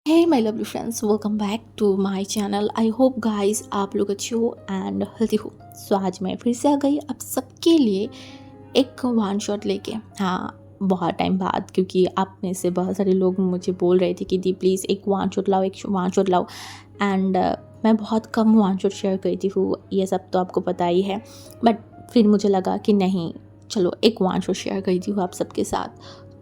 Hey my lovely friends, welcome back to my channel. I hope guys आप लोग अच्छे हो एंड हेल्थी हो. सो आज मैं फिर से आ गई आप सबके लिए एक वन शॉट लेके. हाँ, बहुत टाइम बाद, क्योंकि आप में से बहुत सारे लोग मुझे बोल रहे थे कि दी प्लीज़ एक वन शॉट लाओ, एक वन शॉट लाओ. एंड मैं बहुत कम वन शॉट शेयर करती हूँ, ये सब तो आपको पता ही है. बट फिर मुझे लगा कि नहीं, चलो एक वन शॉट शेयर करती हूँ आप सबके साथ.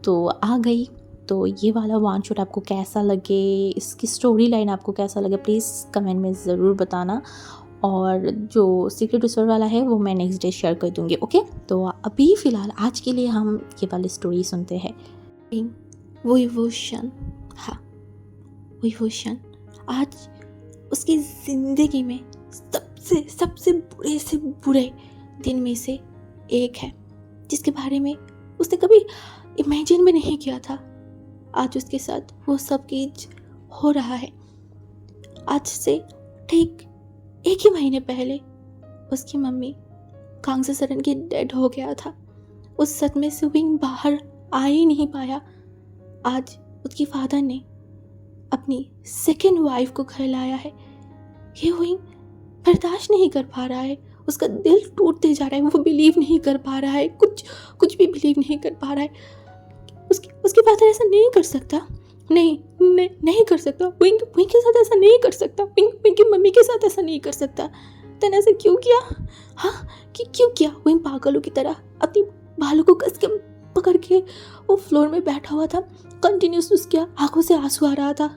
तो आ गई. तो ये वाला वन शॉट आपको कैसा लगे, इसकी स्टोरी लाइन आपको कैसा लगे, प्लीज़ कमेंट में ज़रूर बताना. और जो सीक्रेट विस्पर वाला है वो मैं नेक्स्ट डे शेयर कर दूँगी. ओके, तो अभी फ़िलहाल आज के लिए हम ये वाली स्टोरी सुनते हैं. वो इमोशन, हाँ वो इमोशन आज उसकी ज़िंदगी में सबसे सबसे बुरे से बुरे दिन में से एक है, जिसके बारे में उसने कभी इमेजिन भी नहीं किया था. आज उसके साथ वो सब चीज हो रहा है. आज से ठीक एक ही महीने पहले उसकी मम्मी कैंसर सडन की डेड हो गया था. उस सदमे से विंग बाहर आ ही नहीं पाया. आज उसकी फादर ने अपनी सेकेंड वाइफ को घर लाया है. ये विंग बर्दाश्त नहीं कर पा रहा है. उसका दिल टूटते जा रहा है. वो बिलीव नहीं कर पा रहा है, कुछ भी बिलीव नहीं कर पा रहा है. उसके फादर ऐसा नहीं कर सकता. नहीं कर सकता. विंग के साथ ऐसा नहीं कर सकता. विंग की मम्मी के साथ ऐसा नहीं कर सकता. तने ऐसा क्यों किया? हाँ, कि क्यों किया? विंग पागलों की तरह अपनी बालों को कस के पकड़ के वो फ्लोर में बैठा हुआ था. कंटिन्यूस उसके आंखों से आंसू आ रहा था.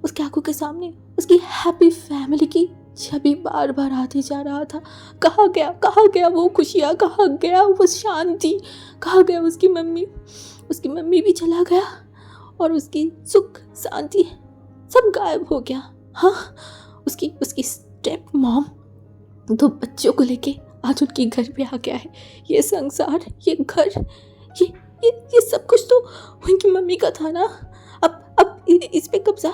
उसकी आंखों के सामने उसकी हैप्पी फैमिली की छवि बार बार आते जा रहा था. कहाँ गया वो खुशियाँ? कहाँ गया वो शांति? कहाँ गया उसकी मम्मी भी चला गया और उसकी सुख शांति सब गायब हो गया. हाँ, उसकी स्टेप मॉम 2 बच्चों को लेके आज उनके घर पे आ गया है. ये संसार, ये घर, ये सब कुछ तो उनकी मम्मी का था ना. अब इस पे कब्जा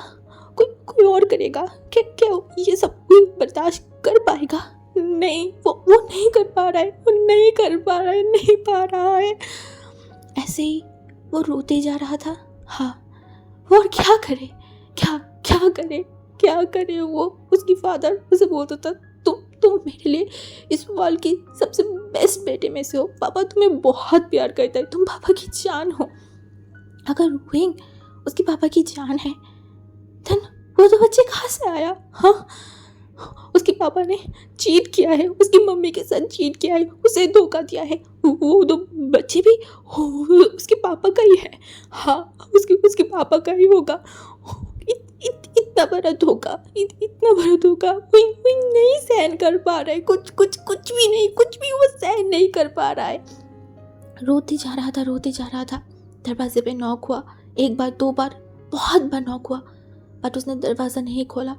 कोई और करेगा क्या ये सब कोई बर्दाश्त कर पाएगा? नहीं, वो नहीं कर पा रहा है. ऐसे ही वो रोते जा रहा था. हाँ, वो और क्या करे वो. उसकी फादर उसे बोलता था, तुम मेरे लिए इस वर्ल्ड की सबसे बेस्ट बेटे में से हो. पापा तुम्हें बहुत प्यार करता है, तुम पापा की जान हो. अगर विंग उसके पापा की जान है, देन वो तो बच्चे कहाँ से आया? हाँ, उसके पापा ने चीट किया है, उसकी मम्मी के साथ चीट किया है, उसे धोखा दिया है. वो 2 बच्चे भी उसके पापा का ही है. हाँ, उसके पापा का ही होगा. इतना बड़ा धोखा विंग नहीं सहन कर पा रहा है. कुछ भी वो सहन नहीं कर पा रहा है. रोते जा रहा था. दरवाजे पे नॉक हुआ. 1 बार 2 बार, बहुत बार नॉक हुआ, बट उसने दरवाज़ा नहीं खोला.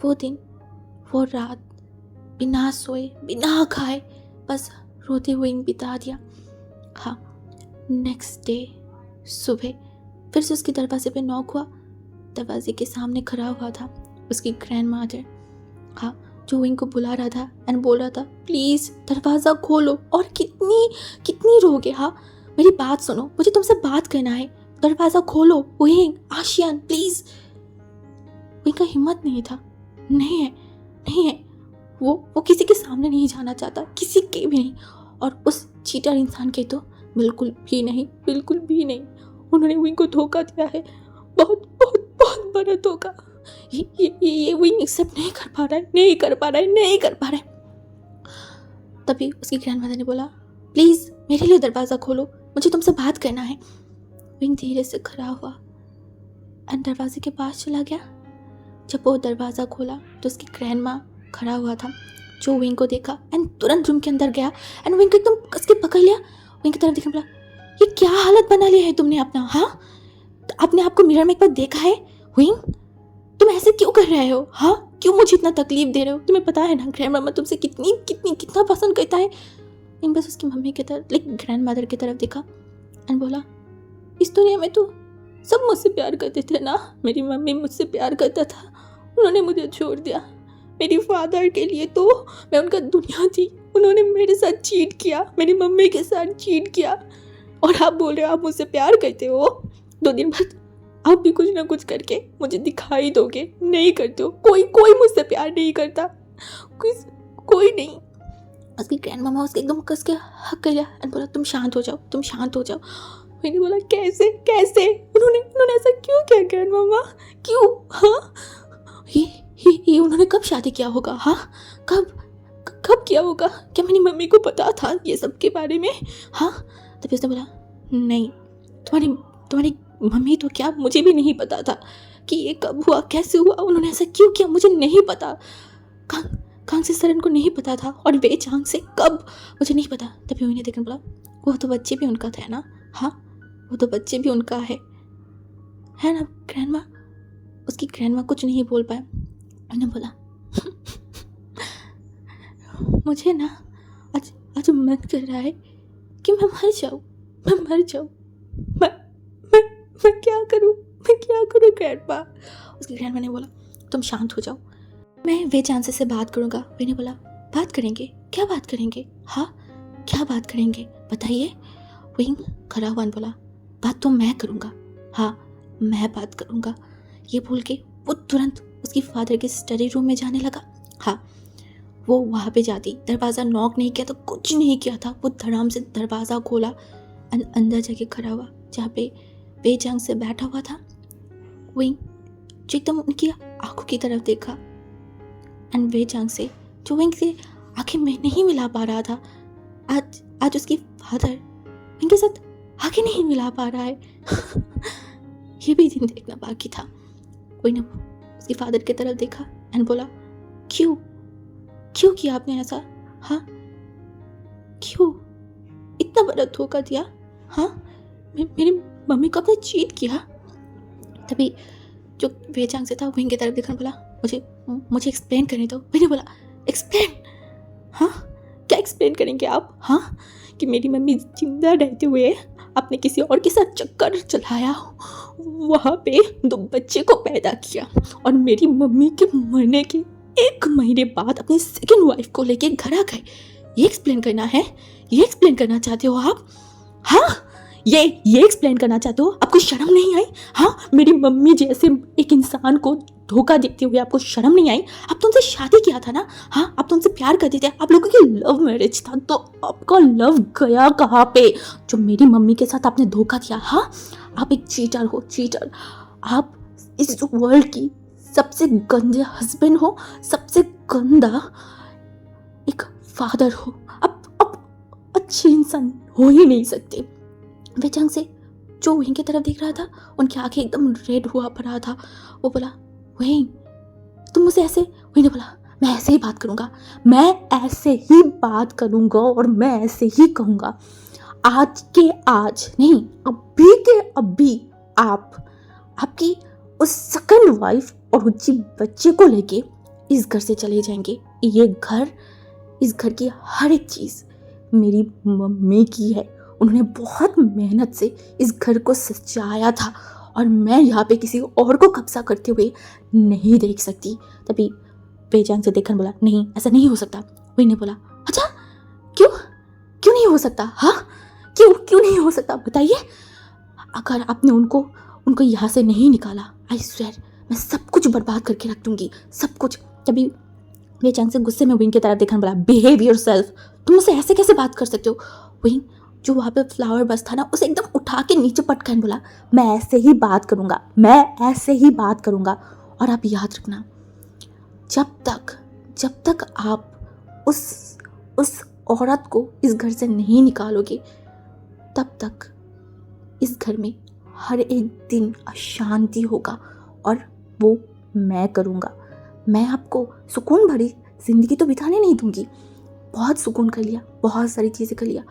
वो दिन, वो रात बिना सोए बिना खाए बस रोते हुए बिता दिया. हाँ, नेक्स्ट डे सुबह फिर से उसके दरवाजे पे नॉक हुआ. दरवाजे के सामने खड़ा हुआ था उसकी ग्रैंडमदर. हाँ, जो विंग को बुला रहा था एंड बोल रहा था, प्लीज़ दरवाज़ा खोलो. और कितनी रोगे? हाँ, मेरी बात सुनो, मुझे तुमसे बात करना है. दरवाज़ा खोलो विंग, आशियान प्लीज़. विंग का हिम्मत नहीं था. नहीं है. वो किसी के सामने नहीं जाना चाहता, किसी के भी नहीं. और उस चीटर इंसान के तो बिल्कुल भी नहीं. उन्होंने विंग को धोखा दिया है, बहुत बड़ा धोखा. ये विंग एक्सेप्ट नहीं कर पा रहा है. तभी उसकी ग्रैंडमदर ने बोला, प्लीज़ मेरे लिए दरवाज़ा खोलो, मुझे तुमसे बात करना है. विंग धीरे से खड़ा हुआ एंड दरवाजे के पास चला गया. जब वो दरवाज़ा खोला तो उसकी ग्रैंडमा खड़ा हुआ था, जो विंग को देखा एंड तुरंत रूम के अंदर गया एंड विंग को एकदम कस के पकड़ लिया. विंग की तरफ देखने बोला, ये क्या हालत बना लिया है तुमने अपना? हाँ, अपने आप को मिरर में एक बार देखा है? विंग, तुम ऐसे क्यों कर रहे हो? हाँ, क्यों मुझे इतना तकलीफ दे रहे हो? तुम्हें पता है ना ग्रैंडमा तुमसे कितना पसंद करता है. विंग बस उसकी मम्मी की तरफ, लाइक ग्रैंडमदर की तरफ देखा एंड बोला, इस दुनिया में तो सब मुझसे प्यार करते थे ना. मेरी मम्मी मुझसे प्यार करता था, उन्होंने मुझे छोड़ दिया. मेरी फादर के लिए तो मैं उनका दुनिया थी. उन्होंने मेरे साथ चीट किया, मेरी मम्मी के साथ चीट किया. और आप बोल रहे हो आप मुझसे प्यार करते हो? 2 दिन बाद आप भी कुछ ना कुछ करके मुझे दिखाई दोगे। नहीं करते हो, कोई मुझसे प्यार नहीं करता, कोई नहीं। उसकी ग्रैंड मामा उसके एकदम कस के हक कर लिया और बोला तुम शांत हो जाओ। मैंने बोला कैसे उन्होंने ऐसा क्यों किया ग्रैंड मामा, क्यों? हाँ, ये उन्होंने कब शादी किया होगा? हाँ, कब किया होगा? क्या मेरी मम्मी को पता था ये सब के बारे में? हाँ। तभी उसने बोला नहीं, तुम्हारी मम्मी तो क्या, मुझे भी नहीं पता था कि ये कब हुआ, कैसे हुआ, उन्होंने ऐसा क्यों किया, मुझे नहीं पता। कांग से सरन को नहीं पता था, और वे चांग से कब, मुझे नहीं पता। तभी उन्हें देखकर बोला वो तो बच्चे भी उनका था ना? हाँ, वो तो बच्चे भी उनका है ना ग्रैंडमा? उसकी ग्रैंडमा कुछ नहीं बोल पाए। उन्हें बोला मुझे ना आज मन कर रहा है कि मैं मर जाऊँ। मैं क्या करूँ ग्रैंडमा? उसकी ग्रैंडमा ने बोला तुम शांत हो जाओ, मैं वे चांसेस से बात करूँगा। मैंने बोला बात करेंगे? क्या बात करेंगे? हाँ, क्या बात करेंगे बताइए? विंग खड़ा हुआ बोला बात तो मैं करूँगा। हाँ, मैं बात करूँगा। ये बोल के वो तुरंत उसकी फादर के स्टडी रूम में जाने लगा। हाँ, वो वहाँ पे जाती, दरवाज़ा नॉक नहीं किया था, कुछ नहीं किया था, वो धड़ाम से दरवाज़ा खोला, अंदर जाके खड़ा हुआ जहाँ पे वे चांग से बैठा हुआ था। विंग जो एकदम उनकी आंखों की तरफ देखा, एंड वे चांग से जो विंग से आंखें में नहीं मिला पा रहा था, आज उसकी फादर विंग के साथ आंखें नहीं मिला पा रहा है। ये भी दिन देखना बाकी था। कोई ने उसकी फादर की तरफ देखा एंड बोला क्यों किया आपने ऐसा? हाँ, क्यों इतना बड़ा धोखा दिया? हाँ, मेरी मम्मी को आपने चीट किया। तभी जो वेचांग से था विंग की तरफ देखकर बोला मुझे एक्सप्लेन करने दो। मैंने बोला एक्सप्लेन? हाँ, क्या एक्सप्लेन करेंगे आप? हाँ, कि मेरी मम्मी जिंदा रहते हुए आपने किसी और के साथ चक्कर चलाया, वहाँ पे 2 बच्चे को पैदा किया, और मेरी मम्मी के मरने के 1 महीने बाद अपनी सेकंड वाइफ को लेके घर आ गए। ये एक्सप्लेन करना है? ये एक्सप्लेन करना चाहते हो आप? हाँ, ये एक्सप्लेन करना चाहते हो? आपको शर्म नहीं आई? हाँ, मेरी मम्मी जैसे एक इंसान को धोखा देते हुए आपको शर्म नहीं आई? आप तो उनसे शादी किया था ना? हाँ, आप तो उनसे प्यार करते थे, आप लोगों की लव मैरिज था, तो आपका लव गया कहाँ पे जो मेरी मम्मी के साथ आपने धोखा दिया? हाँ, आप एक चीटर हो, चीटर। आप इस वर्ल्ड की सबसे गंदे हस्बैंड हो, सबसे गंदा एक फादर हो। आप अच्छे इंसान हो ही नहीं सकते। वेचांग से जो विंग की तरफ देख रहा था, उनकी आंखें एकदम रेड हुआ पड़ा था। वो बोला विंग तुम मुझसे ऐसे? विंग ने बोला मैं ऐसे ही बात करूँगा, और मैं ऐसे ही कहूँगा। आज के आज नहीं, अभी के अभी आपकी उस सेकंड वाइफ और उसी बच्चे को लेके इस घर से चले जाएंगे। इस घर की हर एक चीज़ मेरी मम्मी की है। उन्होंने बहुत मेहनत से इस घर को सजाया था, और मैं यहाँ पे किसी और को कब्जा करते हुए नहीं देख सकती। तभी बेजान से देखकर बोला नहीं, ऐसा नहीं हो सकता। वही ने बोला अच्छा, क्यों नहीं हो सकता? हाँ, क्यों नहीं हो सकता बताइए? अगर आपने उनको यहाँ से नहीं निकाला, आई स्वेयर मैं सब कुछ बर्बाद करके रख दूंगी, सब कुछ। तभी बेचांग से गुस्से में विंग की तरफ देखकर बोला बिहेव योरसेल्फ, तुम मुझसे ऐसे कैसे बात कर सकते हो? विंग जो वहाँ पे फ्लावर बस था ना, उसे एकदम उठा के नीचे पटकर बोला मैं ऐसे ही बात करूँगा, और आप याद रखना जब तक आप उस औरत को इस घर से नहीं निकालोगे, तब तक इस घर में हर एक दिन अशांति होगा, और वो मैं करूँगा। मैं आपको सुकून भरी ज़िंदगी तो बिताने नहीं दूँगी। बहुत सुकून कर लिया, बहुत सारी चीज़ें कर लिया,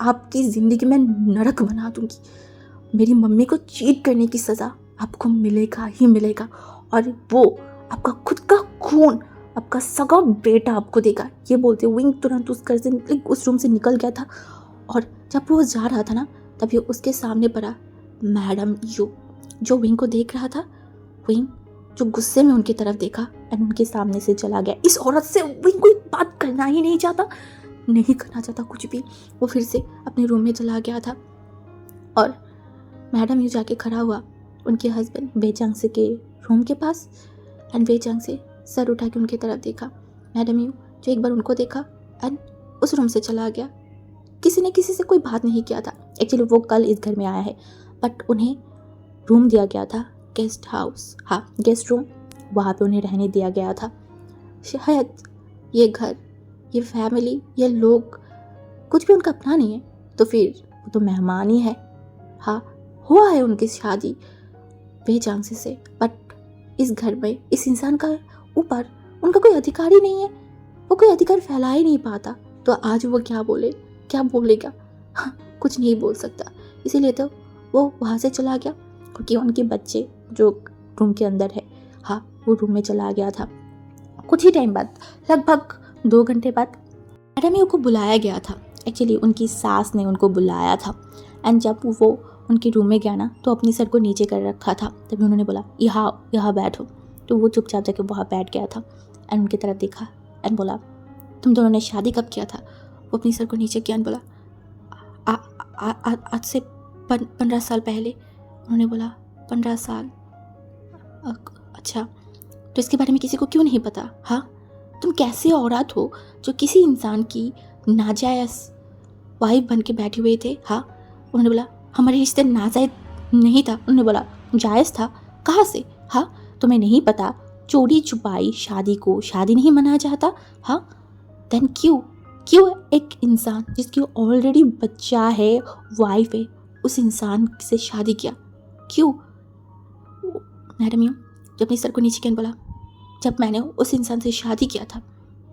आपकी ज़िंदगी में नरक बना दूँगी। मेरी मम्मी को चीट करने की सज़ा आपको मिलेगा ही मिलेगा, और वो आपका खुद का खून आपका सगा बेटा आपको देगा। ये बोलते विंग तुरंत उस रूम से निकल गया था, और जब वो जा रहा था ना, तभी उसके सामने पड़ा मैडम यू, जो विंग को देख रहा था। विंग जो गुस्से में उनकी तरफ देखा एंड उनके सामने से चला गया। इस औरत से विंग कोई बात करना ही नहीं चाहता कुछ भी। वो फिर से अपने रूम में चला गया था, और मैडम यू जाके खड़ा हुआ उनके हस्बैंड बेचांग से के रूम के पास एंड बेचांग से सर उठा के उनकी तरफ देखा। मैडम यू जो एक बार उनको देखा एंड उस रूम से चला गया। किसी ने किसी से कोई बात नहीं किया था। एक्चुअली वो कल इस घर में आया है, बट उन्हें रूम दिया गया था, गेस्ट हाउस, हाँ गेस्ट रूम, वहाँ पे उन्हें रहने दिया गया था। शायद ये घर, ये फैमिली, ये लोग कुछ भी उनका अपना नहीं है, तो फिर वो तो मेहमान ही है। हाँ हुआ है उनकी शादी बेचांसी से, बट इस घर में इस इंसान का ऊपर उनका कोई अधिकार ही नहीं है। वो कोई अधिकार फैला ही नहीं पाता, तो आज वो क्या बोले, क्या बोलेगा? हाँ, कुछ नहीं बोल सकता। इसीलिए तो वो वहाँ से चला गया, क्योंकि उनके बच्चे जो रूम के अंदर है, हाँ वो रूम में चला गया था। कुछ ही टाइम बाद, लगभग 2 घंटे बाद मैडम यू को बुलाया गया था। एक्चुअली उनकी सास ने उनको बुलाया था एंड जब वो उनके रूम में गया ना, तो अपनी सर को नीचे कर रखा था। तभी उन्होंने बोला यहाँ बैठो, तो वो चुपचाप जाके वहाँ बैठ गया था एंड उनकी तरफ देखा एंड बोला, तुम दोनों ने शादी कब किया था? वो अपनी सर को नीचे किया एंड बोला, आज से 15 साल पहले। उन्होंने बोला 15 साल, अच्छा, तो इसके बारे में किसी को क्यों नहीं पता? हाँ, तुम कैसे औरत हो जो किसी इंसान की नाजायज़ वाइफ बन के बैठे हुए थे? हाँ, उन्होंने बोला हमारे रिश्ते नाजायज़ नहीं था। उन्होंने बोला जायज़ था, कहाँ से? हाँ, तुम्हें नहीं पता चोरी छुपाई शादी को शादी नहीं मनाया जाता? हाँ, देन क्यों एक इंसान जिसकी ऑलरेडी बच्चा है, वाइफ है, उस इंसान से शादी किया? क्यों? मैडम यू जब अपनी सर को नीचे किया बोला, जब मैंने उस इंसान से शादी किया था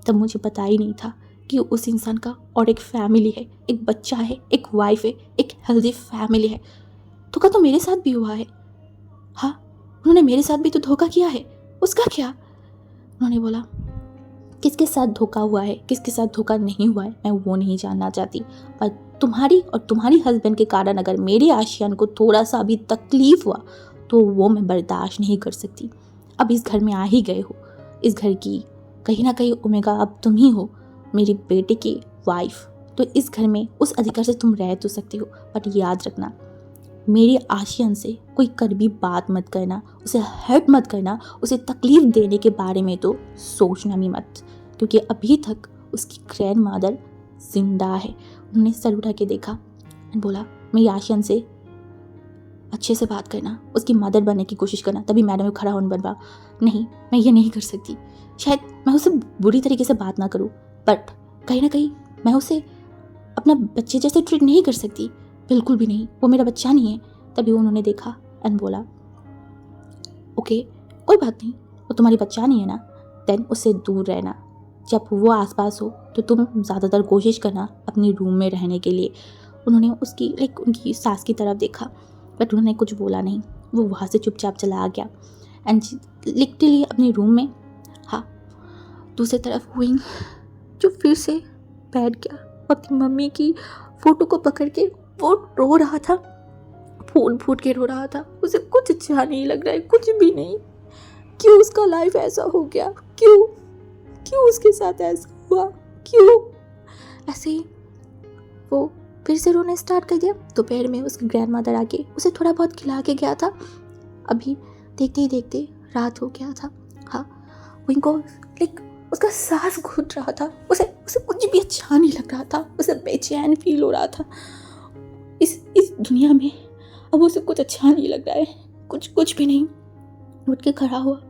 तब मुझे पता ही नहीं था कि उस इंसान का और एक फैमिली है, एक बच्चा है, एक वाइफ है, एक हेल्दी फैमिली है। धोखा तो मेरे साथ भी हुआ है। हाँ, उन्होंने मेरे साथ भी तो धोखा किया है, उसका क्या? उन्होंने बोला किसके साथ धोखा हुआ है, किसके साथ धोखा नहीं हुआ है, मैं वो नहीं जानना चाहती, पर तुम्हारी और तुम्हारी हस्बैंड के कारण अगर मेरे आशियान को थोड़ा सा भी तकलीफ हुआ तो वो मैं बर्दाश्त नहीं कर सकती। अब इस घर में आ ही गए हो, इस घर की कहीं ना कहीं ओमेगा अब तुम ही हो, मेरी बेटे की वाइफ, तो इस घर में उस अधिकार से तुम रह तो सकती हो, बट याद रखना मेरे आशियन से कोई कड़वी बात मत करना, उसे हर्ट मत करना, उसे तकलीफ देने के बारे में तो सोचना भी मत, क्योंकि अभी तक उसकी ग्रैंड मदर जिंदा है। उन्होंने सर उठा के देखा और बोला मेरी आशियन से अच्छे से बात करना, उसकी मदर बनने की कोशिश करना। तभी मैडम खड़ा होने बन रहा, नहीं मैं ये नहीं कर सकती, शायद मैं उसे बुरी तरीके से बात ना करूं, बट कहीं ना कहीं मैं उसे अपना बच्चे जैसे ट्रीट नहीं कर सकती, बिल्कुल भी नहीं, वो मेरा बच्चा नहीं है। तभी उन्होंने देखा एंड बोला ओके कोई बात नहीं, वो तुम्हारी बच्चा नहीं है ना, देन उससे दूर रहना, जब वो आसपास हो तो तुम ज़्यादातर कोशिश करना अपनी रूम में रहने के लिए। उन्होंने उसकी उनकी सास की तरफ देखा, बट उन्होंने कुछ बोला नहीं, वो वहाँ से चुपचाप चला गया एंड लिटरली अपने रूम में। हाँ, दूसरी तरफ हुई जो फिर से बैठ गया अपनी मम्मी की फ़ोटो को पकड़ के, वो रो रहा था, फूट फूट के रो रहा था। उसे कुछ अच्छा नहीं लग रहा है, कुछ भी नहीं। क्यों उसका लाइफ ऐसा हो गया, क्यों उसके साथ ऐसा हुआ, क्यों? ऐसे ही वो फिर से रोना स्टार्ट कर दिया। दोपहर में उसकी ग्रैंड मदर आके उसे थोड़ा बहुत खिला के गया था। अभी देखते ही देखते रात हो गया था। हाँ, उनको उसका सांस घुट रहा था, उसे कुछ भी अच्छा नहीं लग रहा था, उसे बेचैन फील हो रहा था। इस दुनिया में अब उसे कुछ अच्छा नहीं लग रहा है, कुछ भी नहीं। उठ के खड़ा हुआ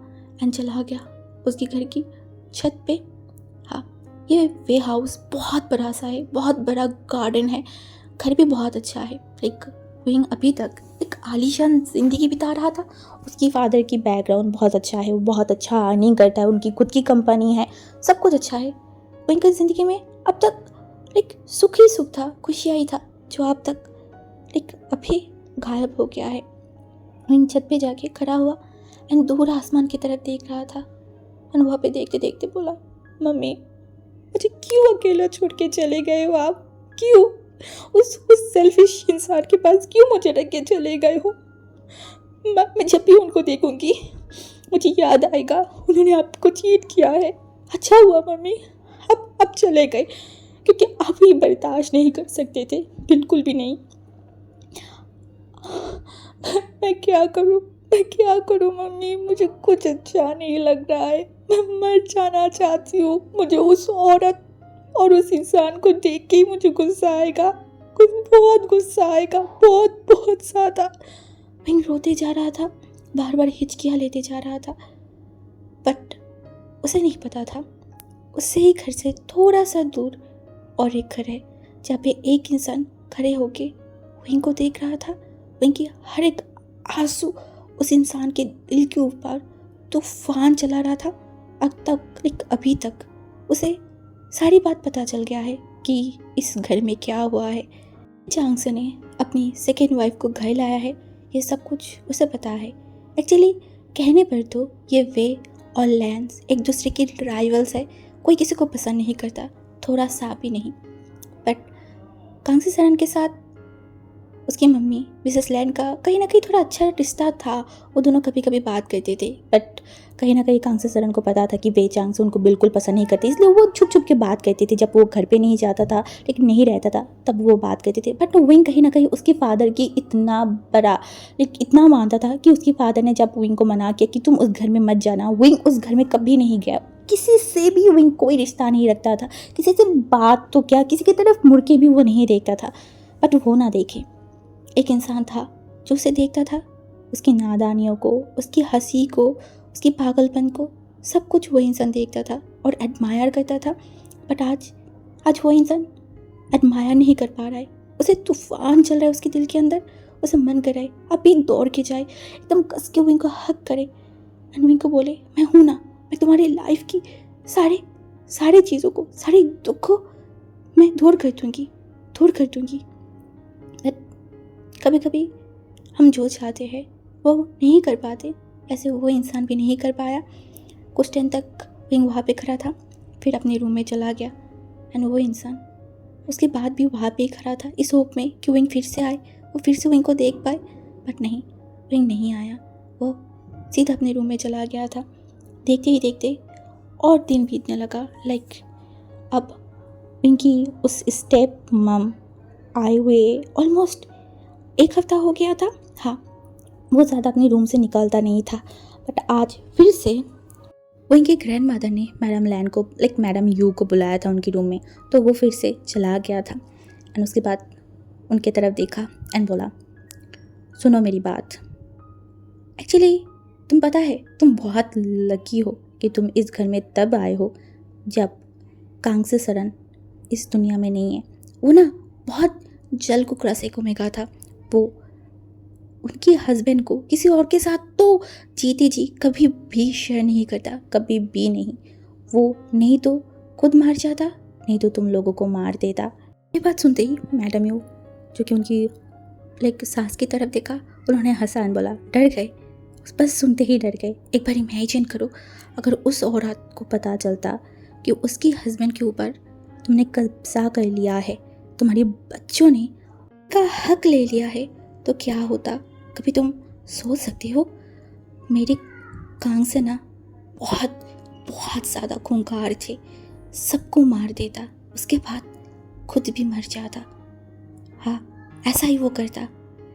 एंड चला गया उसके घर की छत पे। हाँ, ये वे हाउस बहुत बड़ा सा है, बहुत बड़ा गार्डन है, घर भी बहुत अच्छा है। विंग अभी तक एक आलीशान ज़िंदगी बिता रहा था। उसकी फादर की बैकग्राउंड बहुत अच्छा है, वो बहुत अच्छा अर्निंग करता है, उनकी खुद की कंपनी है, सब कुछ अच्छा है। विंग की ज़िंदगी में अब तक सुख ही सुख था, खुशियाँ ही था, जो अब तक अभी गायब हो गया है। विंग छत पे जाके खड़ा हुआ एंड दूर आसमान की तरफ देख रहा था। और वहाँ पे देखते देखते बोला, मम्मी मुझे क्यों अकेला छोड़ के चले गए हो आप? क्यों उस सेल्फिश इंसान के पास क्यों मुझे रख के चले गए हो? मैं जब भी उनको देखूंगी मुझे याद आएगा उन्होंने आपको चीट किया है। अच्छा हुआ मम्मी अब चले गए, क्योंकि आप ही बर्दाश्त नहीं कर सकते थे, बिल्कुल भी नहीं। मैं क्या करूं, मैं क्या करूं मम्मी, मुझे कुछ अच्छा नहीं लग रहा है। मैं मर जाना चाहती हूँ। मुझे उस औरत और उस इंसान को देख के ही मुझे गुस्सा आएगा, कुछ बहुत गुस्सा आएगा, बहुत बहुत ज़्यादा। मैं रोते जा रहा था, बार बार हिचकियाँ लेते जा रहा था, बट उसे नहीं पता था उससे ही घर से थोड़ा सा दूर और एक घर है जहाँ पे एक इंसान खड़े होके वहीं को देख रहा था। वहीं की हर एक आंसू उस इंसान के दिल के ऊपर तूफान चला रहा था। अब तक अभी तक उसे सारी बात पता चल गया है कि इस घर में क्या हुआ है। चांगसे ने अपनी सेकेंड वाइफ को घर लाया है, ये सब कुछ उसे पता है। एक्चुअली कहने पर तो ये वे और लैंस एक दूसरे के राइवल्स है, कोई किसी को पसंद नहीं करता, थोड़ा सा भी नहीं। बट कांगसी सरन के साथ उसकी मम्मी मिसेस लैंड का कहीं ना कहीं थोड़ा अच्छा रिश्ता था। वो दोनों कभी कभी बात करते थे, बट कहीं ना कहीं कांगसी सरन को पता था कि वे चांगसे उनको बिल्कुल पसंद नहीं करते, इसलिए वो छुप छुप के बात करते थे। जब वो घर पे नहीं जाता था, लेकिन नहीं रहता था, तब वो बात करते थे। बट विंग कहीं ना कहीं उसके फादर की इतना बड़ा इतना मानता था कि उसके फादर ने जब विंग को मना किया कि तुम उस घर में मत जाना, विंग उस घर में कभी नहीं गया। किसी से भी विंग कोई रिश्ता नहीं रखता था, किसी से बात तो क्या, किसी की तरफ मुड़ के भी वो नहीं देखता था। बट वो ना देखे, एक इंसान था जो उसे देखता था, उसकी नादानियों को, उसकी हंसी को, उसकी पागलपन को, सब कुछ वो इंसान देखता था और एडमायर करता था। बट आज वो इंसान एडमायर नहीं कर पा रहा है। उसे तूफान चल रहा है उसके दिल के अंदर। उसे मन कर रहा है अभी दौड़ के जाए, एकदम कस के विंग को हक करे एंड विंग को बोले, मैं हूँ ना, मैं तुम्हारी लाइफ की सारे चीज़ों को, सारे दुख को मैं दूर कर दूँगी। कभी कभी हम जो चाहते हैं वो नहीं कर पाते, ऐसे वो इंसान भी नहीं कर पाया। कुछ टाइम तक विंग वहाँ पे खड़ा था, फिर अपने रूम में चला गया एंड वो इंसान उसके बाद भी वहाँ पे ही खड़ा था, इस होप में कि विंग फिर से आए, वो फिर से विंग को देख पाए। बट नहीं, विंग नहीं आया, वो सीधा अपने रूम में चला गया था। देखते ही देखते और दिन बीतने लगा। अब विंग की उस स्टेप मम आए हुए ऑलमोस्ट 1 हफ्ता हो गया था। हाँ, वो ज़्यादा अपने रूम से निकलता नहीं था। बट आज फिर से उनके ग्रैंड मदर ने मैडम लैंड को मैडम यू को बुलाया था उनके रूम में, तो वो फिर से चला गया था एंड उसके बाद उनके तरफ देखा एंड बोला, सुनो मेरी बात। एक्चुअली तुम पता है, तुम बहुत लकी हो कि तुम इस घर में तब आए हो जब कांगसी सरन इस दुनिया में नहीं है। वो ना बहुत जल कुकड़ा से घूमेगा था। वो उनके हस्बैंड को किसी और के साथ तो जीते जी कभी भी शेयर नहीं करता, कभी भी नहीं। वो नहीं तो खुद मार जाता, नहीं तो तुम लोगों को मार देता। ये बात सुनते ही मैडम यू, जो कि उनकी सास की तरफ देखा, उन्होंने हंसा और बोला, डर गए? बस सुनते ही डर गए। एक बार इमेजिन करो, अगर उस औरत को पता चलता कि उसके हस्बैंड के ऊपर तुमने कब्जा कर लिया है, तुम्हारे बच्चों ने का हक ले लिया है, तो क्या होता? कभी तुम सोच सकती हो? मेरे कांग से ना बहुत बहुत ज़्यादा खूंखार थे, सबको मार देता, उसके बाद खुद भी मर जाता। हाँ, ऐसा ही वो करता,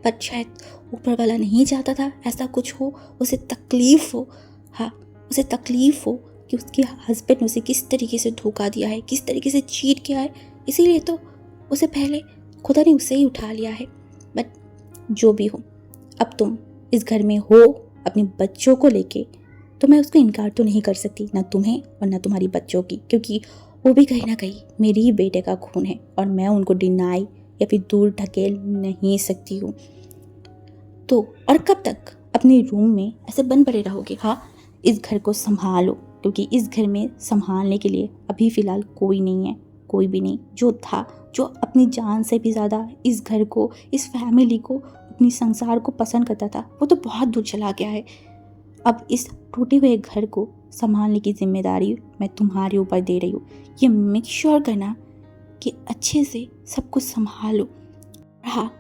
पर शायद ऊपर वाला नहीं चाहता था ऐसा कुछ हो, उसे तकलीफ़ हो। हाँ, उसे तकलीफ़ हो कि उसके हस्बैंड ने उसे किस तरीके से धोखा दिया है, किस तरीके से चीट किया है, इसीलिए तो उसे पहले खुदा ने उसे ही उठा लिया है। बट जो भी हो, अब तुम इस घर में हो अपने बच्चों को लेके, तो मैं उसको इनकार तो नहीं कर सकती, ना तुम्हें और ना तुम्हारी बच्चों की, क्योंकि वो भी कहीं ना कहीं मेरे ही बेटे का खून है और मैं उनको डिनाई या फिर दूर ढकेल नहीं सकती हूँ। तो और कब तक अपने रूम में ऐसे बंद पड़े रहोगे? हाँ, इस घर को संभालो, क्योंकि इस घर में संभालने के लिए अभी फ़िलहाल कोई नहीं है, कोई भी नहीं। जो था, जो अपनी जान से भी ज़्यादा इस घर को, इस फैमिली को, अपनी संसार को पसंद करता था, वो तो बहुत दूर चला गया है। अब इस टूटे हुए घर को संभालने की जिम्मेदारी मैं तुम्हारे ऊपर दे रही हूँ। ये मेक श्योर करना कि अच्छे से सब कुछ संभालो। हाँ,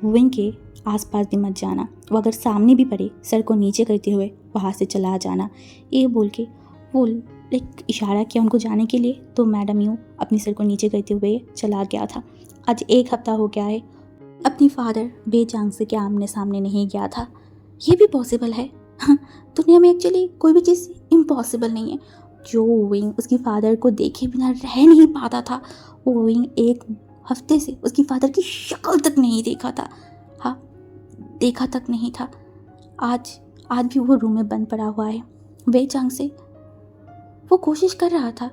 विंग के आसपास भी मत जाना, वो अगर सामने भी पड़े सर को नीचे करते हुए वहाँ से चला जाना। ये बोल के वो इशारा किया उनको जाने के लिए, तो मैडम यूँ अपनी सर को नीचे करते हुए चला गया था। आज 1 हफ्ता हो गया है अपनी फादर बेचांस के आमने सामने नहीं गया था। ये भी पॉसिबल है। हाँ, दुनिया में एक्चुअली कोई भी चीज़ इम्पॉसिबल नहीं है। जो विंग उसकी फादर को देखे बिना रह नहीं पाता था, वो विंग एक हफ्ते से उसकी फादर की शक्ल तक नहीं देखा था। हाँ, देखा तक नहीं था। आज भी वो रूम में बंद पड़ा हुआ है। बेचांस से वो कोशिश कर रहा था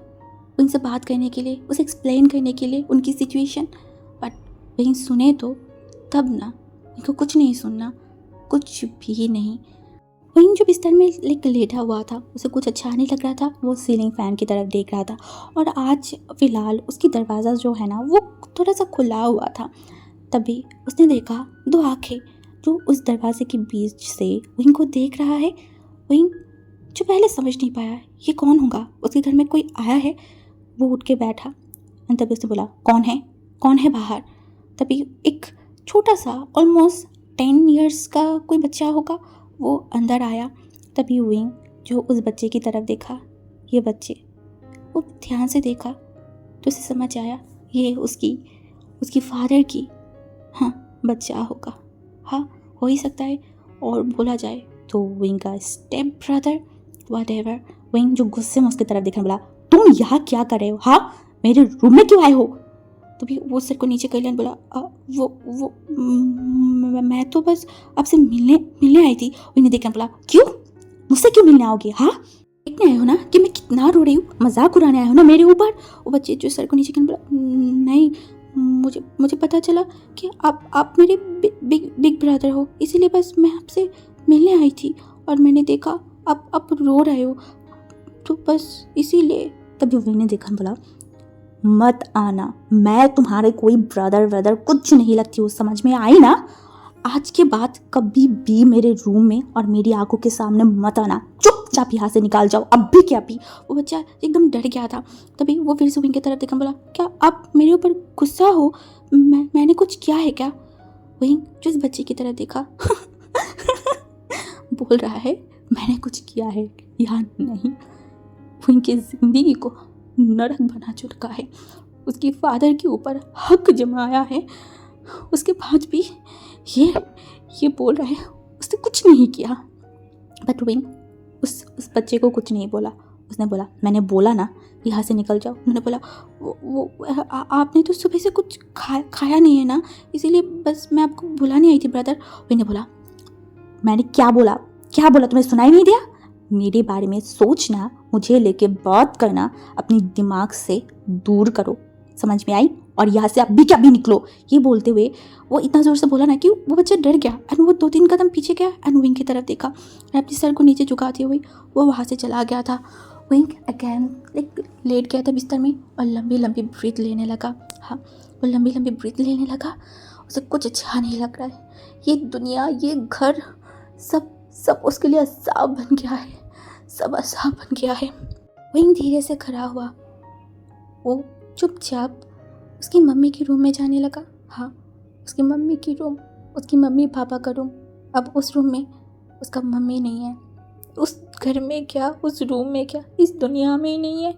उनसे बात करने के लिए, उसे एक्सप्लेन करने के लिए उनकी सिचुएशन, बट वहीं सुने तो तब ना, उनको कुछ नहीं सुनना, कुछ भी नहीं। वहीं जो बिस्तर में लेटा हुआ था, उसे कुछ अच्छा नहीं लग रहा था। वो सीलिंग फ़ैन की तरफ देख रहा था और आज फ़िलहाल उसकी दरवाज़ा जो है ना, वो थोड़ा सा खुला हुआ था। तभी उसने देखा 2 आँखें जो उस दरवाजे के बीच से विंग को देख रहा है। विंग जो पहले समझ नहीं पाया ये कौन होगा, उसके घर में कोई आया है। वो उठ के बैठा और तभी उसने बोला, कौन है बाहर। तभी एक छोटा सा ऑलमोस्ट 10 इयर्स का कोई बच्चा होगा, वो अंदर आया। तभी विंग जो उस बच्चे की तरफ देखा, ये बच्चे, वो ध्यान से देखा तो उसे समझ आया ये उसकी फादर की बच्चा होगा। हाँ, हो ही सकता है। और बोला जाए तो विंग का स्टेप ब्रदर व्हाटएवर। विंग जो गुस्से में उसकी तरफ देखने बोला, तुम यहाँ क्या कर रहे हो? हाँ, मेरे रूम में क्यों आए हो? तभी वो सर को नीचे कर लिया, बोला मैं तो बस आपसे मिलने आई थी। उन्हें देखकर बोला, क्यों, मुझसे क्यों मिलने आओगे? हाँ, देखने आए हो ना कि मैं कितना रो रही हूँ, मजाक उड़ाने आए हो ना मेरे ऊपर? वो बच्चे जो सर को नीचे कर बोला, नहीं, मुझे पता चला कि आप मेरे बिग ब्रदर हो, इसीलिए बस मैं आपसे मिलने आई थी और मैंने देखा आप रो रहे हो तो बस इसीलिए। तभी वो ने देखा, बोला, मत आना, मैं तुम्हारे कोई ब्रदर कुछ नहीं लगती हूँ, समझ में आई ना? आज के बाद कभी भी मेरे रूम में और मेरी आंखों के सामने मत आना, चुपचाप यहाँ से निकाल जाओ, अब भी क्या भी। वो बच्चा एकदम डर गया था। तभी वो फिर से विंग की तरफ देखा, बोला, क्या आप मेरे ऊपर गुस्सा हो? मैंने कुछ किया है क्या? विंग जो इस बच्चे की तरफ देखा बोल रहा है, मैंने कुछ किया है या नहीं? विंग की जिंदगी को नरक बना चुका है, उसकी फादर के ऊपर हक जमाया है, उसके बाद भी ये बोल रहा है उसने कुछ नहीं किया। बट विंग उस बच्चे को कुछ नहीं बोला। उसने बोला, मैंने बोला ना यहाँ से निकल जाओ। उन्होंने बोला, आपने तो सुबह से कुछ खाया नहीं है ना, इसीलिए बस मैं आपको बुलाने आई थी ब्रदर। विंग ने बोला, मैंने क्या बोला तुम्हें सुनाई नहीं दिया? मेरे बारे में सोचना, मुझे लेके बात करना अपनी दिमाग से दूर करो, समझ में आई? और यहाँ से अभी क्या भी निकलो। ये बोलते हुए वो इतना ज़ोर से बोला ना कि वो बच्चा डर गया एंड वो 2-3 कदम पीछे गया एंड विंग की तरफ देखा और अपने सर को नीचे झुकाते हुए वो वहाँ से चला गया था। विंग अगैन लेट गया था बिस्तर में और लंबी ब्रीथ लेने लगा। हाँ, वो लंबी ब्रीथ लेने लगा। उसे कुछ अच्छा नहीं लग रहा है। ये दुनिया, ये घर, सब उसके लिए अज़ाब बन गया है, सब अज़ाब बन गया है। विंग धीरे से खड़ा हुआ, वो चुपचाप उसकी मम्मी के रूम में जाने लगा। हाँ, उसकी मम्मी की रूम, उसकी मम्मी पापा का रूम। अब उस रूम में उसका मम्मी नहीं है, उस घर में क्या, उस रूम में क्या, इस दुनिया में ही नहीं है।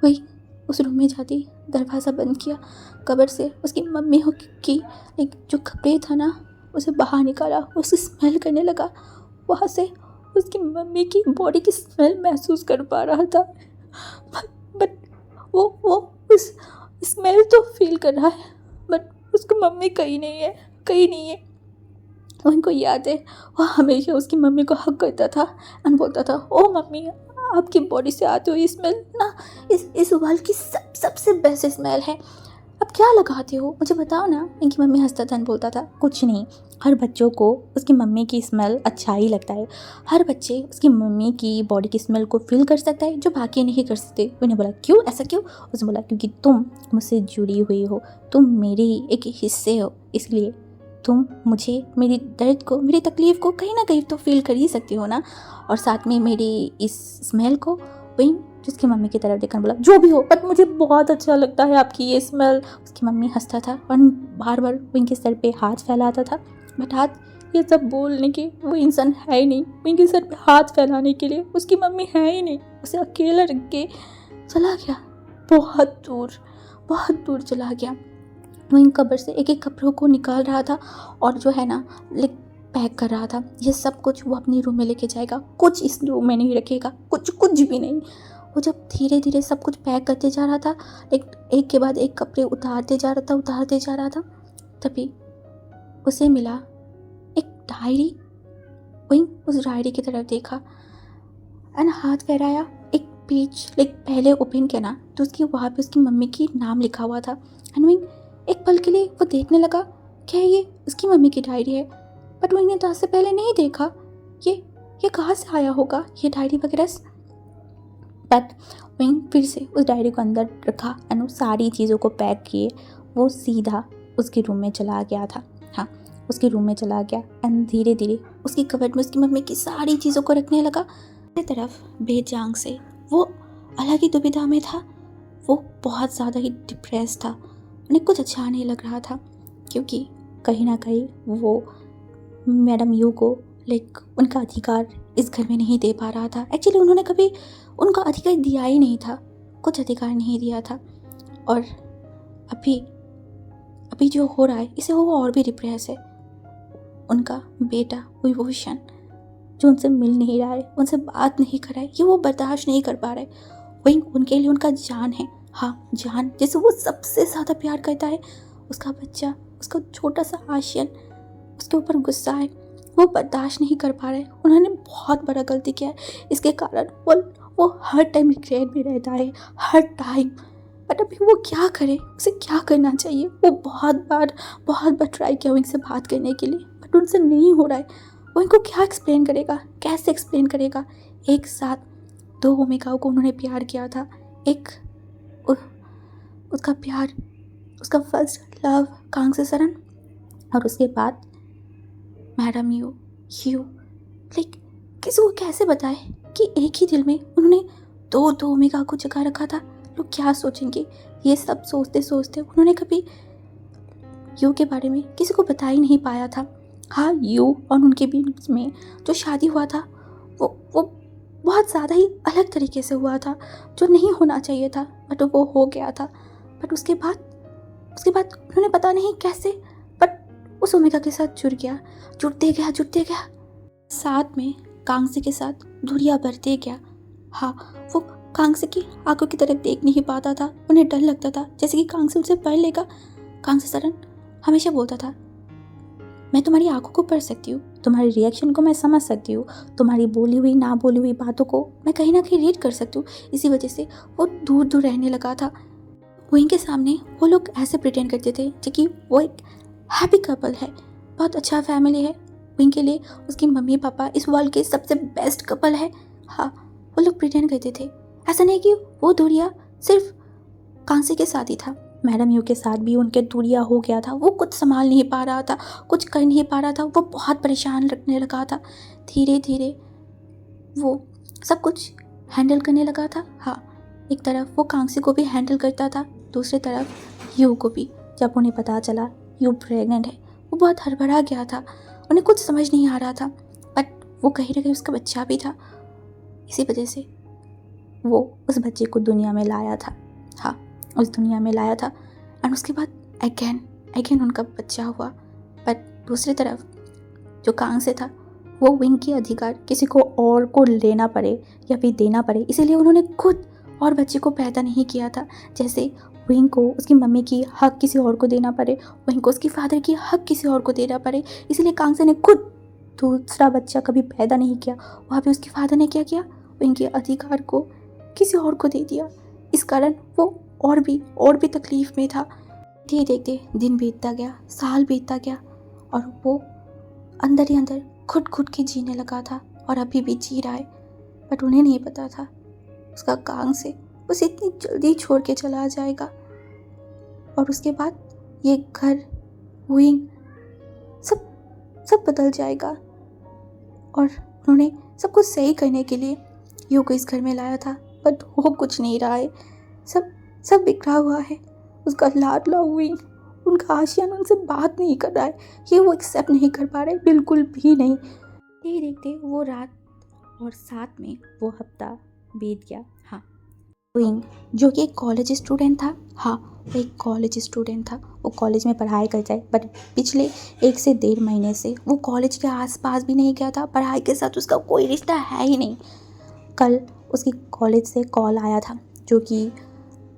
वही उस रूम में जाती, दरवाज़ा बंद किया, कबर से उसकी मम्मी की एक जो कपड़े था ना उसे बाहर निकाला, उसे स्मेल करने लगा। वहाँ से उसकी मम्मी की बॉडी की स्मेल महसूस कर पा रहा था, बट वो उस स्मेल तो फील कर रहा है, बट उसकी मम्मी कहीं नहीं है। उनको याद है वो हमेशा उसकी मम्मी को हक करता था और बोलता था, ओ मम्मी, आपकी बॉडी से आती हुई स्मेल ना इस वर्ल्ड की सबसे बेस्ट स्मेल है, अब क्या लगाते हो, मुझे बताओ ना। इनकी मम्मी हंसता था, बोलता था, कुछ नहीं, हर बच्चों को उसकी मम्मी की स्मेल अच्छा ही लगता है, हर बच्चे उसकी मम्मी की बॉडी की स्मेल को फील कर सकता है जो बाकी नहीं कर सकते। उन्हें बोला, क्यों, ऐसा क्यों? उसने बोला, क्योंकि तुम मुझसे जुड़ी हुई हो, तुम मेरे एक हिस्से हो, इसलिए तुम मुझे, मेरी दर्द को, मेरी तकलीफ़ को कहीं ना कहीं तो फील कर ही सकती हो ना, और साथ में मेरी इस स्मेल को। वहीं जिसकी मम्मी की तरफ देखकर बोला, जो भी हो, बट मुझे बहुत अच्छा लगता है आपकी ये स्मेल। उसकी मम्मी हंसता था और बार बार उनके सर पे हाथ फैलाता था, बट हाथ ये सब बोलने के वो इंसान है ही नहीं, उनके सर पे हाथ फैलाने के लिए उसकी मम्मी है ही नहीं। उसे अकेला रख के चला गया, बहुत दूर चला गया। वो इन कबर से एक एक कपड़ों को निकाल रहा था और जो है ना लाइक पैक कर रहा था। ये सब कुछ वो अपनी रूम में लेके जाएगा, कुछ इस रूम में नहीं रखेगा, कुछ कुछ भी नहीं। वो जब धीरे धीरे सब कुछ पैक करते जा रहा था, एक के बाद एक कपड़े उतारते जा रहा था, तभी उसे मिला एक डायरी। वहीं उस डायरी की तरफ देखा एंड हाथ फहराया। एक पेज लाइक पहले ओपन किया ना तो उसकी वहाँ पे उसकी मम्मी की नाम लिखा हुआ था। एंड वहीं एक पल के लिए वो देखने लगा, क्या ये उसकी मम्मी की डायरी है? बट वो इन्हें तो आज से पहले नहीं देखा। ये कहाँ से आया होगा ये डायरी वगैरह? बट वहीं फिर से उस डायरी को अंदर रखा एंड वो सारी चीज़ों को पैक किए वो सीधा उसके रूम में चला गया था। हाँ, उसके रूम में चला गया एंड धीरे धीरे उसकी कबर्ड में उसकी मम्मी की सारी चीज़ों को रखने लगा। दूसरी तरफ बेजांग से वो अलग ही दुविधा में था। वो बहुत ज़्यादा ही डिप्रेस था, उन्हें कुछ अच्छा नहीं लग रहा था क्योंकि कहीं ना कहीं वो मैडम यू को लाइक उनका अधिकार इस घर में नहीं दे पा रहा था। एक्चुअली उन्होंने कभी उनका अधिकार दिया ही नहीं था, कुछ अधिकार नहीं दिया था। और अभी जो हो रहा है इसे वो और भी डिप्रेस है। उनका बेटा विभूषण जो उनसे मिल नहीं रहा है, उनसे बात नहीं कर रहा है, ये वो बर्दाश्त नहीं कर पा रहा है। वही उनके लिए उनका जान है, हाँ जान, जैसे वो सबसे ज़्यादा प्यार करता है। उसका बच्चा, उसका छोटा सा आशियन उसके ऊपर गुस्सा है, वो बर्दाश्त नहीं कर पा रहे। उन्होंने बहुत बड़ा गलती किया है, इसके कारण वो हर टाइम रिग्रेट में रहता है, हर टाइम। बट अभी वो क्या करे, उसे क्या करना चाहिए? वो बहुत बार ट्राई किया उनसे बात करने के लिए, बट उनसे नहीं हो रहा है। वो इनको क्या एक्सप्लेन करेगा, कैसे एक्सप्लेन करेगा? एक साथ दो भूमिकाओं को उन्होंने प्यार किया था। एक उसका प्यार, उसका फर्स्ट लव कांग्से सरन, और उसके बाद मैडम यू लाइक किसी को कैसे बताए कि एक ही दिल में उन्होंने दो भूमिका को जगा रखा था। लोग क्या सोचेंगे, ये सब सोचते सोचते उन्होंने कभी यू के बारे में किसी को बता ही नहीं पाया था। हाँ, यू और उनके बीच में जो शादी हुआ था वो बहुत ज़्यादा ही अलग तरीके से हुआ था, जो नहीं होना चाहिए था, बट वो हो गया था। बट उसके बाद उन्होंने पता नहीं कैसे बट उस ओमेगा के साथ जुड़ते गया, साथ में कांग्से के साथ दूरियां बढ़ते गया। हाँ, वो कांग्से की आंखों की तरफ देख नहीं पाता था, उन्हें डर लगता था जैसे कि कांग्से उनसे पढ़ लेगा। कांग्से सरन हमेशा बोलता था, मैं तुम्हारी आंखों को पढ़ सकती हूँ, तुम्हारी रिएक्शन को मैं समझ सकती हूँ, तुम्हारी बोली हुई ना बोली हुई बातों को मैं कहीं ना कहीं रीड कर सकती हूँ। इसी वजह से वो दूर दूर रहने लगा था। वहीं के सामने वो लोग ऐसे प्रिटेंड करते थे कि वो एक हैप्पी कपल है, बहुत अच्छा फैमिली है। वहीं के लिए उसकी मम्मी पापा इस वर्ल्ड के सबसे बेस्ट कपल है। हाँ, वो लोग प्रिटेंड करते थे। ऐसा नहीं कि वो दूरिया सिर्फ कांसे के साथ ही था, मैडम यू के साथ भी उनके दूरिया हो गया था। वो कुछ संभाल नहीं पा रहा था, कुछ कर नहीं पा रहा था, वो बहुत परेशान रखने लगा था। धीरे धीरे वो सब कुछ हैंडल करने लगा था। हाँ, एक तरफ वो कांसे को भी हैंडल करता था, दूसरी तरफ यू को भी। जब उन्हें पता चला यू प्रेग्नेंट है, वो बहुत हड़बड़ा गया था, उन्हें कुछ समझ नहीं आ रहा था। बट वो कहीं ना कहीं उसका बच्चा भी था, इसी वजह से वो उस बच्चे को दुनिया में लाया था। हाँ, उस दुनिया में लाया था एंड उसके बाद अगेन उनका बच्चा हुआ। बट दूसरी तरफ जो कांसे था, वो विंग की अधिकार किसी को और को लेना पड़े या फिर देना पड़े, इसीलिए उन्होंने खुद और बच्चे को पैदा नहीं किया था। जैसे विंग को उसकी मम्मी की हक किसी और को देना पड़े, विंग को उसकी फादर की हक किसी और को देना पड़े, इसीलिए कांसे ने खुद दूसरा बच्चा कभी पैदा नहीं किया। वहाँ पे उसके फादर ने क्या किया, विंग के अधिकार को किसी और को दे दिया। इस कारण वो और भी तकलीफ में था। धीरे देखते दिन बीतता गया, साल बीतता गया और वो अंदर ही अंदर खुद के जीने लगा था और अभी भी जी रहा है। बट उन्हें नहीं पता था उसका कांसे उसे इतनी जल्दी छोड़ के चला जाएगा और उसके बाद ये घर विंग सब बदल जाएगा। और उन्होंने सब कुछ सही करने के लिए यू को इस घर में लाया था, बट हो कुछ नहीं रहा है, सब बिखरा हुआ है। उसका लाडला विंग, उनका आशियान उनसे बात नहीं कर रहा है, ये वो एक्सेप्ट नहीं कर पा रहे, बिल्कुल भी नहीं। देखते वो रात और साथ में वो हफ्ता बीत गया। हाँ, विंग जो कि एक कॉलेज स्टूडेंट था, हाँ वो एक कॉलेज स्टूडेंट था, वो कॉलेज में पढ़ाई करता है, बट पिछले 1 से 1.5 महीने से वो कॉलेज के आसपास भी नहीं गया था, पढ़ाई के साथ उसका कोई रिश्ता है ही नहीं। कल उसकी कॉलेज से कॉल आया था जो कि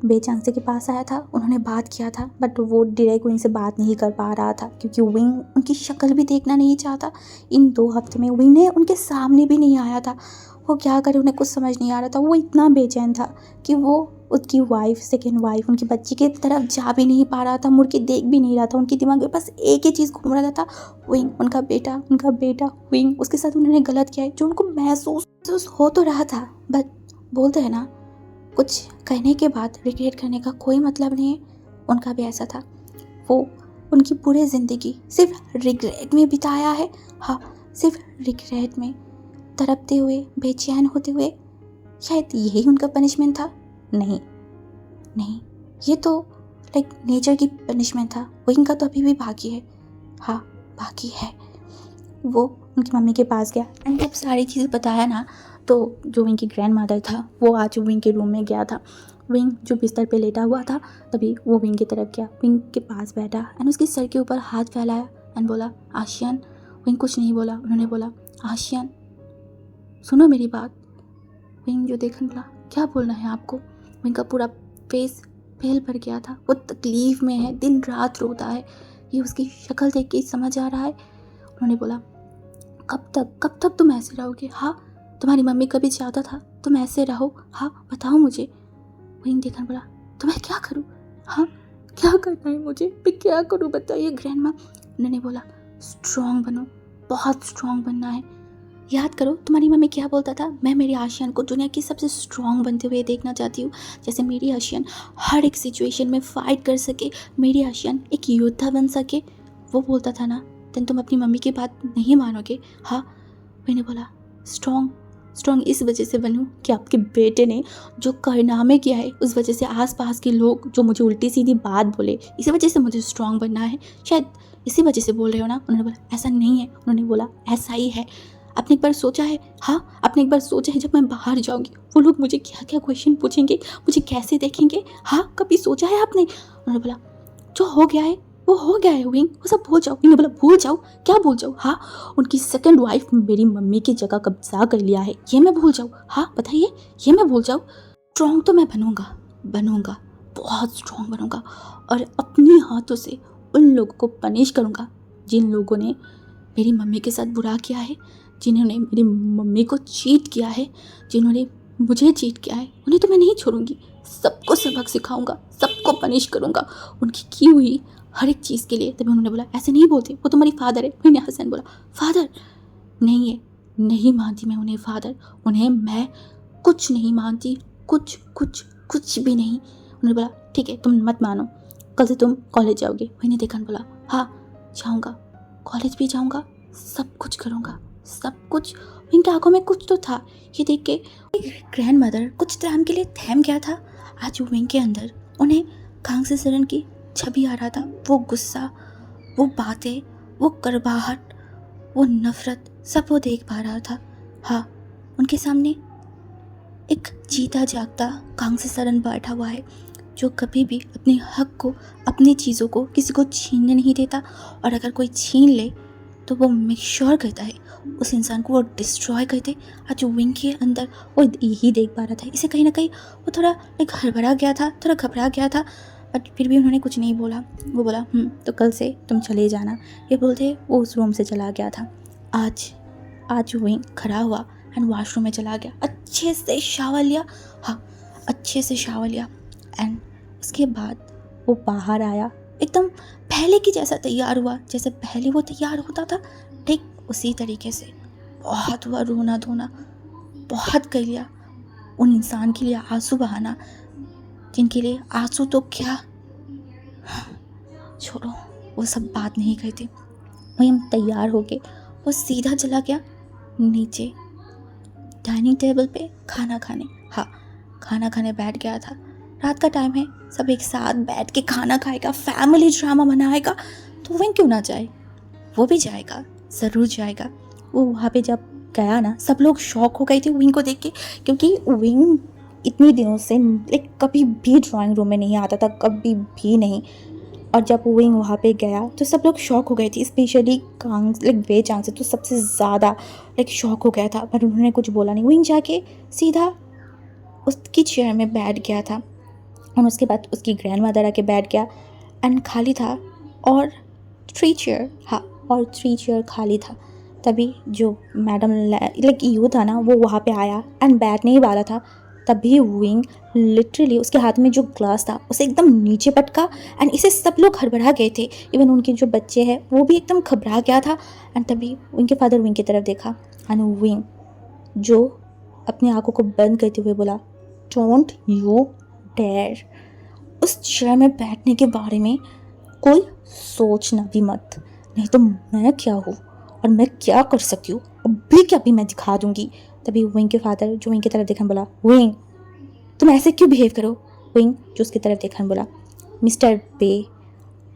बेचांसे के पास आया था, उन्होंने बात किया था, बट वो डायरेक्ट विंग से बात नहीं कर पा रहा था क्योंकि विंग उनकी शक्ल भी देखना नहीं चाहता। इन 2 हफ्ते में विंग ने उनके सामने भी नहीं आया था। वो क्या करे, उन्हें कुछ समझ नहीं आ रहा था। वो इतना बेचैन था कि वो उसकी वाइफ, सेकेंड वाइफ, उनकी बच्ची की तरफ जा भी नहीं पा रहा था, मुड़ के देख भी नहीं रहा था। उनके दिमाग में बस एक ही चीज़ घूम रहा था, विंग, उनका बेटा, उनका बेटा, विंग, उसके साथ उन्होंने गलत किया है जो उनको महसूस हो तो रहा था, बट बोलते हैं ना, कुछ कहने के बाद रिग्रेट करने का कोई मतलब नहीं है। उनका भी ऐसा था। वो उनकी पूरी ज़िंदगी सिर्फ रिग्रेट में बिताया है, हाँ सिर्फ रिग्रेट में तड़पते हुए, बेचैन होते हुए। शायद यही उनका पनिशमेंट था। नहीं, ये तो लाइक नेचर की पनिशमेंट था। वो इनका तो अभी भी बाकी है, हाँ बाकी है। वो उनकी मम्मी के पास गया एंड जब सारी चीज़ बताया ना, तो जो विंग की ग्रैंड मदर था वो आज विंग के रूम में गया था। विंग जो बिस्तर पे लेटा हुआ था, तभी वो विंग की तरफ गया, विंग के पास बैठा एंड उसके सर के ऊपर हाथ फैलाया एंड बोला, आशियान। विंग कुछ नहीं बोला। उन्होंने बोला, आशियान सुनो मेरी बात। विंग जो देखने बोला, क्या बोलना है आपको। विंग का पूरा फेस फेल भर गया था। वो तकलीफ़ में है, दिन रात रोता है, ये उसकी शक्ल देख के समझ आ रहा है। उन्होंने बोला, कब तक तुम ऐसे रहोगे। हाँ, तुम्हारी मम्मी कभी चाहता था तुम ऐसे रहो। हाँ बताओ मुझे। विंग देखकर बोला, तो मैं क्या करूँ। हाँ क्या करना है मुझे, मैं क्या करूँ बताइए ग्रैंड माँ। उन्होंने बोला, स्ट्रॉन्ग बनो, बहुत स्ट्रॉन्ग बनना है। याद करो तुम्हारी मम्मी क्या बोलता था, मैं मेरी आशियान को दुनिया की सबसे स्ट्रॉन्ग बनते हुए देखना चाहती हूँ। जैसे मेरी आशियान हर एक सिचुएशन में फ़ाइट कर सके, मेरी आशियान एक योद्धा बन सके, वो बोलता था ना। देन तुम अपनी मम्मी की बात नहीं मानोगे। हाँ, मैंने बोला, स्ट्रॉन्ग इस वजह से बनूं कि आपके बेटे ने जो कारनामे किया है उस वजह से आसपास के लोग जो मुझे उल्टी सीधी बात बोले, इसी वजह से मुझे स्ट्रॉन्ग बनना है। शायद इसी वजह से बोल रहे हो ना। उन्होंने बोला, ऐसा नहीं है। उन्होंने बोला, ऐसा ही है। आपने एक बार सोचा है, हाँ आपने एक बार सोचा है जब मैं बाहर जाऊंगी वो लोग मुझे क्या क्या क्वेश्चन पूछेंगे, मुझे कैसे देखेंगे। हाँ कभी सोचा है आपने। उन्होंने बोला, जो हो गया है वो हो गया है विंग, वो सब भूल जाओ। विंग ने बोला, भूल जाओ, क्या भूल जाओ। हाँ, उनकी सेकंड वाइफ मेरी मम्मी की जगह कब्जा कर लिया है, ये मैं भूल जाऊँ। हाँ बताइए, ये मैं भूल जाऊँ। स्ट्रॉन्ग तो मैं बनूंगा, बहुत स्ट्रॉन्ग बनूंगा, और अपने हाथों से उन लोगों को पनिश करूंगा जिन लोगों ने मेरी मम्मी के साथ बुरा किया है, जिन्होंने मेरी मम्मी को चीट किया है, जिन्होंने मुझे चीट किया है, उन्हें तो मैं नहीं छोड़ूंगी। सबको सबक सिखाऊंगा, सबको पनिश करूंगा उनकी की हुई हर एक चीज़ के लिए। तभी उन्होंने बोला, ऐसे नहीं बोलते, वो तुम्हारी फादर है। मैंने हसन बोला, फादर नहीं है, नहीं मानती मैं उन्हें फादर, उन्हें मैं कुछ नहीं मानती, कुछ भी नहीं। उन्होंने बोला, ठीक है तुम मत मानो, कल से तुम कॉलेज जाओगे। मैंने देखा, बोला, हाँ जाऊँगा, कॉलेज भी जाऊँगा, सब कुछ करूँगा, सब कुछ। इनकी आंखों में कुछ तो था, ये देख के ग्रैंड मदर कुछ टाइम के लिए थम गया था। आज विंग के अंदर उन्हें कांग से सरन की छवि आ रहा था। वो गुस्सा, वो बातें, वो करवाहट, वो नफरत, सब वो देख पा रहा था। हाँ, उनके सामने एक जीता जागता कांग से सरन बैठा हुआ है जो कभी भी अपने हक को, अपनी चीज़ों को किसी को छीनने नहीं देता, और अगर कोई छीन ले तो वो मेक श्योर करता है उस इंसान को वो डिस्ट्रॉय करते। आज विंग के अंदर वो यही देख पा रहा था। इसे कहीं ना कहीं वो थोड़ा एक हड़बड़ा गया था, थोड़ा घबरा गया था, बट फिर भी उन्होंने कुछ नहीं बोला। वो बोला, तो कल से तुम चले जाना। ये बोलते वो उस रूम से चला गया था। आज विंग खड़ा हुआ एंड वॉशरूम में चला गया, अच्छे से शावर लिया, हाँ अच्छे से शावर लिया, एंड उसके बाद वो बाहर आया, एकदम पहले की जैसा तैयार हुआ, जैसे पहले वो तैयार होता था, ठीक उसी तरीके से। बहुत हुआ रोना धोना, बहुत कर लिया उन इंसान के लिए आंसू बहाना, जिनके लिए आंसू तो क्या, छोड़ो वो सब बात नहीं करते। वही हम तैयार हो गए, वो सीधा चला गया नीचे डाइनिंग टेबल पे खाना खाने। हाँ, खाना खाने बैठ गया था। रात का टाइम है, सब एक साथ बैठ के खाना खाएगा, फैमिली ड्रामा मनाएगा, तो विंग क्यों ना जाए, वो भी जाएगा, ज़रूर जाएगा। वो वहाँ पे जब गया ना, सब लोग शॉक हो गए थे विंग को देख के, क्योंकि विंग इतनी दिनों से लाइक कभी भी ड्राइंग रूम में नहीं आता था, कभी भी नहीं। और जब विंग वहाँ पे गया तो सब लोग शॉक हो गए थे, स्पेशली कांग लाइक वे चांग से तो सबसे ज़्यादा लाइक शॉक हो गया था। पर उन्होंने कुछ बोला नहीं। विंग जाके सीधा उसकी चेयर में बैठ गया था और उसके बाद उसकी ग्रैंड मदर आके बैठ गया एंड खाली था। और 3 चेयर, हाँ, और 3 चेयर खाली था। तभी जो मैडम लाइक यू था ना, वो वहाँ पे आया एंड बैठने ही वाला था। तभी विंग लिटरली उसके हाथ में जो ग्लास था उसे एकदम नीचे पटका एंड इसे सब लोग हड़बड़ा गए थे। इवन उनके जो बच्चे हैं वो भी एकदम घबरा गया था। एंड तभी उनके फादर विंग की तरफ देखा एंड विंग जो अपनी आंखों को बंद करते हुए बोला, डोंट यू डेयर उस चेयर में बैठने के बारे में कोई सोचना भी मत, नहीं तो मैं क्या हूँ और मैं क्या कर सकती हूँ अभी क्या भी मैं दिखा दूंगी। तभी विंग के फादर जो विंग की तरफ देखने बोला, विंग तुम ऐसे क्यों बिहेव करो। विंग जो उसकी तरफ देखने बोला, मिस्टर बे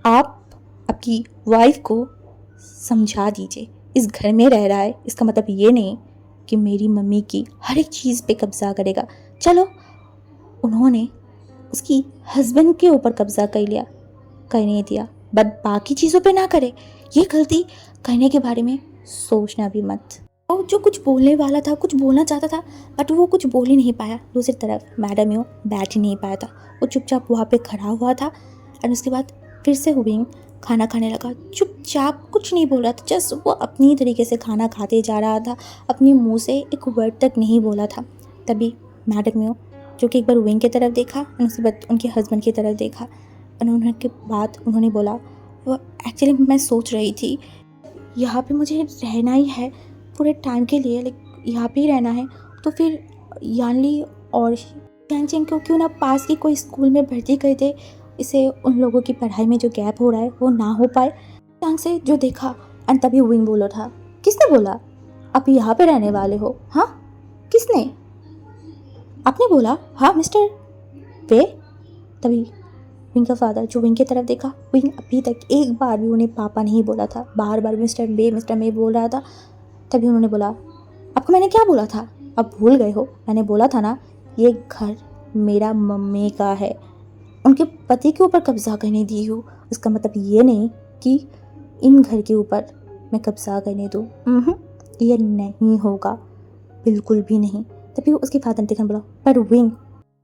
आप आपकी वाइफ को समझा दीजिए, इस घर में रह रहा है इसका मतलब ये नहीं कि मेरी मम्मी की हर एक चीज़ पे कब्जा करेगा। चलो उन्होंने उसकी हस्बैंड के ऊपर कब्जा कर लिया, करने दिया, बट बाकी चीज़ों पे ना करे। ये गलती करने के बारे में सोचना भी मत। और जो कुछ बोलने वाला था, कुछ बोलना चाहता था, बट वो कुछ बोल ही नहीं पाया। दूसरी तरफ मैडम यू बैठ ही नहीं पाया था, वो चुपचाप वहाँ पे खड़ा हुआ था। एंड उसके बाद फिर से विंग खाना खाने लगा, चुपचाप कुछ नहीं बोल रहा था, जस्ट वो अपनी तरीके से खाना खाते जा रहा था, अपने मुंह से एक वर्ड तक नहीं बोला था। तभी मैडम यू जो कि एक बार विंग की तरफ देखा और उसके बाद उनके हस्बैंड की तरफ देखा और उन्होंने बाद उन्होंने बोला, वो एक्चुअली मैं सोच रही थी यहाँ पे मुझे रहना ही है पूरे टाइम के लिए, लाइक यहाँ पे ही रहना है, तो फिर यानली और चैंग को क्यों ना पास की कोई स्कूल में भर्ती कर दे, इसे उन लोगों की पढ़ाई में जो गैप हो रहा है वो ना हो पाए। चैंग से जो देखा एंड तभी विंग बोला था, किसने बोला आप यहाँ पे रहने वाले हो, हाँ किसने, आपने बोला, हाँ मिस्टर वे। तभी विंग का फादर जो विंग की तरफ देखा, विंग अभी तक एक बार भी उन्हें पापा नहीं बोला था, बार बार मिस्टर मे बोल रहा था। तभी उन्होंने बोला, आपको मैंने क्या बोला था, आप भूल गए हो, मैंने बोला था ना ये घर मेरा मम्मी का है, उनके पति के ऊपर कब्जा करने दी हूँ, इसका मतलब ये नहीं कि इन घर के ऊपर मैं कब्जा करने दूँ, ये नहीं होगा, बिल्कुल भी नहीं। तभी उसके फादर ने देखा बोला, पर विंग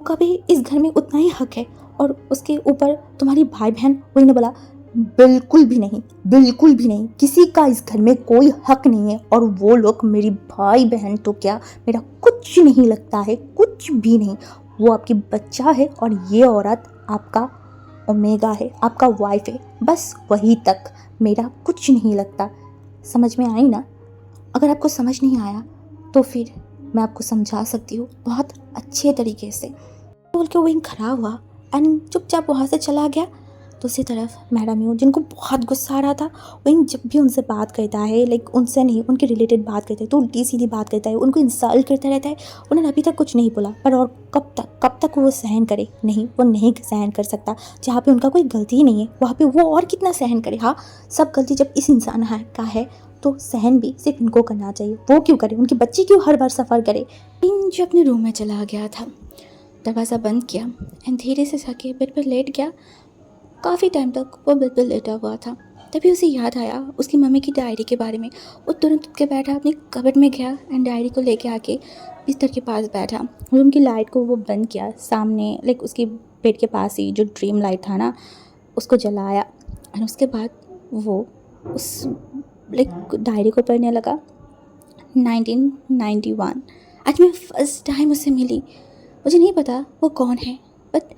का भी इस घर में उतना ही हक है और उसके ऊपर तुम्हारी भाई बहन। विंग ने बोला, बिल्कुल भी नहीं, बिल्कुल भी नहीं, किसी का इस घर में कोई हक नहीं है और वो लोग मेरी भाई बहन तो क्या, मेरा कुछ नहीं लगता है, कुछ भी नहीं, वो आपकी बच्चा है और ये औरत आपका ओमेगा है, आपका वाइफ है, बस वही तक, मेरा कुछ नहीं लगता। समझ में आई ना? अगर आपको समझ नहीं आया तो फिर मैं आपको समझा सकती हूँ बहुत अच्छे तरीके से। बोल के विंग खड़ा हुआ एंड चुपचाप वहाँ से चला गया। दूसरी तरफ मैडम यू जिनको बहुत गुस्सा आ रहा था, विंग जब भी उनसे बात करता है, लाइक उनसे नहीं उनके रिलेटेड बात करता है तो उल्टी सीधी बात करता है, उनको इंसल्ट करता रहता है। उन्होंने अभी तक कुछ नहीं बोला, पर और कब तक वो सहन करे, नहीं वो नहीं सहन कर सकता। जहाँ पे उनका कोई गलती ही नहीं है वहाँ पे वो और कितना सहन करे। हाँ, सब गलती जब इस इंसान का है तो सहन भी सिर्फ इनको करना चाहिए, वो क्यों करे, उनकी बच्ची क्यों हर बार सफ़र करे। विंग जो अपने रूम में चला गया था, दरवाज़ा बंद किया एंड धीरे से जाके बेड पर लेट गया। काफ़ी टाइम तक वो बेड पर लेटा हुआ था। तभी उसे याद आया उसकी मम्मी की डायरी के बारे में। वो तुरंत उठ के बैठा, अपनी कबर्ड में गया एंड डायरी को लेके आके बिस्तर के पास बैठा। रूम की लाइट को वो बंद किया, सामने लाइक उसकी बेड के पास ही जो ड्रीम लाइट था ना उसको जलाया और उसके बाद वो उस लाइक डायरी को पढ़ने लगा। 1991 आज मैं फर्स्ट टाइम उससे मिली। मुझे नहीं पता वो कौन है, बट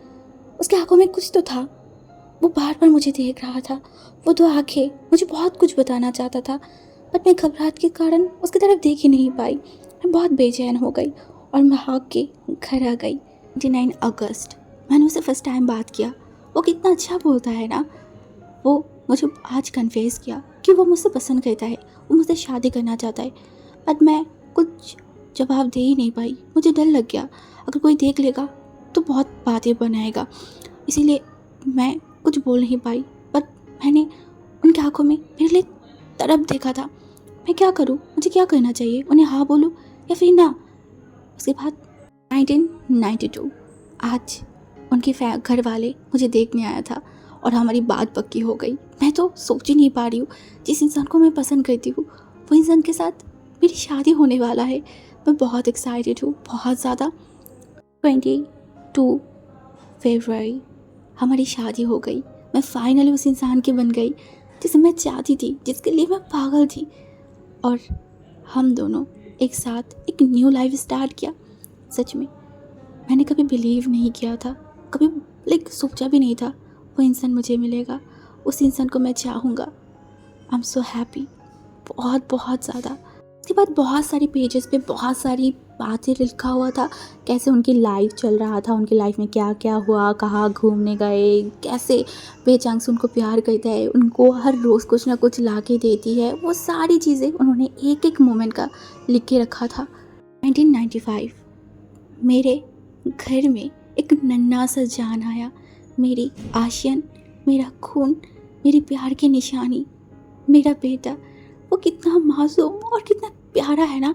उसके आंखों में कुछ तो था, वो बार बार मुझे देख रहा था। वो दो आंखें मुझे बहुत कुछ बताना चाहता था, बट मैं घबराहट के कारण उसकी तरफ देख ही नहीं पाई। मैं बहुत बेचैन हो गई और मैं भाग के घर आ गई। 29 अगस्त मैंने उससे फर्स्ट टाइम बात किया। वो कितना अच्छा बोलता है ना। वो मुझे आज कन्फेस किया कि वो मुझसे पसंद करता है, वो मुझसे शादी करना चाहता है, बट मैं कुछ जवाब दे ही नहीं पाई। मुझे डर लग गया अगर कोई देख लेगा तो बहुत बातें बनाएगा, इसीलिए मैं कुछ बोल नहीं पाई। बट मैंने उनकी आंखों में मेरे लिए तड़प देखा था। मैं क्या करूं, मुझे क्या करना चाहिए, उन्हें हाँ बोलूं या फिर ना। उसके बाद 1992 आज उनके घर वाले मुझे देखने आया था और हमारी बात पक्की हो गई। मैं तो सोच ही नहीं पा रही हूँ, जिस इंसान को मैं पसंद करती हूँ वो इंसान के साथ मेरी शादी होने वाला है। मैं बहुत एक्साइटेड हूँ, बहुत ज़्यादा। 22 फरवरी हमारी शादी हो गई। मैं फाइनली उस इंसान की बन गई जिसे मैं चाहती थी, जिसके लिए मैं पागल थी। और हम दोनों एक साथ एक न्यू लाइफ स्टार्ट किया। सच में मैंने कभी बिलीव नहीं किया था, कभी सोचा भी नहीं था वो इंसान मुझे मिलेगा, उस इंसान को मैं चाहूँगा। आई एम सो हैप्पी, बहुत बहुत ज़्यादा। उसके बाद बहुत सारी पेजेस पे बहुत सारी बातें लिखा हुआ था, कैसे उनकी लाइफ चल रहा था, उनकी लाइफ में क्या क्या हुआ, कहाँ घूमने गए, कैसे बेचांग से उनको प्यार करता है, उनको हर रोज़ कुछ ना कुछ ला के देती है। वो सारी चीज़ें उन्होंने एक एक मोमेंट का लिख के रखा था। 1995 मेरे घर में एक नन्हा सा जान आया, मेरी आशियन, मेरा खून, मेरी प्यार की निशानी, मेरा बेटा। वो कितना मासूम और कितना प्यारा है ना।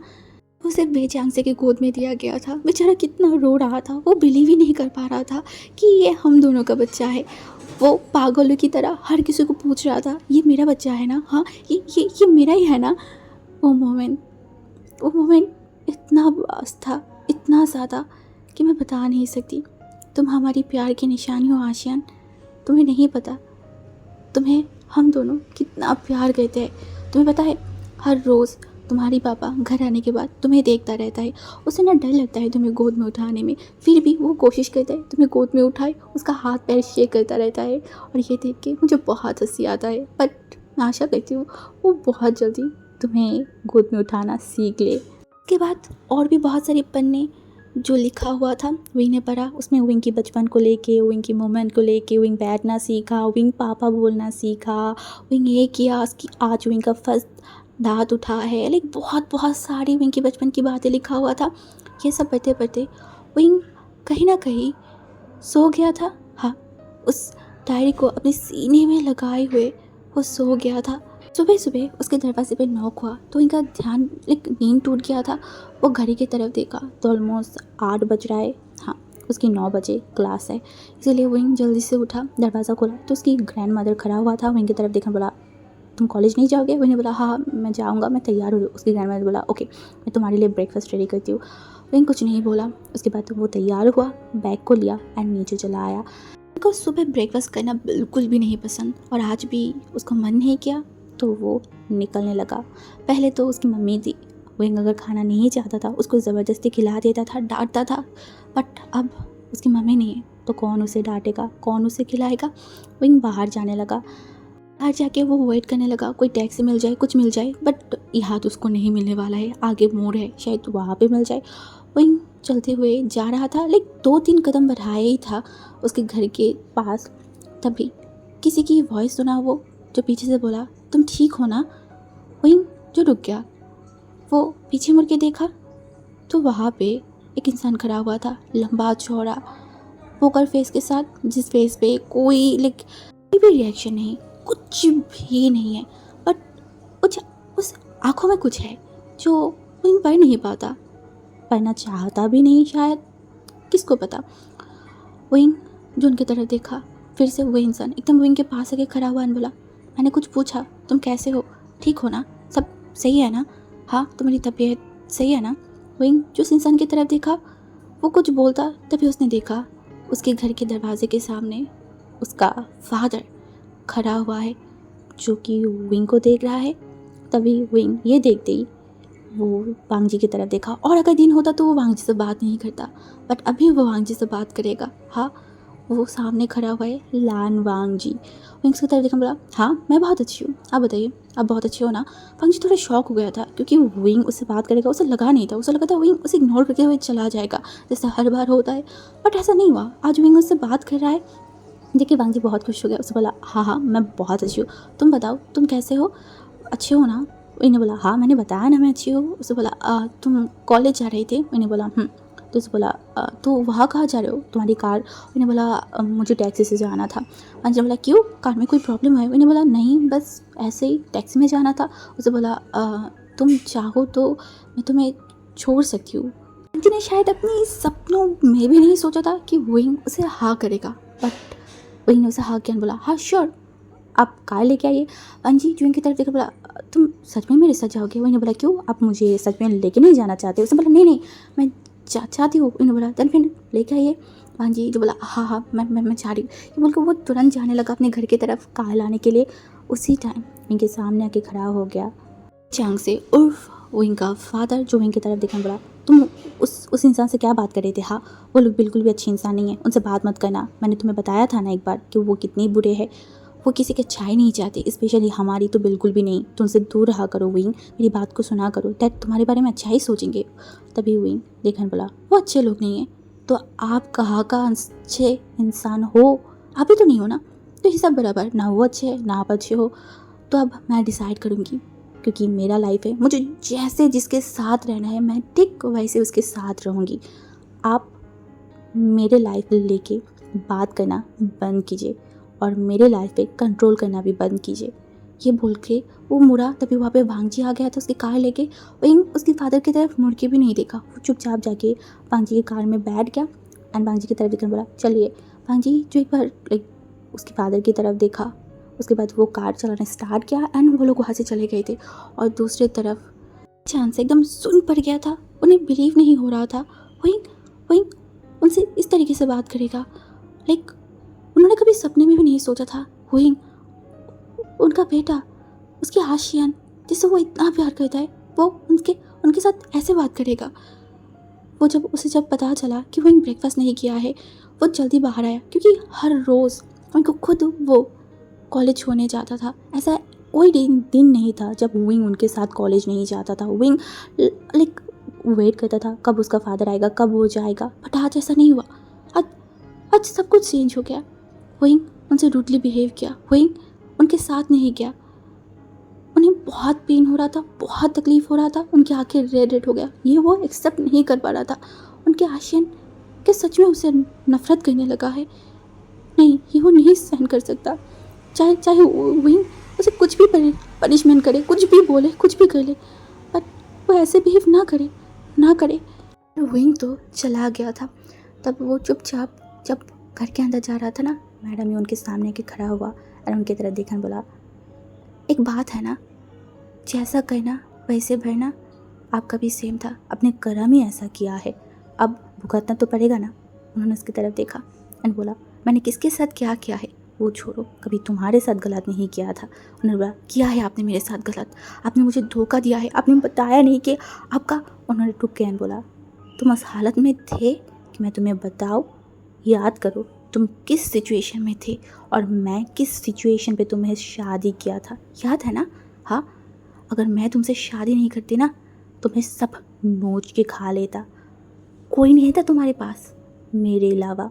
उसे बेचांग से के गोद में दिया गया था। बेचारा कितना रो रहा था, वो बिलीव ही नहीं कर पा रहा था कि ये हम दोनों का बच्चा है। वो पागलों की तरह हर किसी को पूछ रहा था, ये मेरा बच्चा है ना, हाँ ये मेरा ही है ना। वो मोमेंट इतना बास था, इतना ज़्यादा कि मैं बता नहीं सकती। तुम हमारी प्यार की निशानी हो आशियान, तुम्हें नहीं पता तुम्हें हम दोनों कितना प्यार करते हैं। तुम्हें पता है हर रोज़ तुम्हारी पापा घर आने के बाद तुम्हें देखता रहता है, उसे ना डर लगता है तुम्हें गोद में उठाने में, फिर भी वो कोशिश करता है तुम्हें गोद में उठाए, उसका हाथ पैर शेक करता रहता है। और ये देख के मुझे बहुत हंसी आता है, बट मैं आशा करती हूँ वो बहुत जल्दी तुम्हें गोद में उठाना सीख ले। उसके बाद और भी बहुत सारे पन्ने जो लिखा हुआ था विंग ने पढ़ा। उसमें विंग की बचपन को लेके, विंग की मोमेंट को लेके, विंग बैठना सीखा, विंग पापा बोलना सीखा, विंग ये किया, उसकी आज विंग का फर्स्ट दांत उठा है। बहुत बहुत सारी विंग की बचपन की बातें लिखा हुआ था। ये सब पढ़ते पढ़ते विंग कहीं ना कहीं सो गया था। हाँ, उस डायरी को अपने सीने में लगाए हुए वो सो गया था। सुबह सुबह उसके दरवाजे पे नॉक हुआ तो इनका ध्यान नींद टूट गया था। वो घड़ी की तरफ देखा तो ऑलमोस्ट 8 बज रहा है। हाँ, उसकी 9 बजे क्लास है, इसीलिए विंग जल्दी से उठा, दरवाज़ा खोला तो उसकी ग्रैंड मदर खड़ा हुआ था। विंग की तरफ देखा, बोला तुम कॉलेज नहीं जाओगे? विंग ने बोला हाँ मैं जाऊँगा, मैं तैयार हो रही हूँ। उसकी ग्रैंड मदर बोला ओके, मैं तुम्हारे लिए ब्रेकफास्ट रेडी करती हूँ। विंग कुछ नहीं बोला। उसके बाद वो तैयार हुआ, बैग को लिया एंड नीचे चला आया। उनको सुबह ब्रेकफास्ट करना बिल्कुल भी नहीं पसंद और आज भी उसको मन नहीं किया तो वो निकलने लगा। पहले तो उसकी मम्मी थी, विंग अगर खाना नहीं चाहता था उसको ज़बरदस्ती खिला देता था, डांटता था। बट अब उसकी मम्मी नहीं है तो कौन उसे डांटेगा, कौन उसे खिलाएगा। विंग बाहर जाने लगा। बाहर जाके वो वेट करने लगा, कोई टैक्सी मिल जाए, कुछ मिल जाए। बट यहाँ तो उसको नहीं मिलने वाला है, आगे मोड़ है, शायद वहाँ पे मिल जाए। विंग चलते हुए जा रहा था, 2-3 कदम बढ़ाया ही था उसके घर के पास, तभी किसी की वॉइस सुना वो, जो पीछे से बोला तुम ठीक हो ना। विंग जो रुक गया, वो पीछे मुड़ के देखा तो वहाँ पे एक इंसान खड़ा हुआ था, लंबा चौड़ा पोकर फेस के साथ, जिस फेस पे कोई भी रिएक्शन नहीं, कुछ भी नहीं है। बट कुछ उस आँखों में कुछ है जो विंग पढ़ नहीं पाता, पढ़ना चाहता भी नहीं शायद, किसको पता। विंग जो उनकी तरफ देखा, फिर से वो इंसान एकदम विंग के पास आके खड़ा हुआ और बोला मैंने कुछ पूछा, तुम कैसे हो, ठीक हो ना, सब सही है ना, हाँ तुम्हारी तबीयत सही है ना। विंग जो उस इंसान की तरफ देखा, वो कुछ बोलता, तभी उसने देखा उसके घर के दरवाजे के सामने उसका फादर खड़ा हुआ है, जो कि विंग को देख रहा है। तभी विंग ये देखते ही वो वांग जी की तरफ देखा, और अगर दिन होता तो वो वांग जी से बात नहीं करता, बट अभी वो वांग जी से बात करेगा। हाँ, वो सामने खड़ा हुआ है लान वांग जी। विंग की तरफ देखा, बोला हाँ मैं बहुत अच्छी हूँ, आप बताइए आप बहुत अच्छे हो ना। वांग जी थोड़ा शॉक हो गया था क्योंकि विंग उससे बात करेगा, उसे लगा नहीं था, उसे लगा था विंग उसे इग्नोर करते हुए चला जाएगा जैसे हर बार होता है, बट ऐसा नहीं हुआ। आज विंग उससे बात कर रहा है। देखिए वांग जी बहुत खुश हो गया, उसे बोला हाँ मैं बहुत अच्छी हूँ, तुम बताओ तुम कैसे हो, अच्छे हो ना। इन्हें बोला हाँ मैंने बताया ना मैं अच्छी हूँ। उसे बोला तुम कॉलेज जा रही थी? इन्हें बोला तो उसे बोला तो वहाँ कहाँ जा रहे हो, तुम्हारी कार? इन्हें बोला मुझे टैक्सी से जाना था। अंजना बोला क्यों, कार में कोई प्रॉब्लम है? इन्हें बोला नहीं बस ऐसे ही टैक्सी में जाना था। उसे बोला तुम चाहो तो मैं तुम्हें छोड़ सकती हूँ, आंटी ने शायद अपनी सपनों में भी नहीं सोचा था कि वुइंग उसे हाँ करेगा, बट वुइंग ने उसे हाँ किया, बोला हाँ श्योर, आप कार लेके आइए। अंजी जुइंग की तरफ देखकर बोला तुम सच में मेरे साथ जाओगे? वही ने बोला क्यों, आप मुझे सच में लेके नहीं जाना चाहते? उसने बोला नहीं नहीं, मैं चाहती हूँ। इन्होंने बोला चल फिर लेके आइए। अंजी जो बोला हाँ हाँ मैं चाह रही हूँ, ये बोल कर वो तुरंत जाने लगा अपने घर की तरफ कार लाने के लिए। उसी टाइम इनके सामने आके खड़ा हो गया चांग से उर्फ विंग का फादर, जो विंग की तरफ देखने बोला तुम उस इंसान से क्या बात कर रहे थे? हाँ वो लोग बिल्कुल भी अच्छे इंसान नहीं है, उनसे बात मत करना। मैंने तुम्हें बताया था ना एक बार कि वो कितने बुरे हैं, वो किसी के अच्छाई नहीं चाहते, स्पेशली हमारी तो बिल्कुल भी नहीं। तुम उनसे दूर रहा करो विंग, मेरी बात को सुना करो, डैड तुम्हारे बारे में अच्छा ही सोचेंगे। तभी विंग देखने बोला वो अच्छे लोग नहीं हैं, तो आप कहाँ का अच्छे इंसान हो? आप ही तो नहीं हो ना, तो हिसाब बराबर, ना वो अच्छे है ना आप अच्छे हो। तो अब मैं डिसाइड करूँगी, क्योंकि मेरा लाइफ है, मुझे जैसे जिसके साथ रहना है मैं ठीक वैसे उसके साथ रहूँगी। आप मेरे लाइफ लेके बात करना बंद कीजिए और मेरे लाइफ पे कंट्रोल करना भी बंद कीजिए। ये बोल के वो मुड़ा, तभी वहाँ पे वांगजी आ गया था उसकी कार लेके। वहीं उसके फादर की तरफ मुड़ के भी नहीं देखा, वो चुपचाप जाके वांगजी की कार में बैठ गया एंड वांगजी की तरफ देखकर बोला चलिए। वांगजी जो एक बार उसके फादर की तरफ देखा, उसके बाद वो कार चलाना स्टार्ट किया एंड वो लोग वहाँ से चले गए थे। और दूसरी तरफ चांस एकदम सुन पड़ गया था, उन्हें बिलीव नहीं हो रहा था वहीं वहीं उनसे इस तरीके से बात करेगा। उन्होंने कभी सपने में भी नहीं सोचा था वहीं उनका बेटा, उसकी आशियान जिससे वो इतना प्यार करता है, वो उनके साथ ऐसे बात करेगा। उसे जब पता चला कि वो ब्रेकफास्ट नहीं किया है, वो जल्दी बाहर आया, क्योंकि हर रोज़ उनको खुद वो कॉलेज छोड़ने जाता था। ऐसा कोई दिन नहीं था जब विंग उनके साथ कॉलेज नहीं जाता था। विंग वेट करता था कब उसका फादर आएगा, कब वो जाएगा, बट आज ऐसा नहीं हुआ। आज सब कुछ चेंज हो गया। विंग उनसे रूडली बिहेव किया, विंग उनके साथ नहीं गया। उन्हें बहुत पेन हो रहा था, बहुत तकलीफ हो रहा था, उनकी आंखें रेड हो गया। ये वो एक्सेप्ट नहीं कर पा रहा था। उनके आशियन के सच में उसे नफरत करने लगा है। नहीं, ये वो नहीं सहन कर सकता। चाहे विंग उसे कुछ भी पनिशमेंट करे, कुछ भी बोले, कुछ भी कर ले, बट वो ऐसे बिहेव ना करे। विंग तो चला गया था। तब वो चुपचाप जब घर के अंदर जा रहा था ना, मैडम ही उनके सामने के खड़ा हुआ और उनकी तरफ देखकर बोला एक बात है ना, जैसा करना वैसे भरना आपका भी सेम था, अपने कर्म ही ऐसा किया है, अब भुगतना तो पड़ेगा ना। उन्होंने उसकी तरफ देखा एंड बोला मैंने किसके साथ क्या किया है वो छोड़ो, कभी तुम्हारे साथ गलत नहीं किया था। उन्होंने बोला किया है आपने मेरे साथ गलत, आपने मुझे धोखा दिया है, आपने बताया नहीं कि आपका। उन्होंने टुक के एंड बोला तुम उस हालत में थे कि मैं तुम्हें बताऊँ? याद करो तुम किस सिचुएशन में थे और मैं किस सिचुएशन पे तुम्हें शादी किया था, याद है ना? हाँ, अगर मैं तुमसे शादी नहीं करती ना तो मैं सब नोच के खा लेता, कोई नहीं था तुम्हारे पास मेरे अलावा।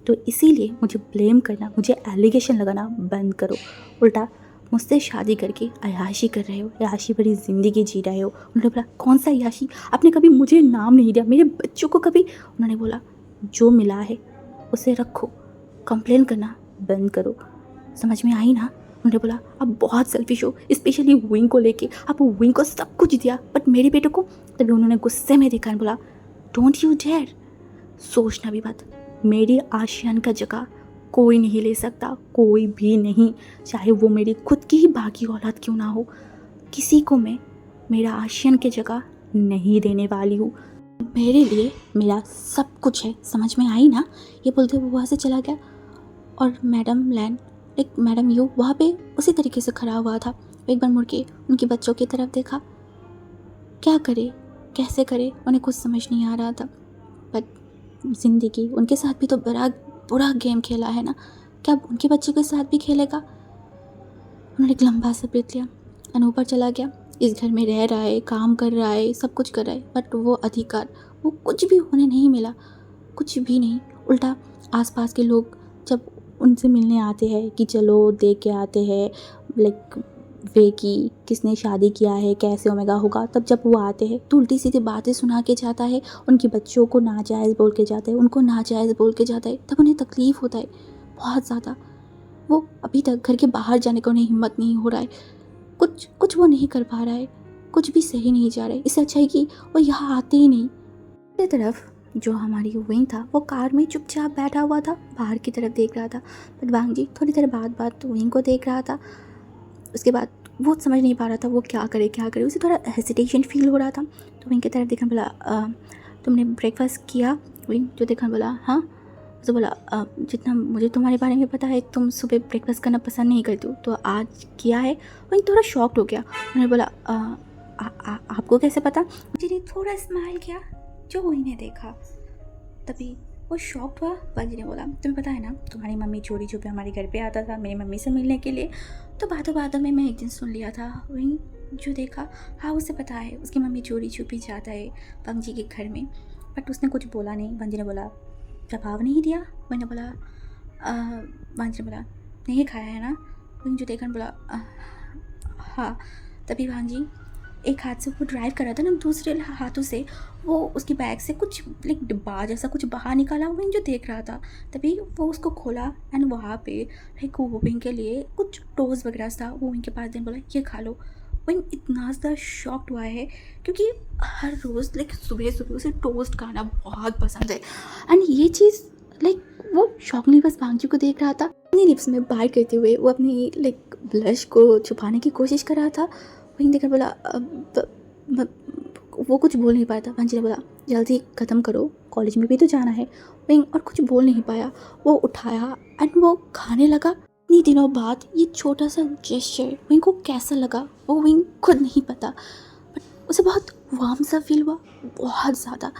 तो इसीलिए मुझे ब्लेम करना, मुझे एलिगेशन लगाना बंद करो। उल्टा मुझसे शादी करके अयाशी कर रहे हो, अयाशी भरी ज़िंदगी जी रहे हो। उन्होंने बोला कौन सा अयाशी, आपने कभी मुझे नाम नहीं दिया, मेरे बच्चों को कभी। उन्होंने बोला जो मिला है उसे रखो, कंप्लेन करना बंद करो, समझ में आई ना? उन्होंने बोला आप बहुत सेल्फिश हो, स्पेशली विंग को लेके, आप विंग को सब कुछ दिया बट मेरे बेटे को। तभी उन्होंने गुस्से में देखा और बोला डोंट यू डेयर, सोचना भी मत, मेरी आशियान का जगह कोई नहीं ले सकता, कोई भी नहीं, चाहे वो मेरी खुद की ही बाकी औलाद क्यों ना हो, किसी को मैं मेरा आशियान की जगह नहीं देने वाली हूँ। मेरे लिए मेरा सब कुछ है, समझ में आई ना? ये बोलते हुए वहाँ से चला गया। और मैडम यू वहाँ पे उसी तरीके से खड़ा हुआ था। एक बार मुड़ के उनके बच्चों की तरफ देखा, क्या करे कैसे करे उन्हें कुछ समझ नहीं आ रहा था। बट ज़िंदगी उनके साथ भी तो बुरा गेम खेला है ना, क्या उनके बच्चे के साथ भी खेलेगा? उन्होंने एक लंबा सा ब्रेथ लिया और ऊपर चला गया। इस घर में रह रहा है, काम कर रहा है, सब कुछ कर रहा है, बट वो अधिकार वो कुछ भी उन्हें नहीं मिला, कुछ भी नहीं। उल्टा आसपास के लोग जब उनसे मिलने आते हैं कि चलो देख के आते हैं वे की किसने शादी किया है, कैसे ओमेगा होगा, तब जब वो आते हैं तो उल्टी सीधी बातें सुना के जाता है, उनके बच्चों को नाजायज़ बोल के जाता है, उनको नाजायज़ बोल के जाता है। तब उन्हें तकलीफ़ होता है बहुत ज़्यादा। वो अभी तक घर के बाहर जाने को उन्हें हिम्मत नहीं हो रहा है, कुछ वो नहीं कर पा रहा है, कुछ भी सही नहीं जा रहा है। इससे अच्छा है कि वो यहाँ आते ही नहीं। दूसरी तरफ जो हमारी विंग था वो कार में चुपचाप बैठा हुआ था, बाहर की तरफ देख रहा था। बट वांग जी थोड़ी देर बाद विंग को देख रहा था। उसके बाद वो समझ नहीं पा रहा था वो क्या करे। उसे थोड़ा हेसिटेशन फील हो रहा था। तो विंग की तरफ देखकर बोला, तुमने ब्रेकफास्ट किया? विंग जो देखकर बोला हाँ। उसे बोला, जितना मुझे तुम्हारे बारे में पता है तुम सुबह ब्रेकफास्ट करना पसंद नहीं करती हो, तो आज किया है। विंग थोड़ा शॉक्ड हो गया। उन्होंने बोला, आपको कैसे पता? मुझे थोड़ा स्माइल किया जो विंग ने देखा, तभी वो शॉक्ड हुआ। बाजी ने बोला, तुम्हें पता है ना तुम्हारी मम्मी चोरी छुपे हमारे घर पे आता था मेरी मम्मी से मिलने के लिए। तो बातों में मैं एक दिन सुन लिया था। वहीं जो देखा, हाँ उसे पता है उसकी मम्मी चोरी छुपी जाता है वांग जी के घर में। बट उसने कुछ बोला नहीं। वांग जी ने बोला, जवाब नहीं दिया। मैंने बोला, वांग जी ने बोला, नहीं खाया है ना? वहीं जो देखा बोला, हाँ। तभी वांग जी एक हाथ से वो ड्राइव कर रहा था ना, दूसरे हाथों से वो उसकी बैग से कुछ लाइक डिब्बा जैसा कुछ बाहर निकाला। वो जो देख रहा था तभी वो उसको खोला एंड वहाँ पे लाइक वो विंग के लिए कुछ टोस्ट वगैरह था। वो विंग के पास देने बोला, ये खा लो। विंग इतना ज़्यादा शॉक्ड हुआ है क्योंकि हर रोज़ लाइक सुबह उसे टोस्ट खाना बहुत पसंद है। एंड ये चीज़ लाइक वो शॉकली बस वांग जी को देख रहा था। अपनी लिप्स में बाइट करते हुए वो अपनी लाइक ब्लश को छुपाने की कोशिश कर रहा था। वहीं देखकर बोला, वो कुछ बोल नहीं पाया था। वांग जी ने बोला, जल्दी ख़त्म करो, कॉलेज में भी तो जाना है। विंग और कुछ बोल नहीं पाया। वो उठाया एंड वो खाने लगा। इतनी दिनों बाद ये छोटा सा जेस्चर विंग को कैसा लगा वो विंग खुद नहीं पता, बट उसे बहुत वार्म सा फील हुआ, बहुत ज़्यादा।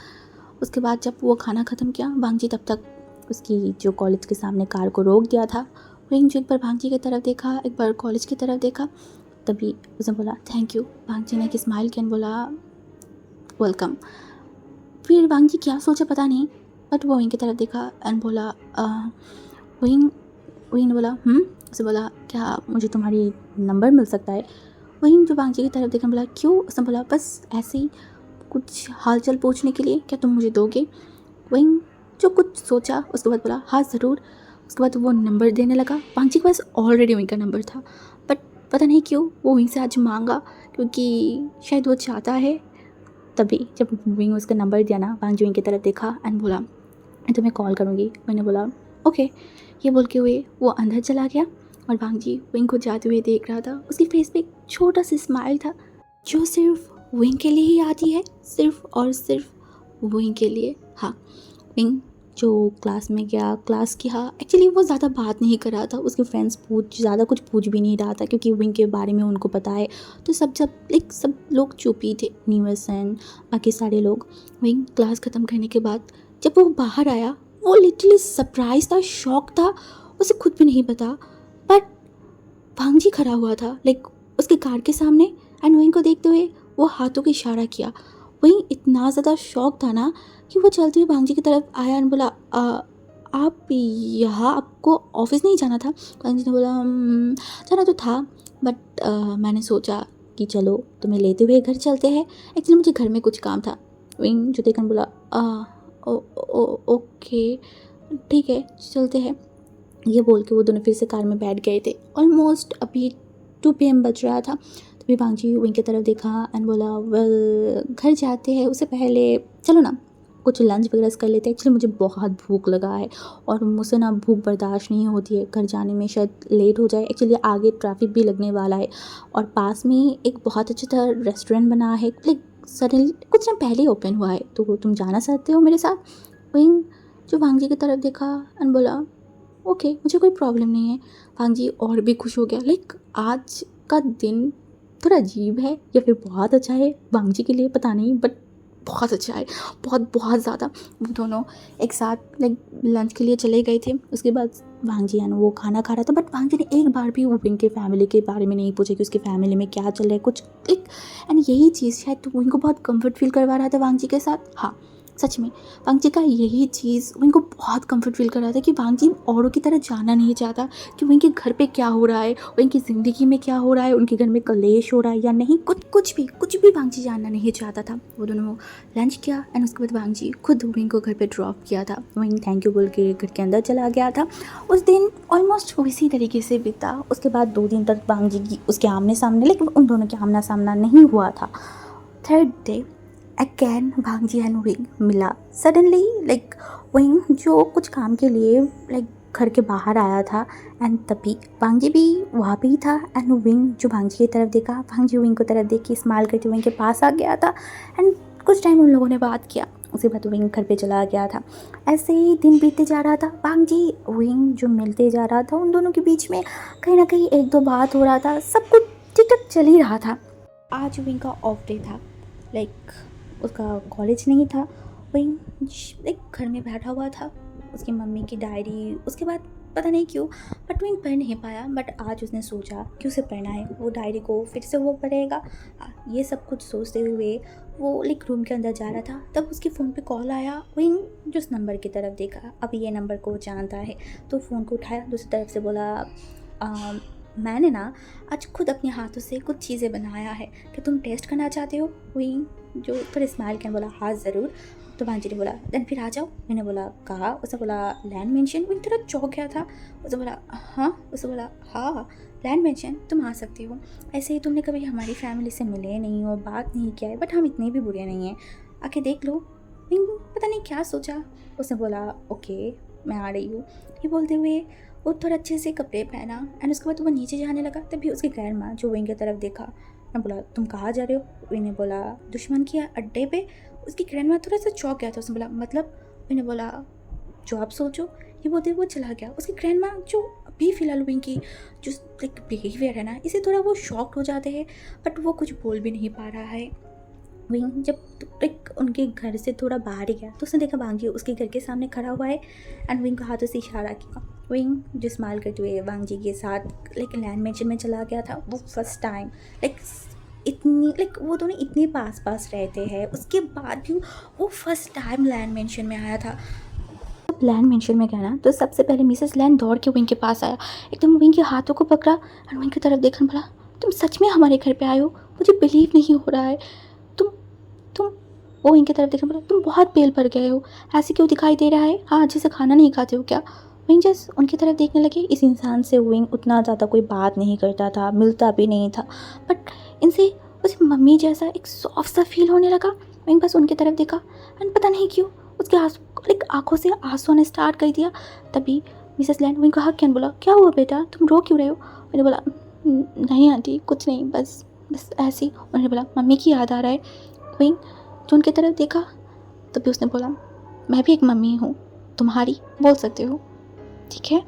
उसके बाद जब वो खाना ख़त्म किया, वांग जी तब तक उसकी जो कॉलेज के सामने कार को रोक दिया था। विंग जो एक बार वांग जी की तरफ देखा, एक बार कॉलेज की तरफ देखा, तभी उसने बोला थैंक यू। वांग जी ने एक स्माइल किया, बोला वेलकम। फिर वांग जी क्या सोचा पता नहीं, बट वो विंग की तरफ देखा एंड बोला, विंग ने बोला उसे बोला, क्या मुझे तुम्हारी नंबर मिल सकता है? विंग जो वांग जी की तरफ देखा बोला, क्यों? उसने बोला, बस ऐसे ही कुछ हालचाल पूछने के लिए, क्या तुम मुझे दोगे? विंग जो कुछ सोचा उसके बाद बोला, हाँ ज़रूर। उसके बाद वो नंबर देने लगा। वांग जी के पास ऑलरेडी विंग का नंबर था, बट पता नहीं क्यों वो विंग से आज मांगा, क्योंकि शायद वो चाहता है। तभी जब विंग उसका नंबर दिया ना, वांग जी विंग की तरफ देखा एंड बोला, मैं तुम्हें कॉल करूँगी। मैंने बोला ओके। ये बोल के हुए वो अंदर चला गया और वांग जी विंग को जाते हुए देख रहा था। उसकी फेस पे एक छोटा सा स्माइल था जो सिर्फ विंग के लिए ही आती है, सिर्फ और सिर्फ विंग के लिए। हाँ, विंग जो क्लास में गया, क्लास किया। एक्चुअली वो ज़्यादा बात नहीं कर रहा था, उसके फ्रेंड्स ज़्यादा कुछ पूछ भी नहीं रहा था क्योंकि विंग के बारे में उनको पता है। तो सब लोग चुप ही थे, न्यूएस एंड बाकी सारे लोग। विंग क्लास ख़त्म करने के बाद जब वो बाहर आया, वो लिटरली सरप्राइज था, शॉक था, उसे खुद भी नहीं पता। बट वांग जी खड़ा हुआ था लाइक उसके कार के सामने एंड विंग को देखते हुए वो हाथों का इशारा किया। वहीं इतना ज़्यादा शॉक था ना कि वो चलते हुए वांग जी की तरफ आया और बोला, आप यहाँ, आपको ऑफिस नहीं जाना था? वांग जी ने बोला, जाना तो था, बट मैंने सोचा कि चलो तुम्हें लेते हुए घर चलते हैं, एक्चुअली मुझे घर में कुछ काम था। विंग जो देखकर बोला, ओके ठीक है चलते हैं। ये बोल के वो दोनों फिर से कार में बैठ गए थे। ऑलमोस्ट अभी 2 PM बज रहा था। तभी वांग जी विंग की तरफ देखा एंड बोला, वेल घर जाते हैं, उससे पहले चलो ना कुछ लंच वगैरह कर लेते हैं। एक्चुअली मुझे बहुत भूख लगा है और मुझसे ना भूख बर्दाश्त नहीं होती है, घर जाने में शायद लेट हो जाए। एक्चुअली आगे ट्रैफिक भी लगने वाला है और पास में एक बहुत अच्छा सा रेस्टोरेंट बना है, लाइक सडनली कुछ दिन पहले ओपन हुआ है, तो तुम जाना चाहते हो मेरे साथ? विंग जो वांग जी की तरफ देखा एंड बोला, ओके मुझे कोई प्रॉब्लम नहीं है। वांग जी और भी खुश हो गया, लाइक आज का दिन थोड़ा अजीब है या फिर बहुत अच्छा है वांग जी के लिए, पता नहीं, बट बहुत अच्छा है, बहुत ज़्यादा। वो दोनों एक साथ लाइक लंच के लिए चले गए थे। उसके बाद वांग जी वो खाना खा रहा था, बट वांग जी ने एक बार भी वो विंग के फैमिली के बारे में नहीं पूछा कि उसकी फैमिली में क्या चल रहा है कुछ एक। एंड यही चीज़ शायद तो विंग को बहुत कंफर्ट फील करवा रहा था वांग जी के साथ। हाँ सच में वांग जी का यही चीज़ विंग को बहुत कंफर्ट फील कर रहा था कि वांग जी औरों की तरह जानना नहीं चाहता कि विंग के घर पे क्या हो रहा है, विंग की ज़िंदगी में क्या हो रहा है, उनके घर में कलेश हो रहा है या नहीं, कुछ भी वांग जी जानना नहीं चाहता था। वो दोनों लंच किया एंड उसके बाद वांग जी खुद विंग को घर पे ड्रॉप किया था। विंग थैंक यू बोल के घर के अंदर चला गया था। उस दिन ऑलमोस्ट इसी तरीके से बीता। उसके बाद 2 दिन तक वांग जी की उसके आमने सामने, लेकिन उन दोनों के आमना सामना नहीं हुआ था। 3rd डे अगेन भांजी एंड विंग मिला सडनली। लाइक विंग जो कुछ काम के लिए लाइक घर के बाहर आया था एंड तभी भांजी भी वहाँ पे ही था एंड विंग जो भांजी की तरफ देखा, भांजी विंग को तरफ देख के स्माइल करके विंग के पास आ गया था एंड कुछ टाइम उन लोगों ने बात किया। उसके बाद विंग घर पे चला गया था। ऐसे ही दिन बीतते जा रहा था, भांजी विंग जो मिलते जा रहा था, उन दोनों के बीच में कहीं ना कहीं एक दो बात हो रहा था, सब कुछ ठीक ठाक चल ही रहा था। आज विंग का ऑफ डे था, लाइक उसका कॉलेज नहीं था। विंग लाइक घर में बैठा हुआ था, उसकी मम्मी की डायरी, उसके बाद पता नहीं क्यों बट विंग पढ़ नहीं पाया। बट आज उसने सोचा कि उसे पढ़ना है, वो डायरी को फिर से वो पढ़ेगा। ये सब कुछ सोचते हुए वो लाइक रूम के अंदर जा रहा था, तब उसके फ़ोन पे कॉल आया। विंग जो उस नंबर की तरफ देखा, अब ये नंबर को जानता है तो फ़ोन को उठाया, दूसरी तरफ से बोला मैंने ना आज खुद अपने हाथों से कुछ चीज़ें बनाया है, कि तुम टेस्ट करना चाहते हो? विंग जो थोड़े स्माइल कर बोला हाँ ज़रूर। तो भांजी ने बोला देन फिर आ जाओ। मैंने बोला कहा? उसने बोला लैंड मेंशन। विंग थोड़ा चौंक गया था। उसने बोला हाँ? उसने बोला हाँ लैंड मेंशन, तुम आ सकती हो। ऐसे ही तुमने कभी हमारी फैमिली से मिले नहीं हो, बात नहीं किया है, बट हम इतने भी बुरे नहीं हैं, आके देख लो। विंग पता नहीं क्या सोचा, उसने बोला ओके मैं आ रही हूँ। ये बोलते हुए वो थोड़ा अच्छे से कपड़े पहना एंड उसके बाद वो नीचे जाने लगा। तभी उसकी ग्रैंड माँ जो विंग की तरफ देखा, मैं बोला तुम कहाँ जा रहे हो? विंग ने बोला दुश्मन के अड्डे पे। उसकी ग्रैंड माँ थोड़ा सा चौंक गया था, उसने बोला मतलब? मैंने बोला जो आप सोचो। ये बोलते वो चला गया। उसकी ग्रैंड माँ जो अभी फ़िलहाल विंग की जो लाइक बिहेवियर है ना, इसे थोड़ा वो शॉक्ड हो जाते हैं, बट वो कुछ बोल भी नहीं पा रहा है। विंग जब लाइक उनके घर से थोड़ा बाहर ही गया तो उसने देखा वांगी उसके घर के सामने खड़ा हुआ है एंड विंग को हाथों से इशारा किया। विंग जो स्माइल करते हुए वांगी के साथ लाइक लैंड मेंशन में चला गया था। वो फर्स्ट टाइम लाइक इतनी लाइक वो दोनों इतने पास पास रहते हैं, उसके बाद भी वो फर्स्ट टाइम लैंड मेंशन में आया था। जब लैंड मेंशन में गया ना तो सबसे पहले मिसेस लैंड दौड़ के विंग के पास आया, एकदम विंग के हाथों को पकड़ा और विंग की तरफ देखने बोला तुम सच में हमारे घर पे आए हो? मुझे बिलीव नहीं हो रहा है। तुम वो इनकी तरफ देखने बोला तुम बहुत पेल पड़ गए हो, ऐसे क्यों दिखाई दे रहा है? हाँ अच्छे से खाना नहीं खाते हो क्या? विंग जस्ट उनकी तरफ देखने लगे। इस इंसान से विंग उतना ज़्यादा कोई बात नहीं करता था, मिलता भी नहीं था, बट इनसे उसे मम्मी जैसा एक सॉफ्ट सा फील होने लगा। विंग बस उनकी तरफ देखा एंड पता नहीं क्यों उसके लाइक आंखों से आंसू आने स्टार्ट कर दिया। तभी मिसेस लैंड विंग को हक क्या बोला क्या हुआ बेटा, तुम रो क्यों रहे हो? मैंने बोला नहीं आंटी कुछ नहीं, बस ऐसे ही। उन्होंने बोला मम्मी की याद आ रहा है। विंग जो उनकी तरफ देखा तभी उसने बोला मैं भी एक मम्मी हूँ तुम्हारी, बोल सकते हो ठीक है।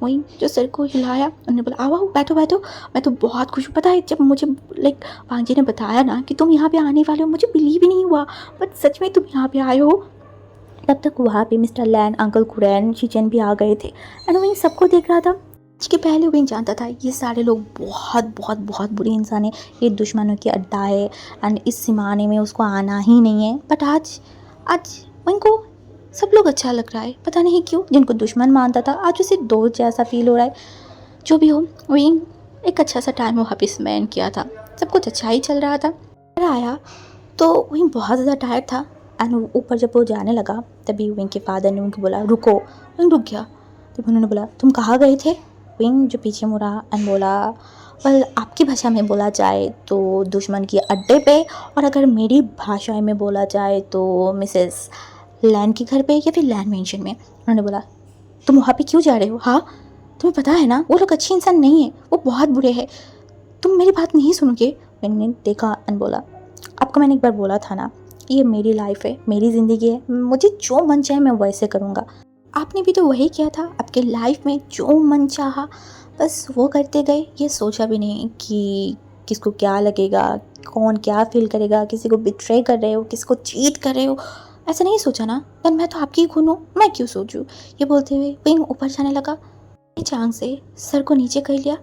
वहीं जो सर को हिलाया, उन्होंने बोला आओ आओ बैठो बैठो, मैं तो बहुत खुश हूँ। पता है जब मुझे लाइक भांजी ने बताया ना कि तुम यहाँ पे आने वाले हो, मुझे बिलीव ही नहीं हुआ, बट सच में तुम यहाँ पे आए हो। तब तक वहाँ पे मिस्टर लैन, अंकल कुरैन, शिचन भी आ गए थे एंड वहीं सबको देख रहा था। इसके पहले विंग जानता था ये सारे लोग बहुत बहुत बहुत बुरे इंसान है, ये दुश्मनों की अड्डा है एंड इस सिमाने में उसको आना ही नहीं है। बट आज विंग को सब लोग अच्छा लग रहा है, पता नहीं क्यों। जिनको दुश्मन मानता था आज उसे दोस्त जैसा फील हो रहा है। जो भी हो विंग एक अच्छा सा टाइम वहाँ पे स्पेंड किया था, सब कुछ अच्छा ही चल रहा था। घर आया तो विंग बहुत ज़्यादा टायर्ड था एंड ऊपर जब वो जाने लगा तभी विंग के फादर ने उनको बोला रुको। विंग रुक गया। तब उन्होंने बोला तुम कहाँ गए थे? विंग जो पीछे मुड़ा एंड बोला वेल आपकी भाषा में बोला जाए तो दुश्मन के अड्डे पे, और अगर मेरी भाषा में बोला जाए तो मिसेस लैंड के घर पे या फिर लैंड मेंशन में। उन्होंने बोला तुम वहाँ पे क्यों जा रहे हो? हाँ तुम्हें पता है ना वो लोग अच्छे इंसान नहीं है, वो बहुत बुरे हैं, तुम मेरी बात नहीं सुनोगे। मैंने देखा एंड बोला आपको मैंने एक बार बोला था ना ये मेरी लाइफ है, मेरी ज़िंदगी है, मुझे जो मन चाहे मैं वैसे करूँगा। आपने भी तो वही किया था, आपके लाइफ में जो मन चाहा बस वो करते गए। ये सोचा भी नहीं कि किसको क्या लगेगा, कौन क्या फील करेगा, किसी को बिट्रे कर रहे हो, किसी को चीट कर रहे हो, ऐसा नहीं सोचा ना। देन मैं तो आपकी ही खून हूँ, मैं क्यों सोचूं। ये बोलते हुए विंग ऊपर जाने लगा। चांग से सर को नीचे कर लिया।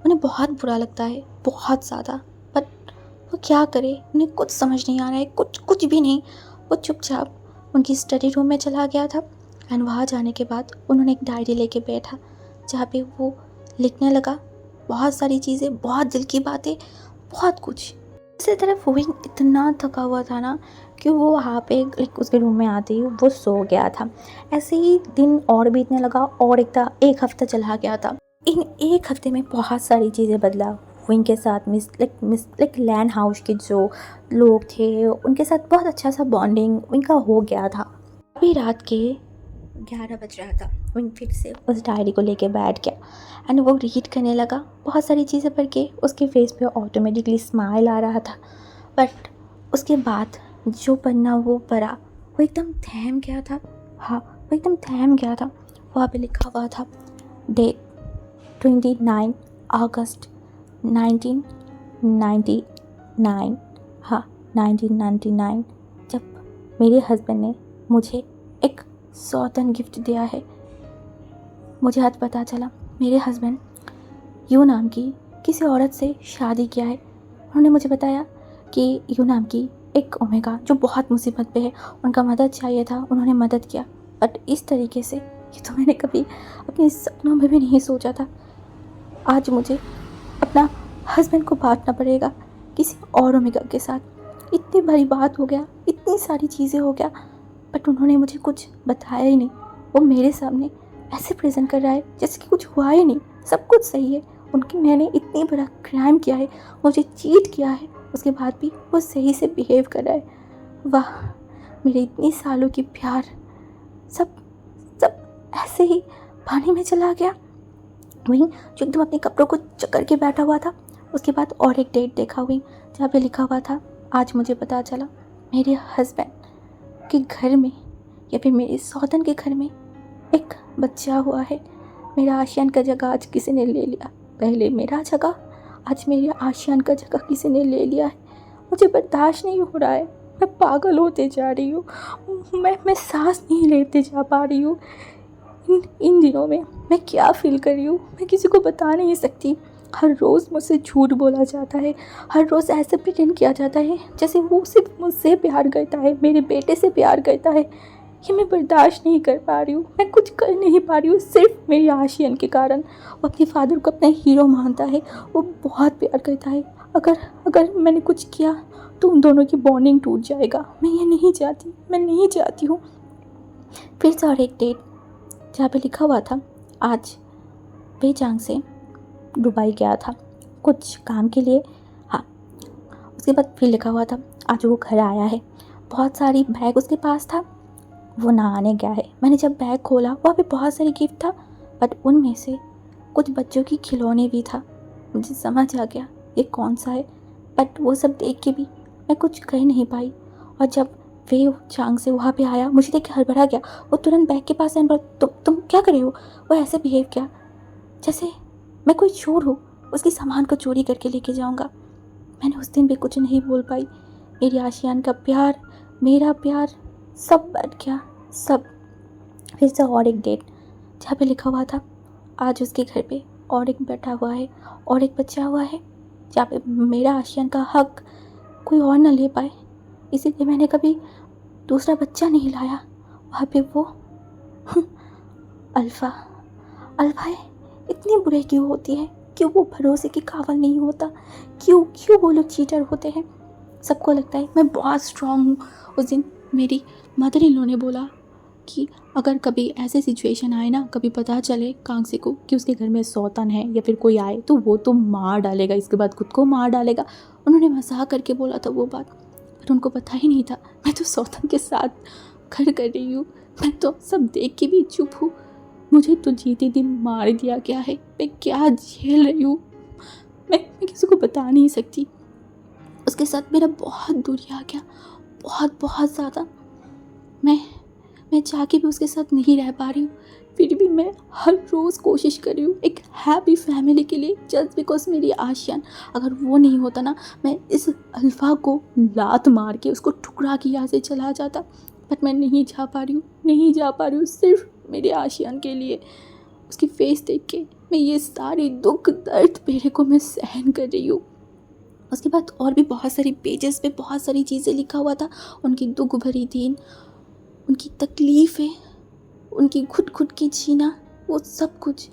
उन्हें बहुत बुरा लगता है, बहुत ज़्यादा, बट वो क्या करे, उन्हें कुछ समझ नहीं आ रहा है, कुछ भी नहीं। वो चुपचाप उनकी स्टडी रूम में चला गया था एंड वहाँ जाने के बाद उन्होंने एक डायरी लेके बैठा जहाँ पे वो लिखने लगा बहुत सारी चीज़ें, बहुत दिल की बातें, बहुत कुछ। इसी तरफ विंग इतना थका हुआ था ना कि वो वहाँ पे लाइक उसके रूम में आते ही वो सो गया था। ऐसे ही दिन और बीतने लगा और एक हफ्ता चला गया था। इन एक हफ्ते में बहुत सारी चीज़ें बदला। विंग के साथ मिस लैन हाउस के जो लोग थे उनके साथ बहुत अच्छा सा बॉन्डिंग उनका हो गया था। अभी रात के 11 बज रहा था। विंग फिर से उस डायरी को लेके बैठ गया एंड वो रीड करने लगा। बहुत सारी चीज़ें पढ़ के उसके फेस पे ऑटोमेटिकली स्माइल आ रहा था। बट उसके बाद जो पढ़ना वो पढ़ा, वो एकदम थम गया था। हाँ, वो एकदम थम गया था। वहाँ पे लिखा हुआ था डेट 29 अगस्त 1999। हाँ, 1999, जब मेरे हस्बैंड ने मुझे एक सौतन गिफ्ट दिया है। मुझे आज पता चला मेरे हस्बैंड यू नाम की किसी औरत से शादी किया है। उन्होंने मुझे बताया कि यू नाम की एक ओमेगा जो बहुत मुसीबत पे है, उनका मदद चाहिए था, उन्होंने मदद किया। बट इस तरीके से ये तो मैंने कभी अपने सपनों में भी नहीं सोचा था। आज मुझे अपना हस्बैंड को बांटना पड़ेगा किसी और ओमेगा के साथ। इतनी बड़ी बात हो गया, इतनी सारी चीज़ें हो गया, बट उन्होंने मुझे कुछ बताया ही नहीं। वो मेरे सामने ऐसे प्रेजेंट कर रहा है जैसे कि कुछ हुआ ही नहीं, सब कुछ सही है। मैंने इतनी बड़ा क्राइम किया है, मुझे चीट किया है, उसके बाद भी वो सही से बिहेव कर रहा है। वाह, मेरे इतनी सालों की प्यार सब सब ऐसे ही पानी में चला गया। वहीं जो एकदम अपने कपड़ों को चक्कर के बैठा हुआ था। उसके बाद और एक डेट देखा हुई जहाँ पे लिखा हुआ था, आज मुझे पता चला मेरे हस्बैंड के घर में या फिर मेरे सौतन के घर में एक बच्चा हुआ है। मेरा आशियान का जगह आज किसी ने ले लिया। पहले मेरा जगह, आज मेरे आशियान का जगह किसी ने ले लिया है। मुझे बर्दाश्त नहीं हो रहा है, मैं पागल होते जा रही हूँ। मैं सांस नहीं लेते जा पा रही हूँ। इन दिनों में मैं क्या फील कर रही हूँ मैं किसी को बता नहीं सकती। हर रोज़ मुझसे झूठ बोला जाता है, हर रोज़ ऐसे प्रिटेंड किया जाता है जैसे वो सिर्फ मुझसे प्यार करता है, मेरे बेटे से प्यार करता है। ये मैं बर्दाश्त नहीं कर पा रही हूँ, मैं कुछ कर नहीं पा रही हूँ, सिर्फ मेरी आशियन के कारण। वो अपने फादर को अपना हीरो मानता है, वो बहुत प्यार करता है। अगर मैंने कुछ किया तो उन दोनों की बॉन्डिंग टूट जाएगा। मैं ये नहीं चाहती, मैं नहीं चाहती हूँ। फिर से और एक डेट जहाँ पे लिखा हुआ था, आज बेचांग से दुबई गया था कुछ काम के लिए। हाँ, उसके बाद फिर लिखा हुआ था, आज वो घर आया है। बहुत सारी बैग उसके पास था, वो नहाने गया है। मैंने जब बैग खोला वहाँ पे बहुत सारी गिफ्ट था, बट उनमें से कुछ बच्चों की खिलौने भी था। मुझे समझ आ गया ये कौन सा है, बट वो सब देख के भी मैं कुछ कह नहीं पाई। और जब वे चांग से वहाँ पे आया, मुझे देख के हड़बड़ा गया। वो तुरंत बैग के पास आया, तुम क्या कर रहे हो? वो ऐसे बिहेव किया जैसे मैं कोई चोर हूँ, उसकी सामान को चोरी करके लेके जाऊँगा। मैंने उस दिन भी कुछ नहीं बोल पाई। मेरी आशियान का प्यार, मेरा प्यार सब बैठ गया, सब। फिर से और एक डेट जहाँ पे लिखा हुआ था, आज उसके घर पे और एक बैठा हुआ है और एक बच्चा हुआ है, जहाँ पे मेरा आशियान का हक कोई और ना ले पाए, इसीलिए मैंने कभी दूसरा बच्चा नहीं लाया। वहाँ पे वो अल्फ़ा है। इतनी बुरे क्यों होती है? क्यों वो भरोसे की काबिल नहीं होता? क्यों वो लोग चीटर होते हैं? सबको लगता है मैं बहुत स्ट्रांग हूँ। उस दिन मेरी मदर इन लॉ ने बोला कि अगर कभी ऐसे सिचुएशन आए ना, कभी पता चले कांगसे को कि उसके घर में सौतन है या फिर कोई आए, तो वो तो मार डालेगा, इसके बाद खुद को मार डालेगा। उन्होंने मजाक करके बोला था वो बात, पर उनको पता ही नहीं था मैं तो सौतन के साथ घर कर रही हूँ। मैं तो सब देख के भी चुप हूँ। मुझे तो जीते दिन मार दिया गया है। मैं क्या झेल रही हूँ मैं किसी को बता नहीं सकती। उसके साथ मेरा बहुत दूरी आ गया, बहुत बहुत ज़्यादा। मैं चाह के भी उसके साथ नहीं रह पा रही हूँ। फिर भी मैं हर रोज़ कोशिश कर रही हूँ एक हैप्पी फैमिली के लिए, जस्ट बिकॉज मेरी आशियान। अगर वो नहीं होता ना, मैं इस अल्फ़ा को लात मार के उसको टुकड़ा की यहाँ से चला जाता। बट मैं नहीं जा पा रही हूँ सिर्फ मेरे आशियान के लिए। उसकी फेस देख के मैं ये सारी दुख दर्द मेरे को मैं सहन कर रही हूँ। उसके बाद और भी बहुत सारी पेजेस पे बहुत सारी चीज़ें लिखा हुआ था, उनकी दुख भरी दिन, उनकी तकलीफ़ें, उनकी खुद की जीना, वो सब कुछ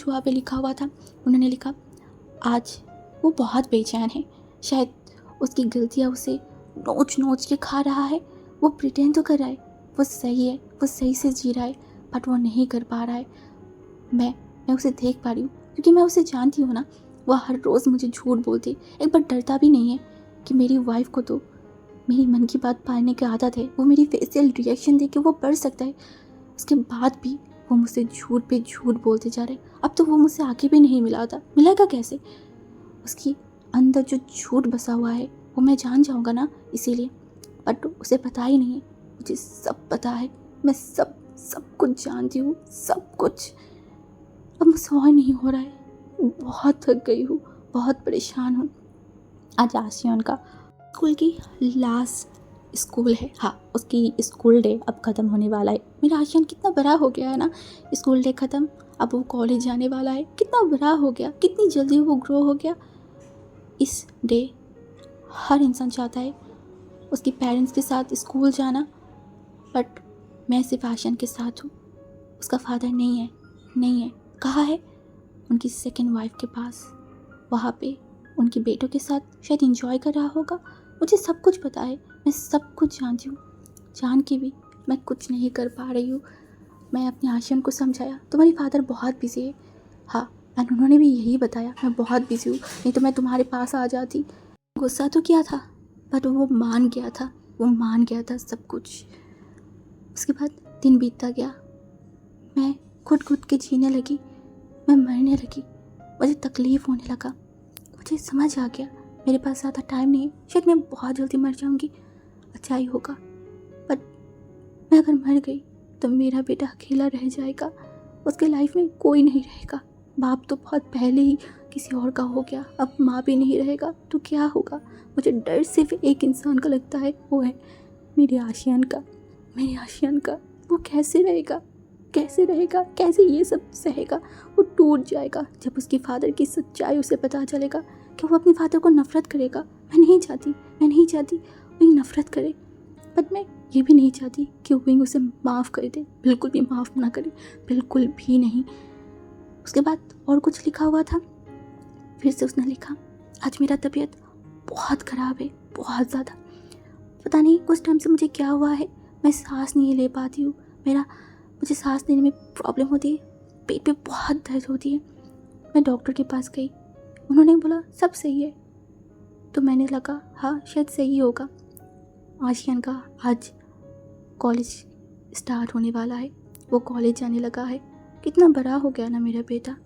वहाँ पे लिखा हुआ था। उन्होंने लिखा, आज वो बहुत बेचैन है, शायद उसकी गलतियाँ उसे नोच के खा रहा है। वो प्रिटेंड तो कर रहा है वो सही है, वो सही से जी रहा है, बट वो नहीं कर पा रहा है। मैं उसे देख पा रही हूँ क्योंकि मैं उसे जानती हूँ ना। वो हर रोज़ मुझे झूठ बोलती, एक बार डरता भी नहीं है कि मेरी वाइफ को तो मेरी मन की बात पालने की आदत है, वो मेरी फेशियल रिएक्शन देख के वो पढ़ सकता है। उसके बाद भी वो मुझसे झूठ पे झूठ बोलते जा रहे। अब तो वो मुझसे आके भी नहीं मिलाता, मिलेगा कैसे? उसकी अंदर जो झूठ बसा हुआ है वो मैं जान जाऊँगा ना, इसीलिए। बट उसे पता ही नहीं है, मुझे सब पता है, मैं सब कुछ जानती हूँ, सब कुछ। अब मुझसे और नहीं हो रहा है, बहुत थक गई हूँ, बहुत परेशान हूँ। आज आसियान का स्कूल की लास्ट स्कूल है, हाँ उसकी स्कूल डे अब ख़त्म होने वाला है। मेरा आसियान कितना बड़ा हो गया है ना, स्कूल डे ख़त्म, अब वो कॉलेज जाने वाला है, कितना बड़ा हो गया, कितनी जल्दी वो ग्रो हो गया। इस डे हर इंसान चाहता है उसके पेरेंट्स के साथ स्कूल जाना, बट मैं सिर्फ आसियान के साथ हूँ, उसका फादर नहीं है। कहाँ है? उनकी सेकेंड वाइफ के पास, वहाँ पे उनके बेटों के साथ शायद इंजॉय कर रहा होगा। मुझे सब कुछ पता है, मैं सब कुछ जानती हूँ, जान के भी मैं कुछ नहीं कर पा रही हूँ। मैं अपने आसियान को समझाया, तुम्हारी फादर बहुत बिजी है, हाँ एंड उन्होंने भी यही बताया मैं बहुत बिजी हूँ, नहीं तो मैं तुम्हारे पास आ जाती। गुस्सा तो किया था बट वो मान गया था सब कुछ। उसके बाद दिन बीतता गया, मैं खुद के जीने लगी, मैं मरने लगी, मुझे तकलीफ़ होने लगा। मुझे समझ आ गया मेरे पास ज़्यादा टाइम नहीं है, शायद मैं बहुत जल्दी मर जाऊंगी, अच्छा ही होगा। बट मैं अगर मर गई तो मेरा बेटा अकेला रह जाएगा, उसके लाइफ में कोई नहीं रहेगा। बाप तो बहुत पहले ही किसी और का हो गया, अब माँ भी नहीं रहेगा तो क्या होगा। मुझे डर सिर्फ एक इंसान का लगता है, वो है मेरे आसियान का। वो कैसे रहेगा, कैसे ये सब सहेगा? वो टूट जाएगा जब उसके फादर की सच्चाई उसे पता चलेगा कि वो अपने फादर को नफ़रत करेगा। मैं नहीं चाहती विंग नफ़रत करे, बट मैं ये भी नहीं चाहती कि विंग उसे माफ़ कर दे, बिल्कुल भी माफ़ ना करे, बिल्कुल भी नहीं। उसके बाद और कुछ लिखा हुआ था, फिर से उसने लिखा, आज मेरा तबीयत बहुत ख़राब है, बहुत ज़्यादा, पता नहीं कुछ टाइम से मुझे क्या हुआ है, मैं सांस नहीं ले पाती हूँ, मुझे सांस लेने में प्रॉब्लम होती है, पेट पे बहुत दर्द होती है। मैं डॉक्टर के पास गई, उन्होंने बोला सब सही है, तो मैंने लगा हाँ शायद सही होगा। आसियान का आज कॉलेज स्टार्ट होने वाला है, वो कॉलेज जाने लगा है, कितना बड़ा हो गया ना मेरा बेटा।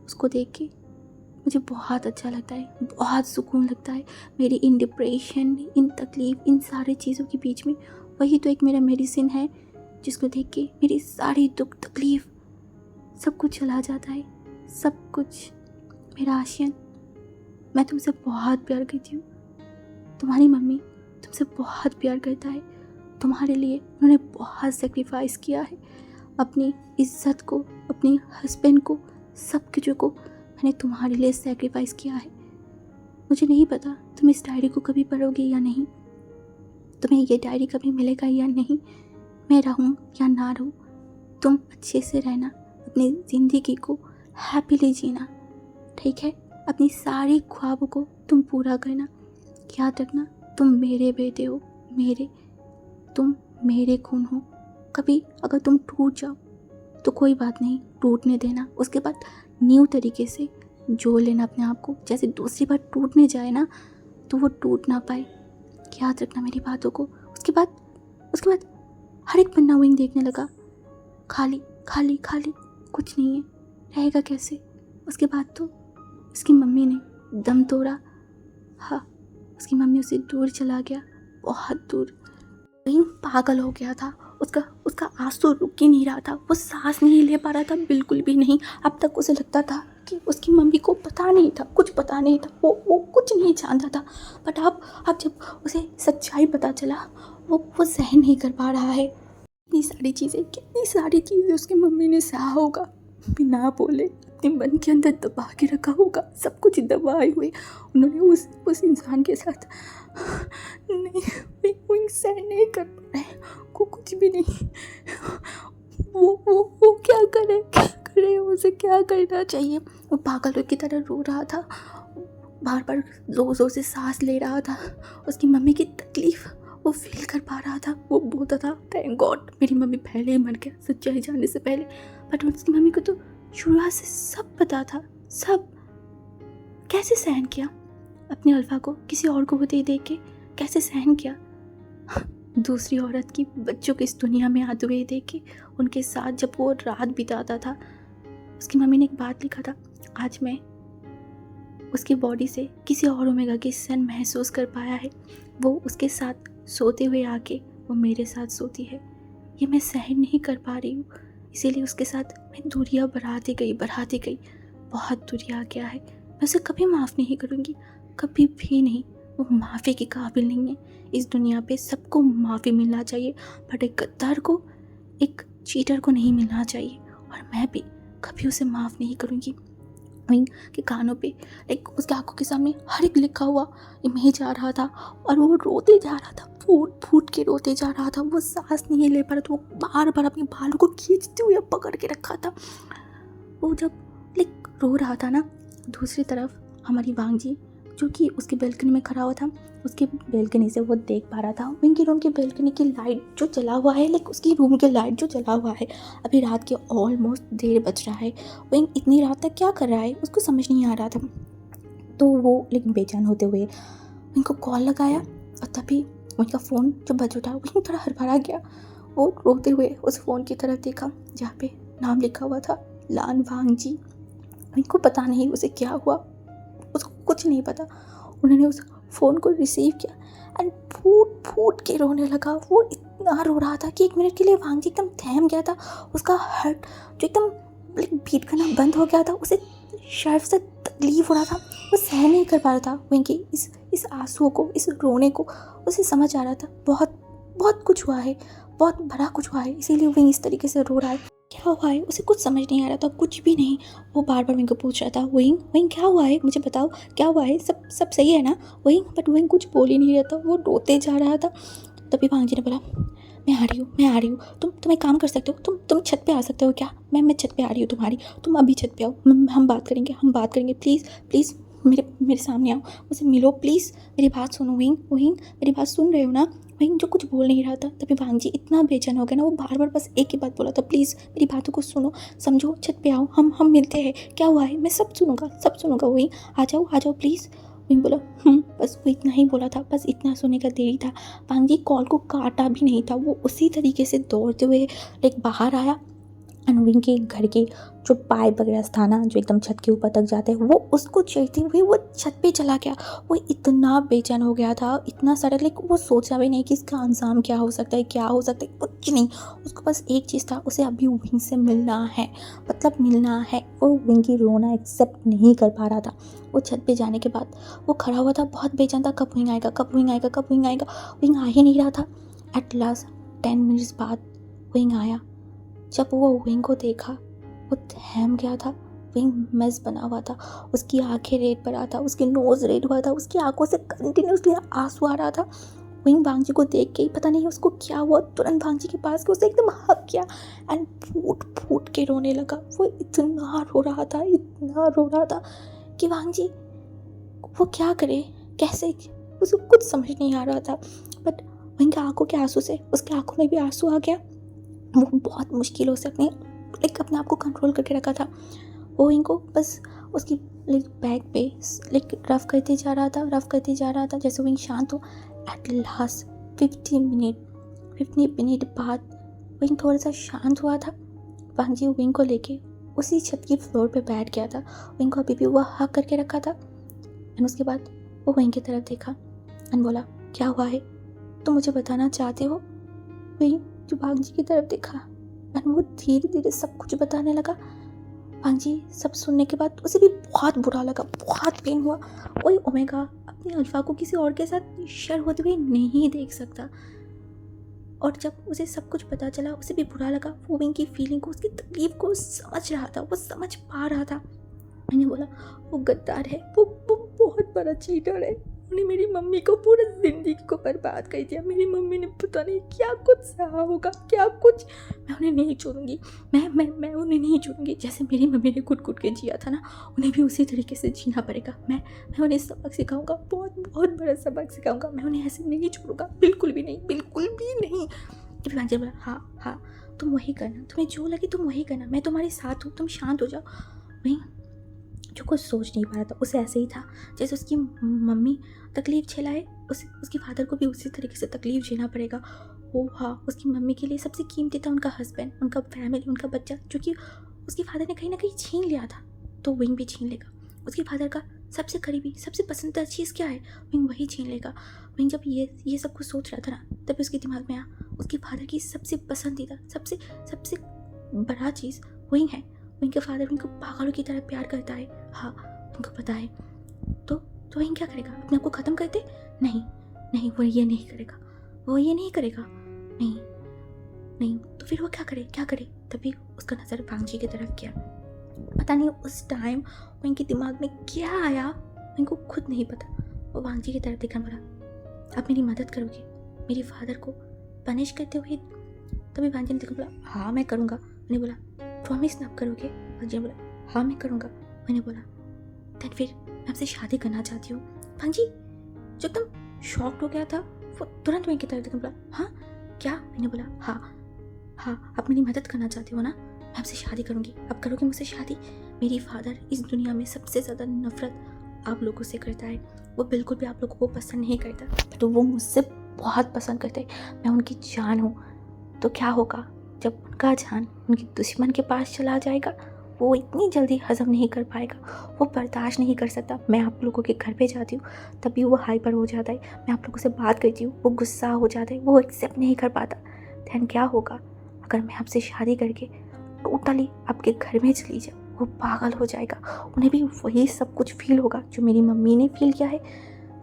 उसको देख के मुझे बहुत अच्छा लगता है, बहुत सुकून लगता है। मेरी इन डिप्रेशन, इन तकलीफ़, इन सारी चीज़ों के बीच में वही तो एक मेरा मेडिसिन है, जिसको देख के मेरी सारी दुख तकलीफ़ सब कुछ चला जाता है, सब कुछ। मेरा आसियान, मैं तुमसे बहुत प्यार करती हूँ, तुम्हारी मम्मी तुमसे बहुत प्यार करता है, तुम्हारे लिए उन्होंने बहुत सेक्रीफाइस किया है, अपनी इज्जत को, अपने हस्बैंड को, सब कुछ को मैंने तुम्हारे लिए सेक्रीफाइस किया है। मुझे नहीं पता तुम इस डायरी को कभी पढ़ोगे या नहीं, तुम्हें ये डायरी कभी मिलेगा या नहीं, मैं रहूँ या ना रहूँ, तुम अच्छे से रहना, अपनी ज़िंदगी को हैप्पीली जीना, ठीक है? अपनी सारी ख्वाबों को तुम पूरा करना। याद रखना तुम मेरे बेटे हो, तुम मेरे खून हो। कभी अगर तुम टूट जाओ तो कोई बात नहीं, टूटने देना, उसके बाद न्यू तरीके से जोड़ लेना अपने आप को, जैसे दूसरी बार टूटने जाए ना तो वो टूट ना पाए। याद रखना मेरी बातों को। उसके बाद हर एक पन्ना विंग देखने लगा, खाली खाली खाली, कुछ नहीं है, रहेगा कैसे? उसके बाद तो उसकी मम्मी ने दम तोड़ा, हाँ उसकी मम्मी उसे दूर चला गया, बहुत दूर। विंग पागल हो गया था, उसका आंसू रुक ही नहीं रहा था, वो सांस नहीं ले पा रहा था, बिल्कुल भी नहीं। अब तक उसे लगता था कि उसकी मम्मी को पता नहीं था, कुछ पता नहीं था, वो कुछ नहीं जानता था। बट अब जब उसे सच्चाई पता चला, वो सहन नहीं कर पा रहा है। कितनी सारी चीज़ें उसकी मम्मी ने सहा होगा, बिना बोले अपने मन के अंदर दबा के रखा होगा, सब कुछ दबाए हुए उन्होंने उस इंसान के साथ नहीं सहन नहीं कर पा रहे, को कुछ भी नहीं। वो क्या करे, उसे क्या करना चाहिए? वो पागल की तरह रो रहा था, बार बार जोर जोर से सांस ले रहा था, उसकी मम्मी की तकलीफ वो फील कर पा रहा था। वो बोलता था थैंक गॉड मेरी मम्मी पहले ही मर गया, सच्चाई जानने से पहले। बट उसकी मम्मी को तो शुरुआत से सब पता था, सब। कैसे सहन किया अपने अल्फा को किसी और को होते ही देख के, कैसे सहन किया दूसरी औरत की बच्चों को इस दुनिया में आते हुए देख के, उनके साथ जब वो रात बिताता था। उसकी मम्मी ने एक बात लिखा था, आज मैं उसकी बॉडी से किसी और ओमेगा की सन महसूस कर पाया है। वो उसके साथ सोते हुए आके वो मेरे साथ सोती है, ये मैं सहन नहीं कर पा रही हूँ। इसीलिए उसके साथ मैं दूरियाँ बढ़ाती गई, बहुत दूरियाँ आ गया है। मैं उसे कभी माफ़ नहीं करूँगी, कभी भी नहीं। वो माफ़ी के काबिल नहीं है। इस दुनिया पे सबको माफ़ी मिलना चाहिए, बट एक गद्दार को, एक चीटर को नहीं मिलना चाहिए। और मैं भी कभी उसे माफ़ नहीं करूँगी। विंग के कानों पे लाइक उसके आंखों के सामने हर एक लिखा हुआ इमेज आ रहा था और वो रोते जा रहा था, फूट फूट के रोते जा रहा था। वो सांस नहीं ले पा रहा था, वो बार बार अपने बालों को खींचते हुए पकड़ के रखा था। वो जब लाइक रो रहा था ना, दूसरी तरफ हमारी वांग जी जो कि उसकी बेल्कनी में खड़ा हुआ था, उसकी बेल्कनी से वो देख पा रहा था विंग के रूम की बेल्कनी की लाइट जो जला हुआ है, लाइक उसकी रूम की लाइट जो जला हुआ है। अभी रात के ऑलमोस्ट 1:30 बज रहा है। विंग इतनी रात तक क्या कर रहा है उसको समझ नहीं आ रहा था। तो वो लाइक बेचैन होते हुए विंग को कॉल लगाया और तभी विंग का फ़ोन जो बज उठा, विंग थोड़ा हड़बड़ा गया। वो रोते हुए उस फ़ोन की तरफ देखा जहाँ पे नाम लिखा हुआ था लान वांग जी। विंग को पता नहीं उसे क्या हुआ, उसको कुछ नहीं पता। उन्होंने उस फ़ोन को रिसीव किया एंड फूट फूट के रोने लगा। वो इतना रो रहा था कि 1 मिनट के लिए वांग जी एकदम थम गया था। उसका हार्ट जो एकदम बीट करना बंद हो गया था, उसे शर्फ से तकलीफ हो रहा था, वो सहन नहीं कर पा रहा था। विंग की इस आंसुओं को, इस रोने को उसे समझ आ रहा था बहुत कुछ हुआ है, बहुत बड़ा कुछ हुआ है, इसीलिए विंग इस तरीके से रो रहा है। क्या हुआ है उसे कुछ समझ नहीं आ रहा था, कुछ भी नहीं। वो बार बार विंग को पूछ रहा था, विंग क्या हुआ है, मुझे बताओ क्या हुआ है, सब सही है ना विंग। बट विंग कुछ बोल ही नहीं रहा था, वो रोते जा रहा था। तभी वांग जी ने बोला, मैं आ रही हूँ, तुम एक काम कर सकते हो, तुम छत पे आ सकते हो क्या? मैं छत पे आ रही हूँ तुम्हारी, तुम अभी छत पे आओ, हम बात करेंगे, प्लीज़ मेरे सामने आओ, मुझे मिलो प्लीज़, मेरी बात सुनो विंग, मेरी बात सुन रहे हो ना? विंग जो कुछ बोल नहीं रहा था। तभी वांग जी इतना बेचैन हो गया ना, वो बार बार बस एक ही बात बोला था, प्लीज़ मेरी बातों को सुनो, समझो, छत पे आओ, हम मिलते हैं, क्या हुआ है मैं सब सुनूंगा विंग, आ जाओ प्लीज़। विंग बोला बस वो इतना ही बोला था, बस इतना सुनने का देरी था। वांग जी कॉल को काटा भी नहीं था, वो उसी तरीके से दौड़ते हुए एक बाहर आया एंड विंग के घर के जो पाइप वगैरह था ना, जो एकदम छत के ऊपर तक जाते हैं, वो उसको चढ़ते हुए वो छत पे चला गया। वो इतना बेचैन हो गया था, इतना सारा लाइक वो सोचा भी नहीं कि इसका अंजाम क्या हो सकता है, कुछ नहीं। उसको बस एक चीज़ था, उसे अभी विंग से मिलना है, मतलब मिलना है। वो विंग की रोना एक्सेप्ट नहीं कर पा रहा था। वो छत पे जाने के बाद वो खड़ा हुआ था, बहुत बेचैन था, कब विंग आएगा। विंग आ ही नहीं रहा था। एट लास्ट 10 मिनट्स बाद विंग आया। जब वो विंग को देखा, वो थम गया था। विंग मेस बना हुआ था, उसकी आंखें रेड पर आ था, उसकी नोज़ रेड हुआ था, उसकी आंखों से कंटिन्यूसली आंसू आ रहा था। विंग वांग जी को देख के ही पता नहीं उसको क्या हुआ, तुरंत वांग जी के पास उसे एकदम हक किया एंड फूट फूट के रोने लगा। वो इतना रो रहा था कि वांग जी वो क्या करे, कैसे, उसको कुछ समझ नहीं आ रहा था। बट विंग की आंखों के आंसू से उसके आंखों में भी आंसू आ गया। वो बहुत मुश्किलों से अपने आप को कंट्रोल करके रखा था। वो इनको बस उसकी बैक पे रफ़ करते जा रहा था जैसे विंग शांत हो। एट लास्ट 50 मिनट बाद विंग थोड़ा सा शांत हुआ था। वांग जी विंग को लेके उसी छत की फ्लोर पे बैठ गया था। विंग को अभी भी वो हक करके रखा था एंड उसके बाद वो विंग की तरफ देखा एंड बोला, क्या हुआ है, तुम मुझे बताना चाहते हो? विंग जो वांग जी की तरफ देखा एंड वो धीरे धीरे सब कुछ बताने लगा। वांग जी सब सुनने के बाद उसे भी बहुत बुरा लगा, बहुत पेन हुआ। कोई ओमेगा अपने अल्फा को किसी और के साथ शेयर होते हुए नहीं देख सकता। और जब उसे सब कुछ पता चला, उसे भी बुरा लगा। वो विंग की फीलिंग को, उसकी तकलीफ को समझ रहा था, वो समझ पा रहा था। मैंने बोला, वो गद्दार है, वो बहुत बड़ा चीटर है। उसने मेरी मम्मी को पूरी ज़िंदगी को बर्बाद कर दिया। मेरी मम्मी ने पता नहीं क्या कुछ सहा होगा, क्या कुछ। मैं उन्हें नहीं छोड़ूंगी, मैं उन्हें नहीं छोड़ूंगी। जैसे मेरी मम्मी ने घुट के जिया था ना, उन्हें भी उसी तरीके से जीना पड़ेगा। मैं उन्हें सबक सिखाऊंगा, बहुत बड़ा सबक सिखाऊंगा। मैं उन्हें ऐसे नहीं छोड़ूंगा, बिल्कुल भी नहीं। फिर मैं बोला, हाँ तुम वही करना, तुम्हें जो लगे तुम वही करना, मैं तुम्हारे साथ हूँ, तुम शांत हो जाओ। वहीं जो कुछ सोच नहीं पा रहा था। उसे ऐसे ही था जैसे उसकी मम्मी तकलीफ़ झेलाए, उसके फादर को भी उसी तरीके से तकलीफ़ झेलना पड़ेगा। वो हाँ, उसकी मम्मी के लिए सबसे कीमती था उनका हस्बैंड, उनका फैमिली, उनका बच्चा, जो कि उसके फादर ने कहीं ना कहीं छीन लिया था, तो विंग भी छीन लेगा। उसके फादर का सबसे करीबी, सबसे पसंदीदा चीज़ क्या है, विंग वही छीन लेगा। विंग जब ये सब कुछ सोच रहा था ना, तभी उसके दिमाग में आया उसके फादर की सबसे पसंदीदा, सबसे सबसे बड़ा चीज़ विंग है। विंग के फादर विंग को पागलों की तरह प्यार करता है। हाँ, उनको पता है। तो विंग क्या करेगा, अपने आप को ख़त्म कर दे? नहीं नहीं, वो ये नहीं करेगा, वो ये नहीं करेगा। नहीं नहीं, तो फिर वो क्या करे? तभी उसका नज़र वांगजी की तरफ गया। पता नहीं उस टाइम विंग के दिमाग में क्या आया, विंग को खुद नहीं पता। वो वांगजी की तरफ देखा, बोला आप मेरी मदद करोगे मेरे फादर को पनिश करते हुए? तभी वांगजी ने देखा, बोला हाँ मैं करूँगा। मैंने बोला प्रॉमिस ना आप करोगे? वांगजी ने बोला हाँ मैं करूँगा। मैंने बोला देन फिर मैं आपसे शादी करना चाहती हूँ। वांगजी जो एकदम शॉक्ड हो गया था, वो तुरंत विंग की तरफ देखा, बोला हाँ क्या? मैंने बोला हाँ आप मेरी मदद करना चाहती हो ना, मैं आपसे शादी करूँगी, आप करोगे मुझसे शादी? मेरी फादर इस दुनिया में सबसे ज़्यादा नफरत आप लोगों से करता है, वो बिल्कुल भी आप लोगों को पसंद नहीं करता, बट वो मुझसे बहुत पसंद करते हैं, मैं उनकी जान हूँ। तो क्या होगा जब उनका जान उनके दुश्मन के पास चला जाएगा? वो इतनी जल्दी हजम नहीं कर पाएगा, वो बर्दाश्त नहीं कर सकता। मैं आप लोगों के घर पे जाती हूँ तभी वो हाइपर हो जाता है, मैं आप लोगों से बात करती हूँ वो गुस्सा हो जाता है, वो एक्सेप्ट नहीं कर पाता। दैन क्या होगा अगर मैं आपसे शादी करके टोटली आपके घर में चली जाऊँ? वो पागल हो जाएगा, उन्हें भी वही सब कुछ फील होगा जो मेरी मम्मी ने फील किया है।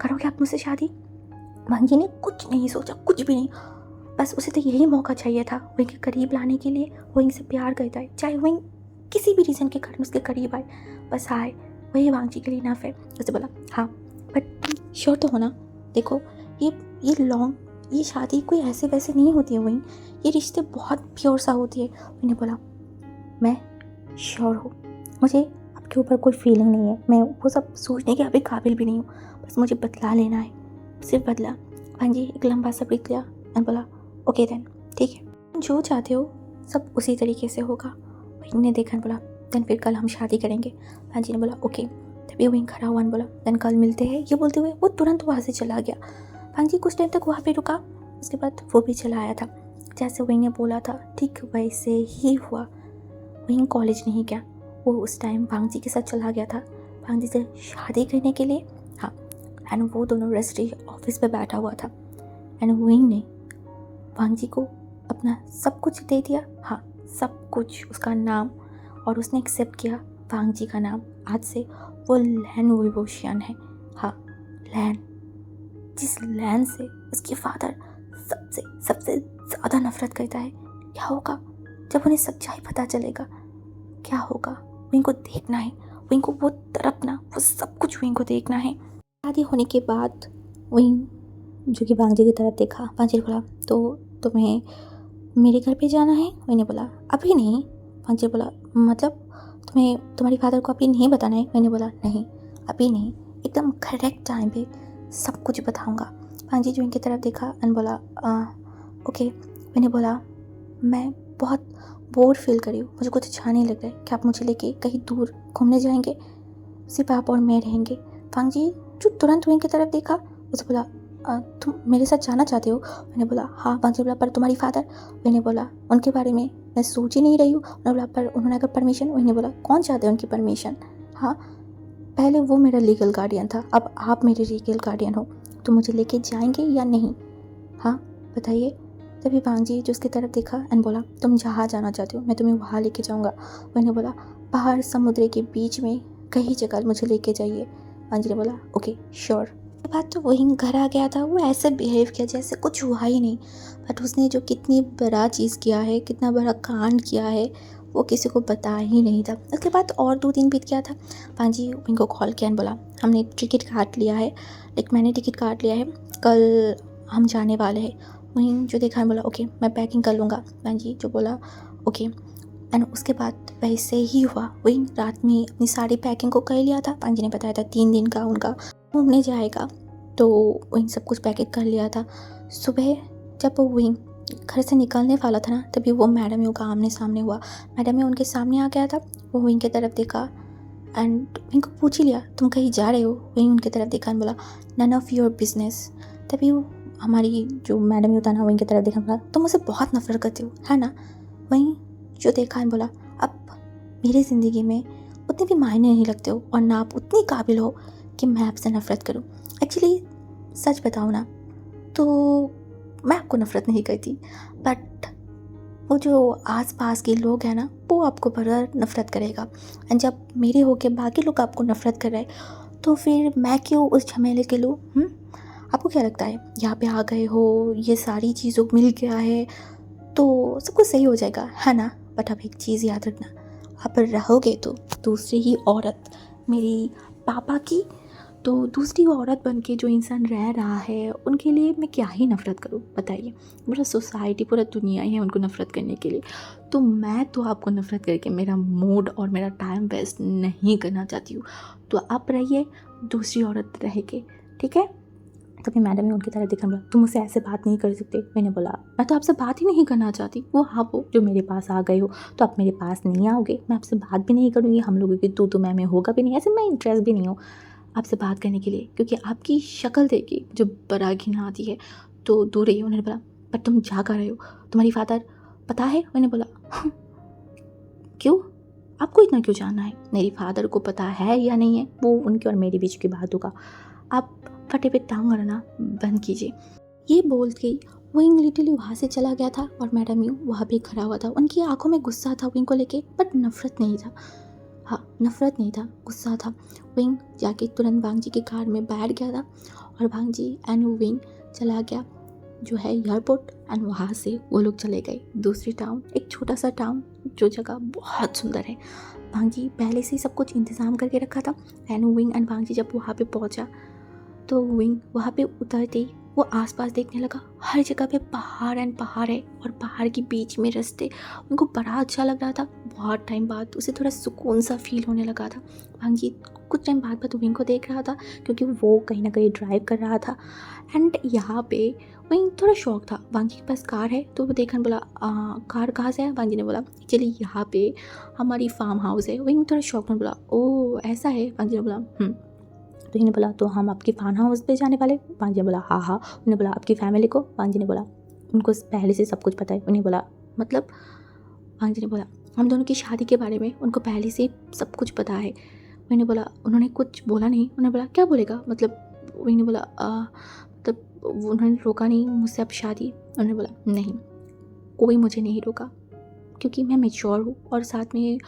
करोगे आप मुझसे शादी? वांगजी ने कुछ नहीं सोचा, कुछ भी नहीं, बस उसे तो यही मौका चाहिए था विंग के करीब लाने के लिए। वो विंग से प्यार करता है, चाहे विंग किसी भी रीज़न के कारण उसके करीब आए, बस आए, वही वांगजी के लिए इनफ है। उसे बोला हाँ बट श्योर तो होना, देखो ये शादी कोई ऐसे वैसे नहीं होती है विंग, ये रिश्ते बहुत प्योर सा होती है। मैंने बोला मैं श्योर हूँ, मुझे आपके ऊपर कोई फीलिंग नहीं है, मैं वो सब सोचने के अभी काबिल भी नहीं हूँ, बस मुझे बदला लेना है, सिर्फ बदला। वांगजी एक लंबा सा ब्रेक लिया एंड बोला ओके देन ठीक है, जो चाहते हो सब उसी तरीके से होगा। विंग ने देखा, बोला देन फिर कल हम शादी करेंगे। वांगजी ने बोला ओके। तभी विंग खड़ा हुआ बोला देन कल मिलते हैं। ये बोलते हुए वो तुरंत वहाँ से चला गया। वांगजी कुछ टाइम तक वहाँ पे रुका, उसके बाद वो भी चला आया था। जैसे विंग ने बोला था ठीक वैसे ही हुआ। विंग कॉलेज नहीं गया, वो उस टाइम वांगजी के साथ चला गया था वांगजी से शादी करने के लिए। हाँ, एंड वो दोनों रजिस्ट्री ऑफिस पे बैठा हुआ था एंड विंग ने वांगजी को अपना सब कुछ दे दिया। हाँ, सब कुछ, उसका नाम, और उसने एक्सेप्ट किया वांगजी का नाम। आज से वो लैन वुलवोशियन है। हाँ, लैन, जिस लैन से उसके फादर सबसे ज़्यादा नफरत करता है। क्या होगा जब उन्हें सच्चाई पता चलेगा? क्या होगा? विंग को देखना है, विंग को वो तड़पना, वो सब कुछ विंग को देखना है। शादी होने के बाद विंग जो कि वांगजी की तरफ देखा, वांगजी ने बोला तो तुम्हें मेरे घर पे जाना है? मैंने बोला अभी नहीं। वांगजी ने बोला मतलब तुम्हें तुम्हारी फादर को अभी नहीं बताना है? मैंने बोला नहीं अभी नहीं, एकदम करेक्ट टाइम पे सब कुछ बताऊंगा। वांगजी जो इनकी तरफ देखा एंड बोला ओके। मैंने बोला मैं बहुत बोर फील कर रही हूँ, मुझे कुछ अच्छा नहीं लग रहा है, क्या आप मुझे लेके कहीं दूर घूमने जाएंगे? सिर्फ आप और मैं रहेंगे। वांगजी जो तुरंत विंग की तरफ देखा, उसे बोला तुम मेरे साथ जाना चाहते हो? मैंने बोला हाँ। वांगजी बोला पर तुम्हारी फादर? मैंने बोला उनके बारे में मैं सोच ही नहीं रही हूँ। उन्होंने बोला पर उन्होंने अगर परमिशन? मैंने बोला कौन चाहते हैं उनकी परमिशन? हाँ, पहले वो मेरा लीगल गार्डियन था, अब आप मेरे लीगल गार्डियन हो, तो मुझे लेके जाएंगे या नहीं? हाँ बताइए। तभी वांगजी जो उसकी तरफ देखा एंड बोला तुम जहाँ जाना चाहते हो मैं तुम्हें वहाँ लेके जाऊँगा। मैंने बोला बाहर समुद्र के बीच में कहीं जगह मुझे लेके जाइए। वांगजी ने बोला ओके श्योर। बात तो वहीं घर आ गया था, वो ऐसे बिहेव किया जैसे कुछ हुआ ही नहीं, बट उसने जो कितनी बड़ा चीज़ किया है, कितना बड़ा कांड किया है, वो किसी को पता ही नहीं था। उसके बाद और 2 दिन बीत गया था। वांगजी उनको कॉल किया एंड बोला हमने टिकट काट लिया है, मैंने टिकट काट लिया है, कल हम जाने वाले हैं। वहीं जो देखा बोला ओके मैं पैकिंग कर लूँगा। वांगजी जो बोला ओके एंड उसके बाद वैसे ही हुआ। वहीं रात में अपनी सारी पैकिंग को कर लिया था। वांगजी ने बताया था 3 दिन का उनका घूमने जाएगा, तो वहीं सब कुछ पैकेज कर लिया था। सुबह जब वो वहीं घर से निकलने वाला था ना, तभी वो मैडम यू का आमने सामने हुआ। मैडम यू उनके सामने आ गया था। वो वहीं की तरफ देखा एंड इनको पूछ ही लिया तुम कहीं जा रहे हो, वहीं उनकी तरफ देखा बोला नन ऑफ योर बिजनेस। तभी वो हमारी जो मैडम होता ना, वहीं की तरफ देखा बोला तुम मुझसे बहुत नफरत करते हो है ना। वहीं जो देखा बोला अब मेरी ज़िंदगी में उतने भी मायने नहीं लगते हो और ना आप उतनी काबिल हो कि मैं आपसे नफ़रत करूं। एक्चुअली सच बताऊं ना तो मैं आपको नफ़रत नहीं करती, बट वो जो आस-पास के लोग हैं ना वो आपको बड़ा नफ़रत करेगा। एंड जब मेरे होके बाकी लोग आपको नफ़रत कर रहे हैं तो फिर मैं क्यों उस झमेले के लूँ? आपको क्या लगता है यहाँ पे आ गए हो, ये सारी चीज़ों मिल गया है तो सब कुछ सही हो जाएगा है ना। बट अब एक चीज़ याद रखना, आप रहोगे तो दूसरी ही औरत मेरी पापा की, तो दूसरी औरत बन के जो इंसान रह रहा है उनके लिए मैं क्या ही नफ़रत करूं बताइए। पूरा सोसाइटी पूरा दुनिया ही है उनको नफ़रत करने के लिए, तो मैं तो आपको नफ़रत करके मेरा मूड और मेरा टाइम वेस्ट नहीं करना चाहती हूँ। तो आप रहिए, दूसरी औरत रह के, ठीक है। तभी मैडम ने उनकी तरह देखा बोला तुम मुझसे ऐसे बात नहीं कर सकते। मैंने बोला मैं तो आपसे बात ही नहीं करना चाहती। वो हाँ वो जो मेरे पास आ गए हो तो आप मेरे पास नहीं आओगे, मैं आपसे बात भी नहीं करूँगी, हम लोगों की तू मैं में होगा भी नहीं, ऐसे मैं इंटरेस्ट भी नहीं हूँ आपसे बात करने के लिए, क्योंकि आपकी शक्ल देख के जो बड़ा घिन आती है तो दूर रही। उन्होंने बोला पर तुम जा कर रहे हो, तुम्हारी फादर पता है? मैंने बोला क्यों, आपको इतना क्यों जानना है? मेरी फादर को पता है या नहीं है वो उनके और मेरे बीच की बात होगा, आप फटे पे टांग अड़ना बंद कीजिए। ये बोल के विंग लिटरली वहाँ से चला गया था और मैडम यू वहाँ पे खड़ा हुआ था। उनकी आंखों में गुस्सा था विंग को लेके, बट नफरत नहीं था। हाँ नफरत नहीं था, गुस्सा था। विंग जाके तुरंत भांग जी की कार में बैठ गया था और भांग जी एंड विंग चला गया जो है एयरपोर्ट, एंड वहाँ से वो लोग चले गए दूसरी टाउन, एक छोटा सा टाउन जो जगह बहुत सुंदर है। भांग जी पहले से ही सब कुछ इंतज़ाम करके रखा था। एंड विंग एंड भांग जी जब वहाँ पे पहुँचा तो विंग वहाँ पे उतरते ही वो आसपास देखने लगा, हर जगह पे पहाड़ एंड पहाड़ है और पहाड़ के बीच में रास्ते। उनको बड़ा अच्छा लग रहा था, बहुत टाइम बाद उसे थोड़ा सुकून सा फील होने लगा था। भांजी कुछ टाइम बाद विंग को देख रहा था क्योंकि वो कहीं ना कहीं ड्राइव कर रहा था। एंड यहाँ पे विंग थोड़ा शौक था, वांगी के पास कार है तो वो देखने बोला कार कहाँ से है? वांगी ने बोला चलिए यहाँ पे हमारी फार्म हाउस है। विंग थोड़ा शौक में बोला ओ ऐसा है? वांगी ने बोला तो इन्हें बोला तो हम आपकी फार्म हाउस पे जाने वाले? पांजी ने बोला हाँ। उन्हें बोला आपकी फैमिली को? पांजी ने बोला उनको पहले से सब कुछ पता है। उन्हें बोला मतलब? पांजी ने बोला हम दोनों की शादी के बारे में उनको पहले से सब कुछ पता है। मैंने बोला उन्होंने कुछ बोला नहीं? उन्होंने बोला क्या बोलेगा मतलब? मैंने बोला मतलब उन्होंने रोका नहीं मुझसे अब शादी? उन्होंने बोला नहीं कोई मुझे नहीं रोका क्योंकि मैं मेच्योर हूँ और साथ में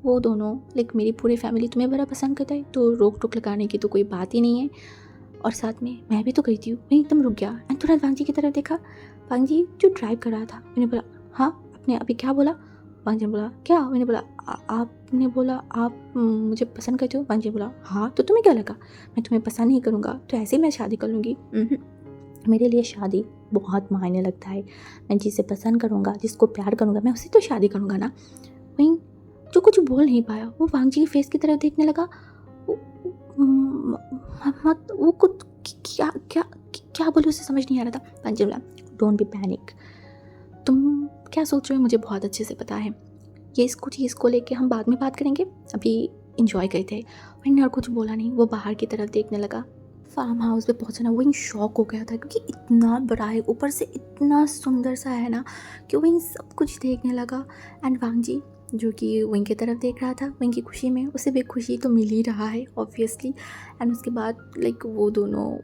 वो दोनों लाइक मेरी पूरी फैमिली तुम्हें बड़ा पसंद करता है, तो रोक टोक लगाने की तो कोई बात ही नहीं है। और साथ में मैं भी तो करती हूँ। मैं एकदम रुक गया एंड तुरंत वांग जी की तरफ देखा। वांग जी जो ड्राइव कर रहा था, मैंने बोला हाँ आपने अभी क्या बोला? वांग जी ने बोला क्या? मैंने बोला आपने बोला आप मुझे पसंद करते हो? वांग जी ने बोला हाँ तो तुम्हें क्या लगा मैं तुम्हें पसंद नहीं करूँगा तो ऐसे ही मैं शादी कर लूँगी? मेरे लिए शादी बहुत मायने लगता है। मैं जिसे पसंद करूँगा, जिसको प्यार करूँगा, मैं उससे तो शादी करूँगा ना। वहीं जो कुछ बोल नहीं पाया वो वांग जी के फेस की तरफ देखने लगा। वो कुछ क्या क्या क्या बोले उसे समझ नहीं आ रहा था। वांग जी बोला डोंट बी पैनिक, तुम क्या सोच रहे हो मुझे बहुत अच्छे से पता है, ये इसको चीज़ को लेके हम बाद में बात करेंगे, अभी इंजॉय करते हैं। वहीं और कुछ बोला नहीं, वो बाहर की तरफ देखने लगा। फार्म हाउस पे पहुंचना वहीं शॉक हो गया था क्योंकि इतना बड़ा है, ऊपर से इतना सुंदर सा है ना कि वहीं सब कुछ देखने लगा। एंड वांग जी जो कि विंग की तरफ देख रहा था, विंग की खुशी में उसे भी खुशी तो मिल ही रहा है ऑब्वियसली। एंड उसके बाद लाइक वो दोनों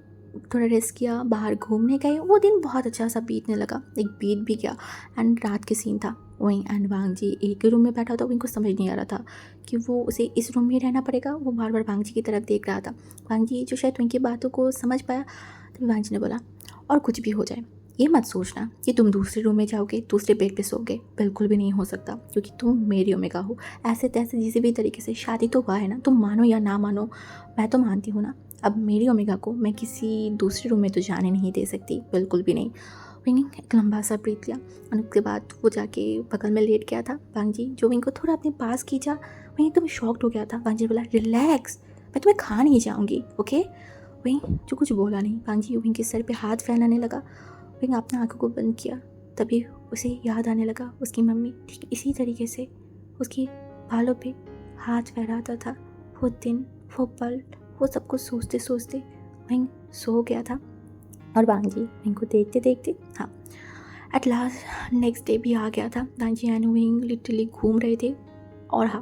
थोड़ा रेस्ट किया, बाहर घूमने गए। वो दिन बहुत अच्छा सा बीतने लगा, एक बीत भी गया। एंड रात के सीन था वहीं, एंड वांग जी एक ही रूम में बैठा था। विंग को समझ नहीं आ रहा था कि वो उसे इस रूम में रहना पड़ेगा। वो बार बार वांग जी की तरफ देख रहा था। वांग जी जो शायद विंग की बातों को समझ पाया, तो वांग जी ने बोला और कुछ भी हो जाए ये मत सोचना कि तुम दूसरे रूम में जाओगे, दूसरे बेड पे सोओगे, बिल्कुल भी नहीं हो सकता क्योंकि तुम मेरी ओमेगा हो। ऐसे तैसे जिस भी तरीके से शादी तो हुआ है ना, तुम मानो या ना मानो, मैं तो मानती हूँ ना। अब मेरी ओमेगा को मैं किसी दूसरे रूम में तो जाने नहीं दे सकती, बिल्कुल भी नहीं। विंग एक लंबा सा ब्रीथ लिया और उसके बाद वो जाके बगल में लेट गया था। वांग जी जो विंग को थोड़ा अपने पास खींचा, वहीं एकदम शॉक्ड हो गया था। वांग जी बोला रिलैक्स, मैं तुम्हें खा नहीं जाऊँगी ओके। विंग जो कुछ बोला नहीं। वांग जी विंग के सर पे हाथ फैलाने लगा। विंग अपना आंखों को बंद किया, तभी उसे याद आने लगा उसकी मम्मी ठीक इसी तरीके से उसकी बालों पे हाथ फहराता था। वो दिन, वो पल, वो सब कुछ सोचते सोचते विंग सो गया था। और वांग जी विंग को देखते देखते हाँ एट लास्ट नेक्स्ट डे भी आ गया था। वांग जी एंड विंग लिटरली घूम रहे थे। और हाँ,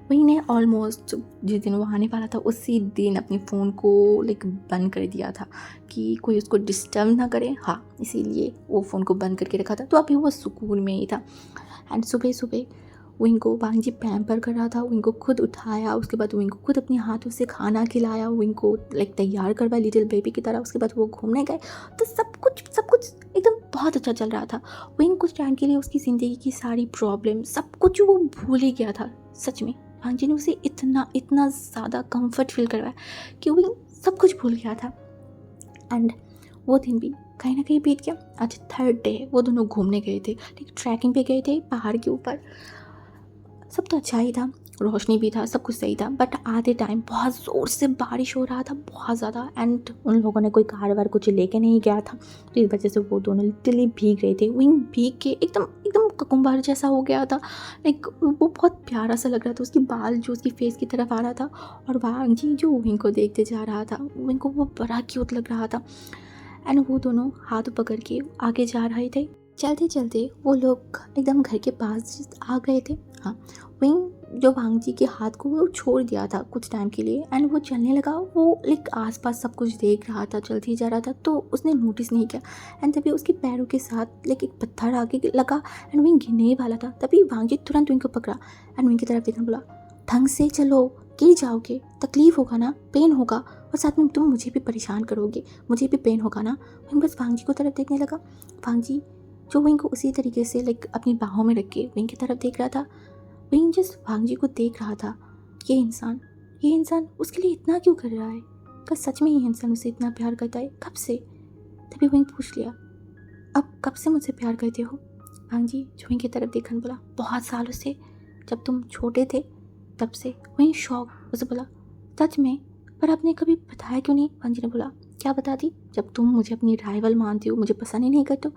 विंग ने ऑलमोस्ट जिस दिन वो आने वाला था उसी दिन अपने फ़ोन को लाइक बंद कर दिया था कि कोई उसको डिस्टर्ब ना करे। हाँ, इसीलिए वो फ़ोन को बंद करके रखा था, तो अभी वो सुकून में ही था। एंड सुबह सुबह विंग को वांग जी पैम्पर कर रहा था। विंग को खुद उठाया, उसके बाद विंग को खुद अपने हाथों से खाना खिलाया, विंग को लाइक तैयार करवाया लिटिल बेबी की तरह। उसके बाद वो घूमने गए, तो सब कुछ एकदम बहुत अच्छा चल रहा था। विंग कुछ टाइम के लिए उसकी ज़िंदगी की सारी प्रॉब्लम सब कुछ वो भूल ही गया था। सच में वांग जी ने उसे इतना ज़्यादा कंफर्ट फील करवाया कि विंग सब कुछ भूल गया था। एंड वो दिन भी कहीं ना कहीं बीत गया। आज थर्ड डे वो दोनों घूमने गए थे, ट्रैकिंग पे गए थे पहाड़ के ऊपर। सब तो अच्छा ही था, रोशनी भी था, सब कुछ सही था, बट आधे टाइम बहुत ज़ोर से बारिश हो रहा था, बहुत ज़्यादा। एंड उन लोगों ने कोई कार वार कुछ लेके नहीं गया था, तो इस वजह से वो दोनों लिटरली भीग रहे थे। विंग भीग के एकदम ककुम्बर जैसा हो गया था। लाइक वो बहुत प्यारा सा लग रहा था, उसकी बाल जो उसकी फेस की तरफ आ रहा था, और वांग जी जो विंग को देखते जा रहा था, विंग को वो बड़ा क्यूट लग रहा था। एंड वो दोनों हाथ पकड़ के आगे जा रहे थे। चलते चलते वो लोग एकदम घर के पास आ गए थे। हाँ, विंग जो वांग जी के हाथ को वो छोड़ दिया था कुछ टाइम के लिए, एंड वो चलने लगा। वो लाइक आसपास सब कुछ देख रहा था, चलते ही जा रहा था, तो उसने नोटिस नहीं किया। एंड तभी उसके पैरों के साथ लाइक एक पत्थर आगे लगा, एंड विंग गिरने वाला था। तभी वांग जी तुरंत विंग को पकड़ा एंड विंग की तरफ देखना, बोला ढंग से चलो, गिर जाओगे, तकलीफ होगा ना, पेन होगा, और साथ में तुम मुझे भी परेशान करोगे, मुझे भी पेन होगा ना। विंग बस वांग जी को तरफ देखने लगा। वांग जी जो विंग को उसी तरीके से लाइक अपनी बाहों में रख के विंग की तरफ देख रहा था। विंग जस्ट वांग जी को देख रहा था, ये इंसान उसके लिए इतना क्यों कर रहा है? क्या सच में ये इंसान उसे इतना प्यार करता है? कब से? तभी विंग पूछ लिया, अब कब से मुझसे प्यार करते हो? वांग जी जो विंग की तरफ देखकर बोला, बहुत सालों से, जब तुम छोटे थे तब से। विंग शॉक, उसे बोला सच में? पर आपने कभी बताया क्यों नहीं? वांग जी ने बोला, क्या बताती, जब तुम मुझे अपनी राइवल मानती हो, मुझे पसंद ही नहीं करते हो।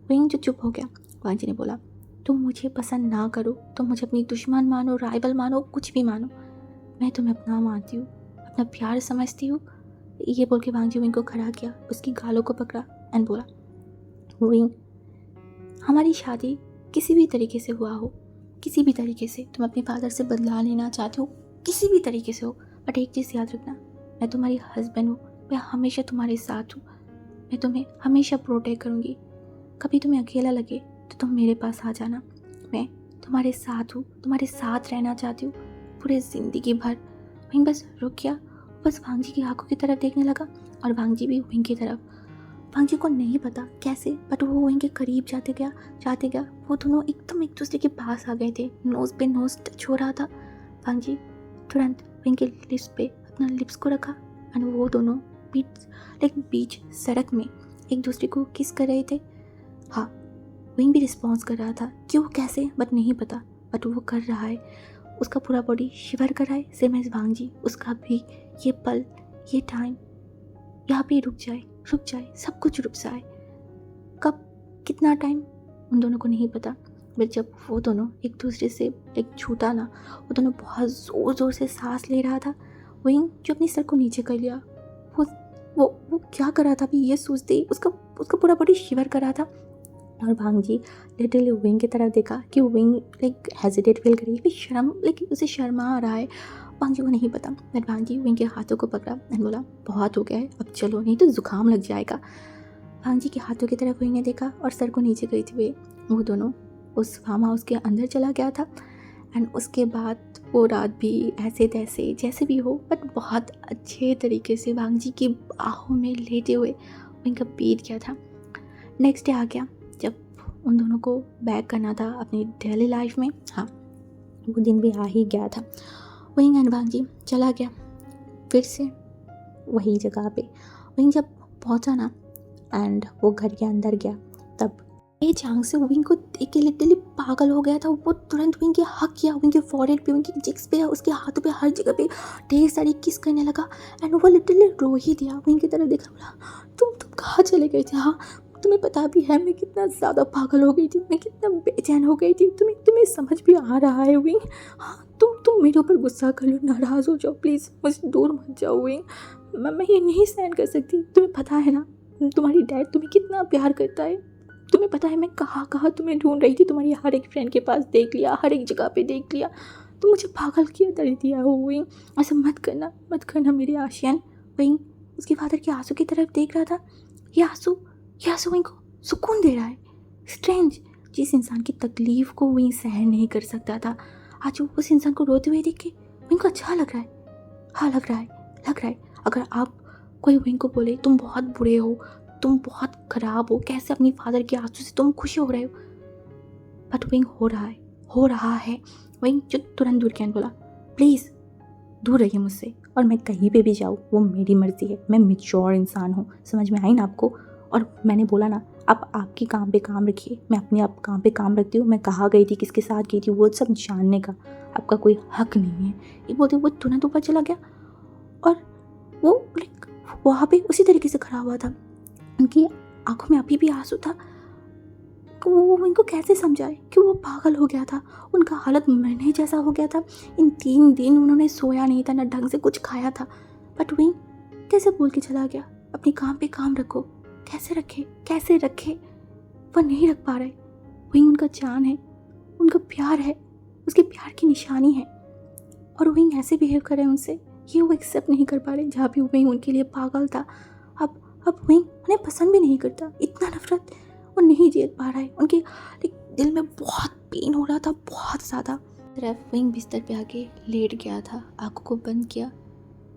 विंग जो चुप हो गया। वांग जी ने बोला, तुम मुझे पसंद ना करो, तुम मुझे अपनी दुश्मन मानो, राइवल मानो, कुछ भी मानो, मैं तुम्हें अपना मानती हूँ, अपना प्यार समझती हूँ। ये बोल के वांग जी विंग को खड़ा किया, उसकी गालों को पकड़ा एंड बोला, विंग हमारी शादी किसी भी तरीके से हुआ हो, किसी भी तरीके से तुम अपने फादर से बदला लेना चाहते हो, किसी भी तरीके से हो, बट एक चीज़ याद रखना, मैं तुम्हारी हस्बैंड हूँ, मैं हमेशा तुम्हारे साथ हूँ, मैं तुम्हें हमेशा प्रोटेक्ट करूँगी। कभी तुम्हें अकेला लगे तो तुम मेरे पास आ जाना, मैं तुम्हारे साथ हूँ, तुम्हारे साथ रहना चाहती हूँ पूरे ज़िंदगी भर। विंग बस रुक गया, बस वांग जी की आंखों की तरफ देखने लगा, और वांग जी भी विंग की तरफ। वांग जी को नहीं पता कैसे, बट वो विंग के करीब जाते गया। वो दोनों एकदम एक दूसरे के पास आ गए थे, नोज़ पे नोज़ टच हो रहा था। वांग जी तुरंत विंग के लिप्स पे अपना लिप्स को रखा, एंड वो दोनों बीच सड़क में एक दूसरे को किस कर रहे थे। हाँ, विंग भी रिस्पॉन्स कर रहा था, क्यों कैसे बट नहीं पता, बट वो कर रहा है। उसका पूरा बॉडी शिवर कर रहा है, सेम एज वांग जी। उसका भी ये पल, ये टाइम यहाँ पे रुक जाए, सब कुछ रुक जाए। कब, कितना टाइम, उन दोनों को नहीं पता, बट जब वो दोनों एक दूसरे से एक छूटा ना, वो दोनों बहुत ज़ोर से सांस ले रहा था। विंग जो अपनी सर को नीचे कर लिया, वो क्या कर रहा था अभी ये सोचते ही उसका पूरा बॉडी शिवर कर रहा था। और वांग जी लिटरली विंग की तरफ देखा कि विंग लाइक हेजिटेट फील करी, फिर शर्म, लाइक उसे शर्मा आ रहा है। वांग जी को नहीं पता, बट वांग जी विंग के हाथों को पकड़ा एंड बोला, बहुत हो गया है, अब चलो, नहीं तो जुकाम लग जाएगा। वांग जी के हाथों की तरफ विंग ने देखा और सर को नीचे करते हुए वो दोनों उस फार्म हाउस के अंदर चला गया था। एंड उसके बाद वो रात भी ऐसे तैसे जैसे भी हो, बट बहुत अच्छे तरीके से वांग जी की बाहों में लेटे हुए विंग का बीत गया था। नेक्स्ट डे आ गया, जब उन दोनों को बैक करना था अपनी डेली लाइफ में। हाँ, वो दिन भी आ ही गया था। विंग एंड वांग जी चला गया फिर से वही जगह पे। विंग जब पहुंचा ना एंड वो घर के अंदर गया, तब ये चांग से विंग को देख के लिटरली पागल हो गया था। वो तुरंत विंग के हक किया, विंग के फॉरहेड पे, विंग के चिक्स पे, उसके हाथों पे, हर जगह पे ढेर सारी किस करने लगा। एंड वो लिटरली रो ही दिया, विंग की तरफ देखा, बोला, तुम कहाँ चले गए थे? हाँ, तुम्हें पता भी है मैं कितना ज़्यादा पागल हो गई थी, मैं कितना बेचैन हो गई थी, तुम्हें समझ भी आ रहा है विंग? हाँ, तुम तुम मेरे ऊपर गुस्सा कर लो, नाराज़ हो जाओ, प्लीज़ मुझे दूर मत जाओ विंग। मैं ये नहीं सहन कर सकती। तुम्हें पता है ना तुम्हारी डैड तुम्हें कितना प्यार करता है। तुम्हें पता है मैं कहाँ कहाँ तुम्हें ढूंढ रही थी, तुम्हारी हर एक फ्रेंड के पास देख लिया, हर एक जगह पे देख लिया, तुम मुझे पागल किया कर दिया हो विंग। ऐसा मत करना मेरे आशियान। विंग उसके फादर के आंसू की तरफ देख रहा था। ये आंसू विंग को सुकून दे रहा है। स्ट्रेंज, जिस इंसान की तकलीफ को विंग सहन नहीं कर सकता था, आज वो उस इंसान को रोते हुए देख के विंग को अच्छा लग रहा है। हाँ लग रहा है। अगर आप कोई विंग को बोले तुम बहुत बुरे हो, तुम बहुत खराब हो, कैसे अपनी फादर के आंसू से तुम खुश हो रहे हो, बट विंग हो रहा है। विंग जो तुरंत दूर कैन बोला प्लीज़ दूर रहिए मुझसे, और मैं कहीं पे भी जाऊँ वो मेरी मर्ज़ी है। मैं मैच्योर इंसान हूँ, समझ में आई ना आपको। और मैंने बोला ना आप आपकी काम पे काम रखिए, मैं अपने आप काम पे काम रखती हूँ। मैं कहाँ गई थी, किसके साथ गई थी, वो सब जानने का आपका कोई हक नहीं है। ये बोलते वो तुरंत ऊपर चला गया और वो लाइक वहाँ पे उसी तरीके से खड़ा हुआ था। उनकी आंखों में अभी भी आंसू था। वो इनको कैसे समझाए कि वो पागल हो गया था, उनका हालत मरने जैसा हो गया था। इन 3 दिन उन्होंने सोया नहीं था, ना ढंग से कुछ खाया था, बट वही कैसे बोल के चला गया अपने काम पे काम रखो। कैसे रखे वो नहीं रख पा रहे। वही उनका जान है, उनका प्यार है, उसके प्यार की निशानी है, और वही ऐसे बिहेव कर रहे हैं उनसे, ये वो एक्सेप्ट नहीं कर पा रहे। जहाँ भी वही उनके लिए पागल था, अब वही उन्हें पसंद भी नहीं करता। इतना नफरत वो नहीं झेल पा रहा है। उनके दिल में बहुत पेन हो रहा था, बहुत ज़्यादा। तरफ विंग बिस्तर पे आके लेट गया था, आंखों को बंद किया,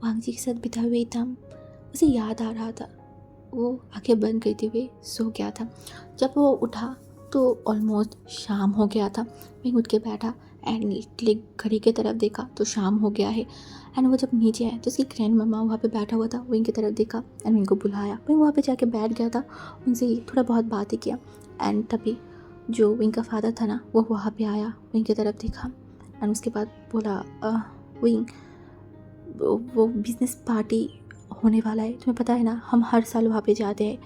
वांग जी के साथ बिताए हुए टाइम उसे याद आ रहा था। वो आंखें बंद करते हुए सो गया था। जब वो उठा तो ऑलमोस्ट शाम हो गया था। विंग उठ के बैठा एंड घड़ी की तरफ देखा तो शाम हो गया है। एंड वो जब नीचे आया तो उसकी ग्रैंड मम्मा वहाँ पे बैठा हुआ था। विंग की तरफ देखा एंड विंग को बुलाया। विंग वहाँ पे जाके बैठ गया था, उनसे थोड़ा बहुत बातें किया। एंड तभी जो विंग का फादर था ना वो वहाँ पे आया, विंग की तरफ देखा एंड उसके बाद बोला विंग वो बिजनेस पार्टी होने वाला है, तुम्हें पता है ना हम हर साल वहाँ पे जाते हैं,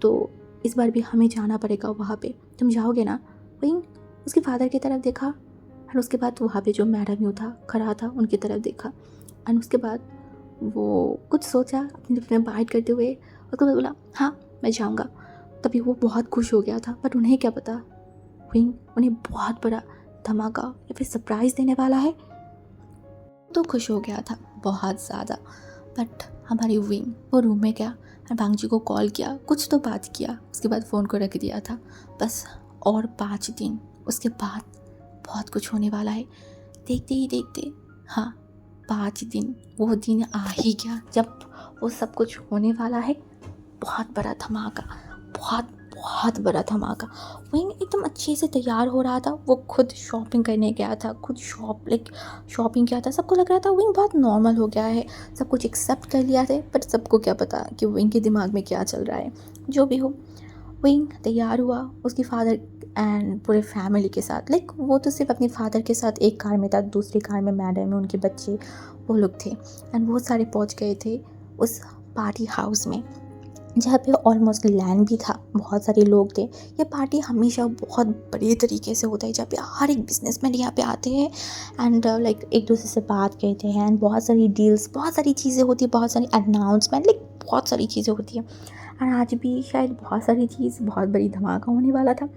तो इस बार भी हमें जाना पड़ेगा वहाँ पे, तुम जाओगे ना। विंग उसके फादर की तरफ देखा और उसके बाद वहाँ पे जो मैडम यू था खड़ा था उनकी तरफ देखा एंड उसके बाद वो कुछ सोचा अपने बाइट करते हुए, उसके बाद बोला हाँ मैं जाऊँगा। तभी वो बहुत खुश हो गया था, बट उन्हें क्या पता विंग उन्हें बहुत बड़ा धमाका या फिर सरप्राइज़ देने वाला है। तो खुश हो गया था बहुत ज़्यादा, बट हमारी विंग वो रूम में गया और वांग जी को कॉल किया, कुछ तो बात किया, उसके बाद फ़ोन को रख दिया था। बस और 5 दिन उसके बाद बहुत कुछ होने वाला है। देखते ही देखते हाँ 5 दिन वो दिन आ ही गया जब वो सब कुछ होने वाला है। बहुत बड़ा धमाका, बहुत बड़ा धमाका। विंग एकदम अच्छे से तैयार हो रहा था। वो खुद शॉपिंग करने गया था, खुद शॉपिंग किया था। सबको लग रहा था विंग बहुत नॉर्मल हो गया है, सब कुछ एक्सेप्ट कर लिया था, बट सबको क्या पता कि विंग के दिमाग में क्या चल रहा है। जो भी हो विंग तैयार हुआ उसकी फादर एंड पूरे फैमिली के साथ। वो तो सिर्फ अपने फादर के साथ एक कार में था, दूसरी कार में मैडम है, उनके बच्चे वो लोग थे एंड बहुत सारे पहुंच गए थे उस पार्टी हाउस में जहाँ पे ऑलमोस्ट लैंड भी था, बहुत सारे लोग थे। ये पार्टी हमेशा बहुत बड़े तरीके से होता है जहाँ पे हर एक बिजनेसमैन यहाँ पे आते हैं एंड एक दूसरे से बात करते हैं एंड बहुत सारी डील्स, बहुत सारी चीज़ें होती है, बहुत सारी अनाउंसमेंट, बहुत सारी चीज़ें होती हैं। और आज भी शायद बहुत सारी चीज़, बहुत बड़ी धमाका होने वाला था।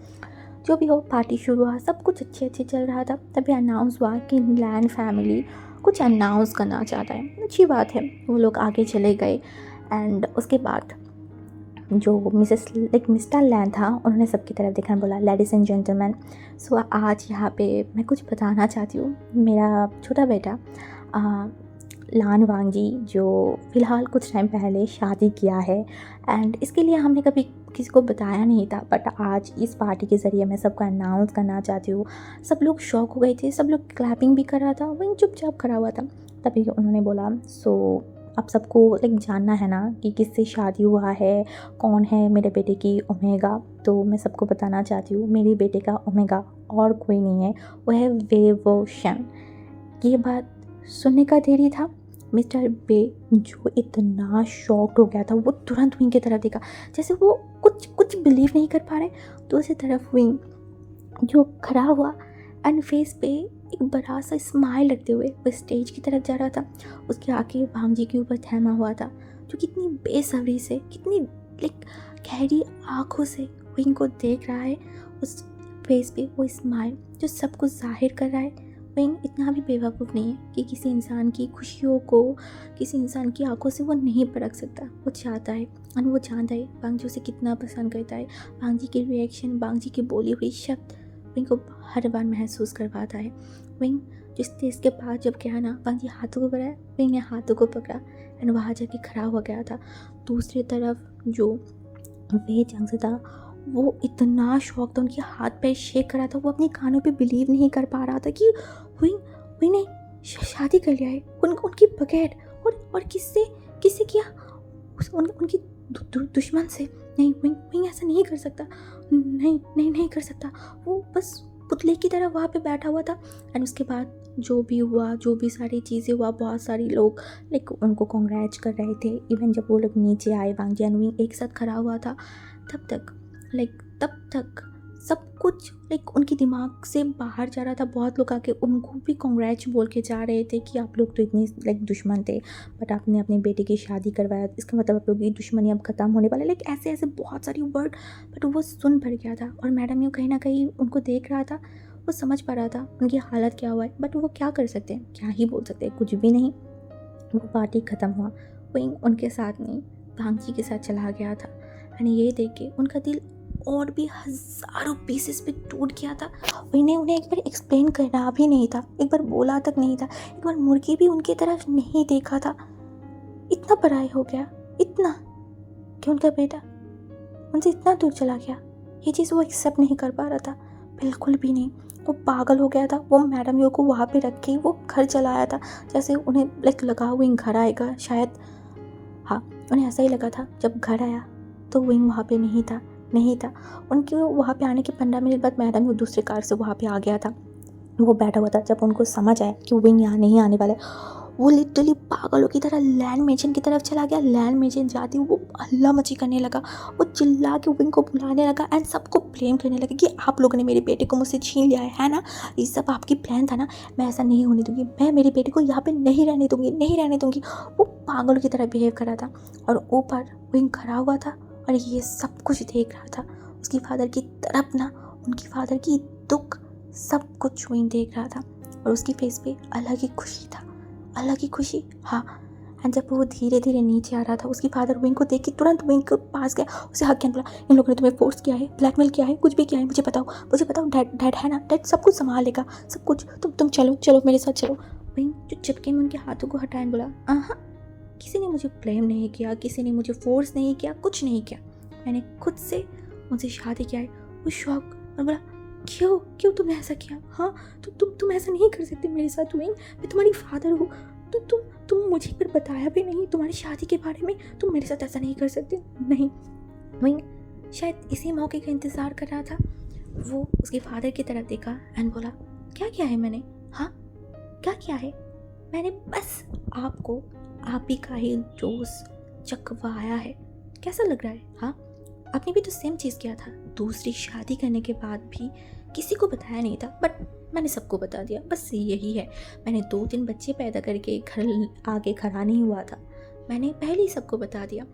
जो भी हो पार्टी शुरू हुआ, सब कुछ अच्छे चल रहा था। तभी अनाउंस हुआ कि लैंड फैमिली कुछ अनाउंस करना चाहता है। अच्छी बात है, वो लोग आगे चले गए एंड उसके बाद जो मिस्टर लैंड था उन्होंने सबकी तरफ देखा, बोला लेडीज़ एंड जेंटलमैन, सो आज यहाँ पे मैं कुछ बताना चाहती हूँ। मेरा छोटा बेटा लान वांग जी जो फ़िलहाल कुछ टाइम पहले शादी किया है एंड इसके लिए हमने कभी किसी को बताया नहीं था, बट आज इस पार्टी के ज़रिए मैं सबको अनाउंस करना चाहती हूँ। सब लोग शॉक हो गए थे, सब लोग क्लैपिंग भी कर रहा था, वहीं चुपचाप खड़ा हुआ था। तभी उन्होंने बोला सो आप सबको जानना है ना कि किससे शादी हुआ है, कौन है मेरे बेटे की ओमेगा। तो मैं सबको बताना चाहती हूँ मेरे बेटे का ओमेगा और कोई नहीं है, वो है वेवोशन। ये बात सुनने का देरी था। मिस्टर बे जो इतना शॉक्ड हो गया था, वो तुरंत विंग की तरफ देखा जैसे वो कुछ बिलीव नहीं कर पा रहे। दूसरी तरफ विंग जो खड़ा हुआ एंड फेस पे एक बड़ा सा स्माइल रखते हुए वो स्टेज की तरफ जा रहा था। उसके आके भांजी के ऊपर थैमा हुआ था, जो कितनी बेसब्री से, कितनी लाइक गहरी आँखों से विंग को देख रहा है। उस फेस पे वो स्माइल जो सब कुछ जाहिर कर रहा है। विंग इतना भी बेवकूफ़ नहीं है कि किसी इंसान की खुशियों को, किसी इंसान की आंखों से वो नहीं परख सकता। वो चाहता है और वो जानता है बांगजी उसे कितना पसंद करता है। बांगजी की रिएक्शन, बांगजी की बोली हुई शब्द विंग को हर बार महसूस करवाता है। विंग जिस स्टेज के पास जब गया ना, बांगजी हाथों को बढ़ाया, विंग ने हाथों को पकड़ा एंड वहाँ जाके खड़ा हो गया था। दूसरी तरफ जो वे जंग था वो इतना शौक था, उनके हाथ पैर शेक कर रहा था। वो अपने कानों पे बिलीव नहीं कर पा रहा था कि विंग ने शादी कर लिया है उनकी बगैर, और किससे किया, उनकी दुश्मन से। नहीं, विंग ऐसा नहीं कर सकता, नहीं कर सकता। वो बस पुतले की तरह वहाँ पे बैठा हुआ था। एंड उसके बाद जो भी हुआ, जो भी सारी चीज़ें हुआ, बहुत सारे लोग लाइक उनको कॉन्ग्रेच कर रहे थे। इवन जब वो लोग नीचे आए, बांगजी एंड विंग एक साथ खड़ा हुआ था, तब तक सब कुछ लाइक उनके दिमाग से बाहर जा रहा था। बहुत लोग आके उनको भी कॉन्ग्रेच बोल के जा रहे थे कि आप लोग तो इतनी लाइक दुश्मन थे, बट आपने अपने बेटे की शादी करवाया, इसका मतलब आप लोग की दुश्मनी अब ख़त्म होने वाला है। लाइक ऐसे बहुत सारी वर्ड, बट वो सुन भर गया था। और मैडम यू कहीं ना कहीं उनको देख रहा था, वो समझ पा रहा था उनकी हालत क्या हुआ है, बट वो क्या कर सकते हैं, क्या ही बोल सकते हैं, कुछ भी नहीं। वो पार्टी ख़त्म हुआ, विंग उनके साथ नहीं भांगजी के साथ चला गया था। एंड ये देख के उनका दिल और भी हज़ारों पीसेस पे टूट गया था। उन्हें एक बार एक्सप्लेन करना भी नहीं था, एक बार बोला तक नहीं था, एक बार मुर्गी भी उनकी तरफ नहीं देखा था। इतना पराई हो गया, इतना कि उनका बेटा उनसे इतना दूर चला गया। ये चीज़ वो एक्सेप्ट नहीं कर पा रहा था, बिल्कुल भी नहीं। वो पागल हो गया था। वो मैडम यो को वहाँ पे रख के वो घर चला आया था, जैसे उन्हें लाइक लगा हुआ घर आएगा शायद। हाँ, उन्हें ऐसा ही लगा था। जब घर आया तो विंग वहाँ पे नहीं था। उनके वहाँ पे आने के 15 मिनट बाद मैडम वो दूसरे कार से वहाँ पे आ गया था। वो बैठा हुआ था। जब उनको समझ आया कि विंग यहाँ नहीं आने वाला है, वो लिटरली पागलों की तरह लैंड मेजन की तरफ चला गया। लैंड मेजन जाती वो हल्ला मची करने लगा, वो चिल्ला के विंग को बुलाने लगा एंड सबको ब्लेम करने लगा कि आप लोगों ने मेरे बेटे को मुझसे छीन लिया है ना, ये सब आपकी प्लान था ना, मैं ऐसा नहीं होने दूंगी, मैं मेरे बेटे को यहाँ पे नहीं रहने दूंगी। वो पागलों की तरह बिहेव कर रहा था और ऊपर विंग खड़ा हुआ था और ये सब कुछ देख रहा था। उसकी फादर की तरफ ना, उनकी फादर की दुख सब कुछ विंग देख रहा था और उसकी फेस पे अलग ही खुशी। हाँ, एंड जब वो धीरे धीरे नीचे आ रहा था, उसकी फादर विंग को देख के तुरंत विंग के पास गया, उसे हक किया, बोला इन लोगों ने तुम्हें फोर्स किया है, ब्लैकमेल किया है, कुछ भी किया है, मुझे बताओ। डैड है ना, डैड सब कुछ संभाल लेगा, सब कुछ। तुम चलो मेरे साथ चलो। विंग जो चटके में उनके हाथों को हटाया, बोला हाँ, किसी ने मुझे ब्लेम नहीं किया, किसी ने मुझे फोर्स नहीं किया, कुछ नहीं किया, मैंने खुद से उनसे शादी किया है। वो शौक और बोला क्यों तुमने ऐसा किया? हाँ, तुम ऐसा नहीं कर सकते मेरे साथ विंग, मैं तुम्हारी फादर हूँ। तुम मुझे पर बताया भी नहीं तुम्हारी शादी के बारे में, तुम मेरे साथ ऐसा नहीं कर सकते। नहीं, विंग शायद इसी मौके का इंतज़ार कर रहा था। वो उसके फादर की तरफ देखा एंड बोला क्या किया है मैंने? हाँ, क्या किया है मैंने? बस आपको आप ही का ही जोश चखवाया है। कैसा लग रहा है? हाँ, आपने भी तो सेम चीज़ किया था। दूसरी शादी करने के बाद भी किसी को बताया नहीं था, बट मैंने सबको बता दिया। बस यही है, मैंने 2-3 बच्चे पैदा करके घर आगे खड़ा नहीं हुआ था, मैंने पहले ही सबको बता दिया।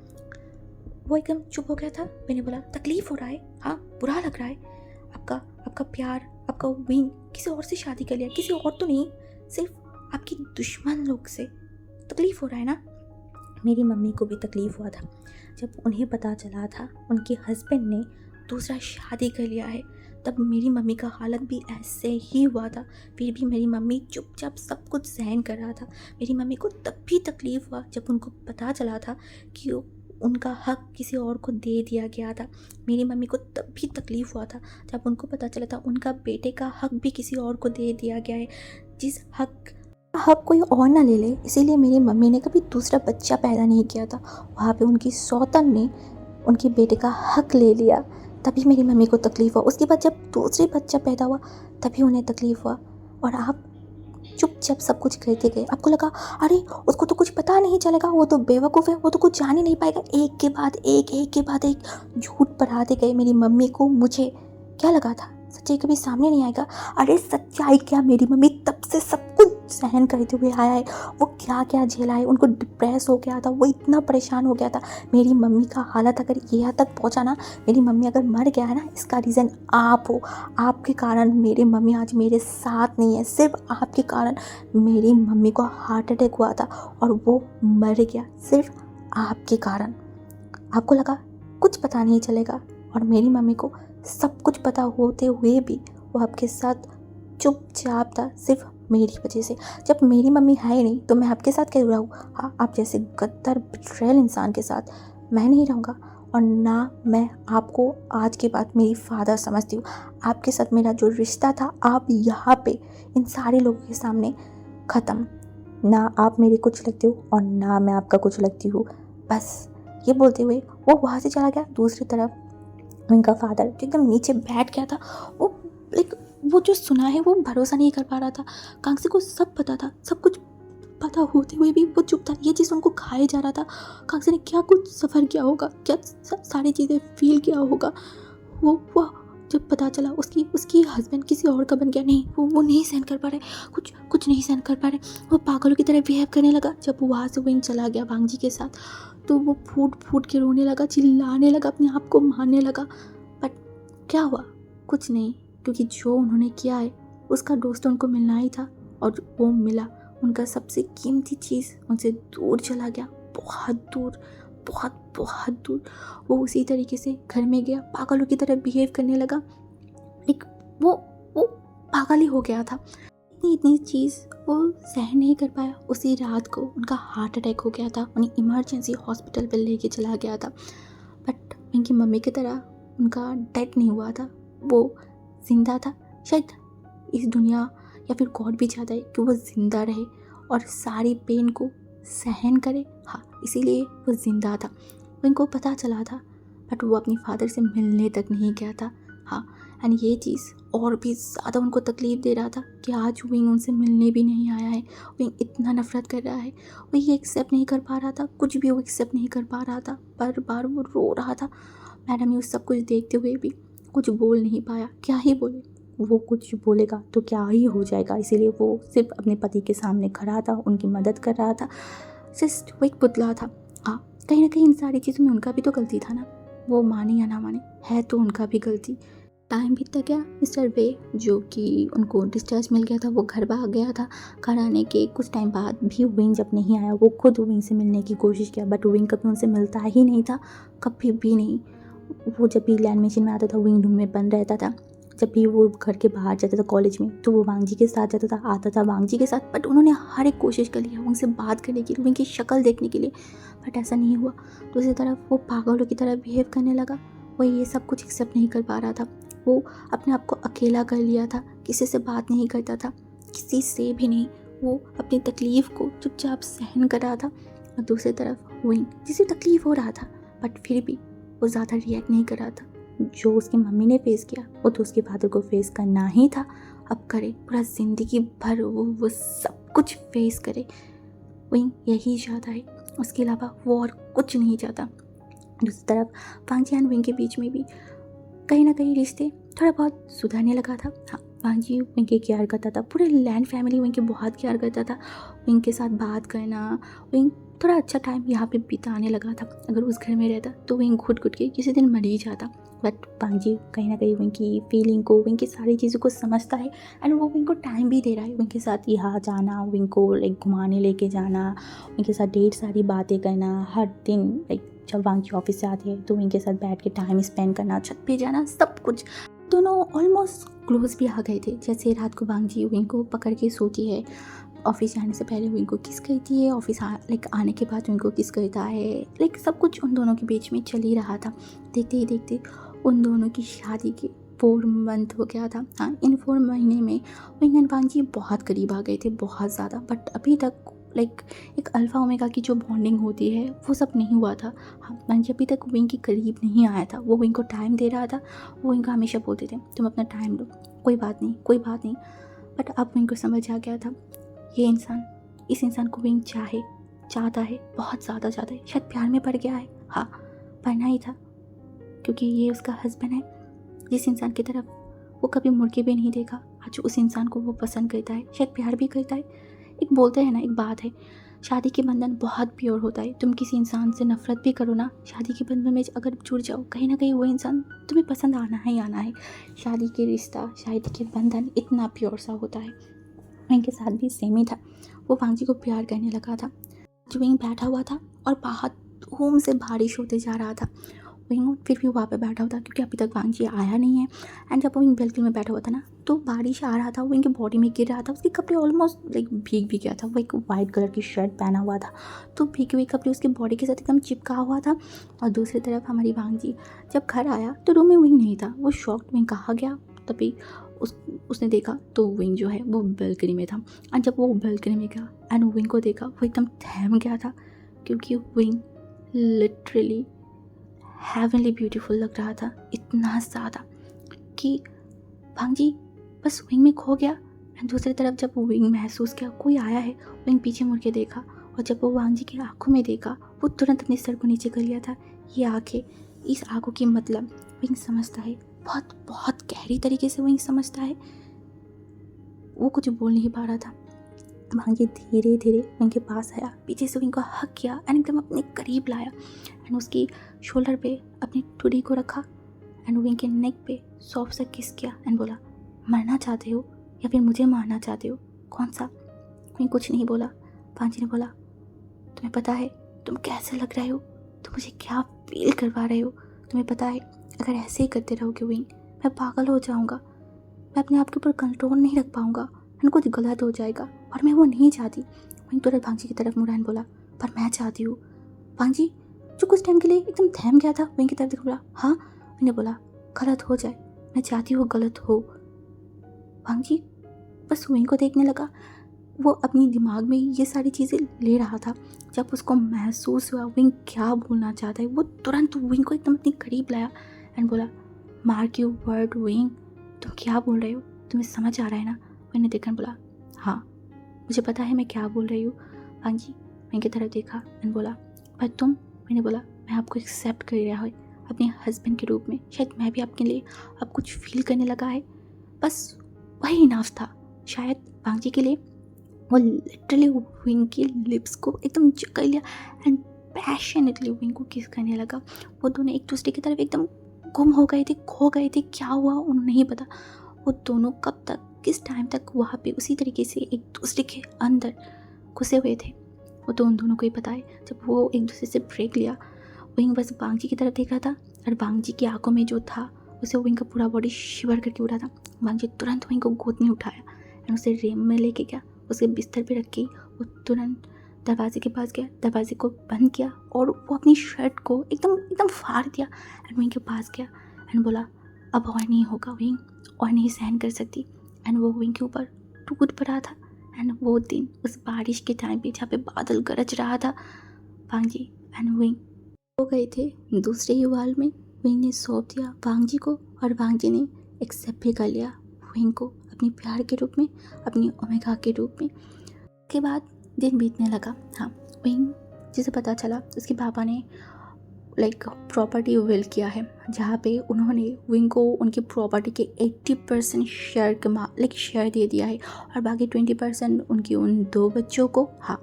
वो एकदम चुप हो गया था। मैंने बोला तकलीफ़ हो रहा है? हाँ, बुरा लग रहा है? आपका प्यार, आपका विंग किसी और से शादी कर लिया, किसी और तो नहीं, सिर्फ आपकी दुश्मन लोग से तकलीफ़ हो रहा है ना? मेरी मम्मी को भी तकलीफ़ हुआ था जब उन्हें पता चला था उनके हस्बैंड ने दूसरा शादी कर लिया है। तब मेरी मम्मी का हालत भी ऐसे ही हुआ था, फिर भी मेरी मम्मी चुपचाप सब कुछ सहन कर रहा था। मेरी मम्मी को तब भी तकलीफ़ हुआ जब उनको पता चला था कि उनका हक किसी और को दे दिया गया था। मेरी मम्मी को तब भी तकलीफ़ हुआ था जब उनको पता चला था उनका बेटे का हक भी किसी और को दे दिया गया है, जिस हक कोई और ना ले ले। इसीलिए मेरी मम्मी ने कभी दूसरा बच्चा पैदा नहीं किया था। वहाँ पे उनकी सौतन ने उनके बेटे का हक ले लिया, तभी मेरी मम्मी को तकलीफ़ हुआ। उसके बाद जब दूसरे बच्चा पैदा हुआ तभी उन्हें तकलीफ़ हुआ और आप चुपचाप सब कुछ करते गए। आपको लगा अरे उसको तो कुछ पता नहीं चलेगा, वो तो बेवकूफ़ है, वो तो कुछ जान ही नहीं पाएगा। एक के बाद एक झूठ बढ़ाते गए मेरी मम्मी को। मुझे क्या लगा था सच्चाई कभी सामने नहीं आएगा। अरे सच्चाई क्या, मेरी मम्मी तब से सब कुछ सहन करते हुए आया है। वो क्या क्या झेला है, उनको डिप्रेस हो गया था, वो इतना परेशान हो गया था। मेरी मम्मी का हालत अगर ये हद तक पहुंचा ना, मेरी मम्मी अगर मर गया है ना, इसका रीज़न आप हो। आपके कारण मेरी मम्मी आज मेरे साथ नहीं है। सिर्फ आपके कारण मेरी मम्मी को हार्ट अटैक हुआ था और वो मर गया, सिर्फ आपके कारण। आपको लगा कुछ पता नहीं चलेगा, और मेरी मम्मी को सब कुछ पता होते हुए भी वो आपके साथ चुपचाप था, सिर्फ मेरी वजह से। जब मेरी मम्मी है ही नहीं तो मैं आपके साथ कैसे रहूँ? हाँ, आप जैसे गद्दार बिट्रेयल इंसान के साथ मैं नहीं रहूँगा, और ना मैं आपको आज के बाद मेरी फादर समझती हूँ। आपके साथ मेरा जो रिश्ता था, आप यहाँ पे इन सारे लोगों के सामने ख़त्म। ना आप मेरे कुछ लगते हो और ना मैं आपका कुछ लगती हूँ। बस ये बोलते हुए वो वहाँ से चला गया। दूसरी तरफ उनका फादर एकदम नीचे बैठ गया था। वो जो सुना है वो भरोसा नहीं कर पा रहा था। कांग्सी को सब पता था, सब कुछ पता होते हुए भी वो चुप था। ये चीज़ उनको खाए जा रहा था। कांग्सी ने क्या कुछ सफ़र किया होगा, क्या सारी चीज़ें फील किया होगा। वो जब पता चला उसकी हस्बैंड किसी और का बन गया, नहीं वो नहीं सहन कर पा रहे, कुछ नहीं सहन कर पा रहे। वो पागलों की तरह बिहेव करने लगा। जब वहाँ से विंग चला गया वांगजी के साथ, तो वो फूट के रोने लगा, चिल्लाने लगा, अपने आप को मारने लगा। बट क्या हुआ? कुछ नहीं, क्योंकि जो उन्होंने किया है उसका दोस्त उनको मिलना ही था, और वो मिला। उनका सबसे कीमती चीज़ उनसे दूर चला गया, बहुत दूर, बहुत दूर। वो उसी तरीके से घर में गया, पागलों की तरह बिहेव करने लगा। एक वो पागल ही हो गया था। इतनी चीज़ वो सहन नहीं कर पाया। उसी रात को उनका हार्ट अटैक हो गया था। उन्हें इमरजेंसी हॉस्पिटल पर लेके चला गया था। बट उनकी मम्मी की तरह उनका डेथ नहीं हुआ था, वो जिंदा था। शायद इस दुनिया या फिर गॉड भी चाहता है कि वो ज़िंदा रहे और सारी पेन को सहन करे। हाँ, इसीलिए वो ज़िंदा था। उनको पता चला था, बट वो अपनी फादर से मिलने तक नहीं गया था। हाँ, एंड ये चीज़ और भी ज़्यादा उनको तकलीफ़ दे रहा था कि आज विंग उनसे मिलने भी नहीं आया है। विंग इतना नफ़रत कर रहा है। वो ये एक्सेप्ट नहीं कर पा रहा था, कुछ भी वो एक्सेप्ट नहीं कर पा रहा था। बार बार वो रो रहा था। मैडम ये सब कुछ देखते हुए भी कुछ बोल नहीं पाया। क्या ही बोले, वो कुछ बोलेगा तो क्या ही हो जाएगा। इसीलिए वो सिर्फ अपने पति के सामने खड़ा था, उनकी मदद कर रहा था। जस्ट वो एक पुतला था। हाँ, कहीं ना कहीं इन सारी चीज़ों में उनका भी तो गलती था ना। वो माने या ना माने, है तो उनका भी गलती। टाइम बीतता गया। मिस्टर वे, जो कि उनको डिस्चार्ज मिल गया था, वो घर भाग गया था। घर आने के कुछ टाइम बाद भी विंग जब नहीं आया, वो खुद विंग से मिलने की कोशिश किया, बट विंग कभी उनसे मिलता ही नहीं था, कभी भी नहीं। वो जब भी लैंड मशीन में आता था, विंग रूम में बंद रहता था। जब भी वो घर के बाहर जाता था कॉलेज में, तो वो वांगजी के साथ जाता था, आता था वांगजी के साथ। बट उन्होंने हर एक कोशिश कर लिया उनसे बात करने की, उनकी शक्ल देखने के लिए, बट ऐसा नहीं हुआ। दूसरी तरफ वो पागलों की तरह बिहेव करने लगा। वो ये सब कुछ एक्सेप्ट नहीं कर पा रहा था। वो अपने आप को अकेला कर लिया था, किसी से बात नहीं करता था, किसी से भी नहीं। वो अपनी तकलीफ़ को चुपचाप सहन कर रहा था। और दूसरी तरफ विंग, जिसे तकलीफ़ हो रहा था, बट फिर भी वो ज़्यादा रिएक्ट नहीं कर रहा था। जो उसकी मम्मी ने फेस किया, वो तो उसके फादर को फेस करना ही था। अब करे, पूरा ज़िंदगी भर वो सब कुछ फेस करे। विंग यही चाहता है, उसके अलावा वो और कुछ नहीं चाहता। दूसरी तरफ वांगजी एंड विंग के बीच में भी कहीं ना कहीं रिश्ते थोड़ा बहुत सुधरने लगा था। हाँ, वांगजी विंग की केयर करता था, पूरे लैंड फैमिली विंग की बहुत केयर करता था। विंग के साथ बात करना, विंग थोड़ा अच्छा टाइम यहाँ पे बिताने लगा था। अगर उस घर में रहता तो विंग घुट के किसी दिन मर ही जाता। बट वांगजी कहीं ना कहीं विंग की फीलिंग को, विंग की सारी चीज़ों को समझता है, एंड वो विंग को टाइम भी दे रहा है। विंग के साथ यहाँ जाना, विंग को लाइक घुमाने लेके जाना, विंग के साथ ढेर सारी बातें करना, हर दिन लाइक जब वांगजी ऑफिस से आती है तो विंग के साथ बैठ के टाइम स्पेंड करना, छत पे जाना, सब कुछ। दोनों ऑलमोस्ट क्लोज भी आ गए थे। जैसे रात को वांगजी विंग को पकड़ के सोती है, ऑफिस जाने से पहले विंग को किस करती है, ऑफिस आने के बाद विंग को किस करता है, लाइक सब कुछ उन दोनों के बीच में चल ही रहा था। देखते ही देखते उन दोनों की शादी के 4 मंथ हो गया था। हाँ, इन 4 महीने में विंग एंड वांगजी बहुत करीब आ गए थे, बहुत ज़्यादा। बट अभी तक लाइक एक अल्फ़ा ओमेगा की जो बॉन्डिंग होती है वो सब नहीं हुआ था। हाँ, वांगजी अभी तक विंग के करीब नहीं आया था। वो विंग को टाइम दे रहा था। वो विंग को हमेशा बोलते थे तुम अपना टाइम लो, कोई बात नहीं, कोई बात नहीं। बट अब विंग को समझ आ गया था, ये इंसान, इस इंसान को विंग चाहता है, बहुत ज़्यादा चाहता है। शायद प्यार में पड़ गया है। हाँ, पढ़ना ही था, क्योंकि ये उसका हस्बैंड है। जिस इंसान की तरफ वो कभी मुड़ के भी नहीं देखा। आज उस इंसान को वो पसंद करता है, शायद प्यार भी करता है। एक बोलते हैं ना, एक बात है, शादी के बंधन बहुत प्योर होता है। तुम किसी इंसान से नफरत भी करो ना, शादी के बंधन में अगर जुड़ जाओ, कहीं ना कहीं वो इंसान तुम्हें पसंद आना ही आना है। शादी के रिश्ता, शादी के बंधन इतना प्योर सा होता है। इनके साथ भी सेम ही था। वो वांगजी को प्यार करने लगा था। जो वहीं बैठा हुआ था और बाहर धूम से बारिश होते जा रहा था। वहीं फिर भी वहाँ पे बैठा हुआ था क्योंकि अभी तक वांगजी आया नहीं है। एंड जब वो वहीं बैल्कनी में बैठा हुआ था ना, तो बारिश आ रहा था, वो इनके बॉडी में गिर रहा था। उसके कपड़े ऑलमोस्ट लाइक भीग भी गया था। वो एक वाइट कलर की शर्ट पहना हुआ था, तो भीगे हुए कपड़े उसके बॉडी के साथ एकदम चिपका हुआ था। और दूसरी तरफ हमारी वांगजी जब घर आया तो रूम में विंग नहीं था। वो शॉक्ड, विंग कहाँ गया? तभी उसने देखा तो विंग जो है वो बालकनी में था। और जब वो बालकनी में गया एंड विंग को देखा, वो एकदम थम गया था क्योंकि विंग लिटरली हेवनली ब्यूटीफुल लग रहा था, इतना ज़्यादा कि वांगजी बस विंग में खो गया। एंड दूसरी तरफ जब वो विंग महसूस किया कोई आया है, विंग पीछे मुड़ के देखा और जब वो वांगजी की आंखों में देखा, वो तुरंत अपने सर को नीचे कर लिया था। ये आंखें, इस आंखों की मतलब विंग समझता है, बहुत बहुत गहरी तरीके से विंग समझता है। वो कुछ बोल नहीं पा रहा था। वांगजी धीरे धीरे विंग के पास आया, पीछे से विंग को हक किया एंड एकदम अपने करीब लाया एंड उसकी शोल्डर पे अपनी ठुडी को रखा एंड विंग के नेक पे सॉफ्ट सा किस किया एंड बोला, मरना चाहते हो या फिर मुझे मारना चाहते हो, कौन सा? विंग कुछ नहीं बोला। वांगजी ने बोला, तुम्हें पता है तुम कैसे लग रहे हो, तुम मुझे क्या फील करवा रहे हो? तुम्हें पता है अगर ऐसे ही करते रहोगे विंग, मैं पागल हो जाऊँगा, मैं अपने आप के ऊपर कंट्रोल नहीं रख पाऊँगा एंड कुछ गलत हो जाएगा और मैं वो नहीं चाहती। विंग तुरंत वांगजी की तरफ मुड़ा एंड बोला, पर मैं चाहती हूँ। वांगजी जो कुछ टाइम के लिए एकदम थम गया था, विंग की तरफ देख बोला, हाँ। मैंने बोला, गलत हो जाए, मैं चाहती हूँ गलत हो। वांगजी बस विंग को देखने लगा। वो अपनी दिमाग में ये सारी चीज़ें ले रहा था। जब उसको महसूस हुआ विंग क्या बोलना चाहता है, वो तुरंत विंग को एकदम अपने करीब लाया एंड बोला, मार्क यू वर्ड विंग, तुम क्या बोल रहे हो, तुम्हें समझ आ रहा है ना? मैंने देखकर बोला, हाँ मुझे पता है मैं क्या बोल रही हूँ। वांगजी विंग की तरफ देखा एंड बोला, पर तुम? मैंने बोला, मैं आपको एक्सेप्ट कर रहा हूँ अपने हस्बैंड के रूप में, शायद मैं भी आपके लिए अब कुछ फील करने लगा है, बस वही इनफ था शायद वांगजी के लिए। वो लिटरली विंग की लिप्स को एकदम जकड़ लिया एंड पैशनेटली विंग को किस करने लगा। वो दोनों एक दूसरे की तरफ एकदम गुम हो गए थे, खो गए थे। क्या हुआ उन्हें नहीं पता। वो दोनों कब तक, किस टाइम तक वहाँ पे उसी तरीके से एक दूसरे के अंदर घुसे हुए थे, वो तो उन दोनों को ही पता है। जब वो एक दूसरे से ब्रेक लिया, विंग बस वांगजी की तरफ देख रहा था और वांगजी की आंखों में जो था उसे विंग का पूरा बॉडी शिवर करके उठा था। वांगजी तुरंत विंग को गोद में उठाया एंड उसे रेम में लेके गया, उसके बिस्तर पे रख के वो तुरंत दरवाजे के पास गया, दरवाजे को बंद किया और वो अपनी शर्ट को एकदम एकदम फाड़ दिया एंड विंग के पास गया एंड बोला, अब और नहीं होगा विंग, और नहीं सहन कर सकती। एंड वो विंग के ऊपर टूट पड़ा था। एंड वो दिन उस बारिश के टाइम पे जहाँ पे बादल गरज रहा था, वांगजी एंड विंग हो गए थे दूसरे ही वाल में। विंग ने सौंप दिया वांगजी को और वांगजी ने एक्सेप्ट भी कर लिया विंग को अपनी प्यार के रूप में, अपनी ओमेगा के रूप में। उसके बाद दिन बीतने लगा। हाँ, विंग जिसे पता चला उसके पापा ने लाइक प्रॉपर्टी विल किया है, जहाँ पे उन्होंने विंग को उनकी प्रॉपर्टी के 80% शेयर दे दिया है और बाकी 20% उनकी उन 2 बच्चों को। हाँ,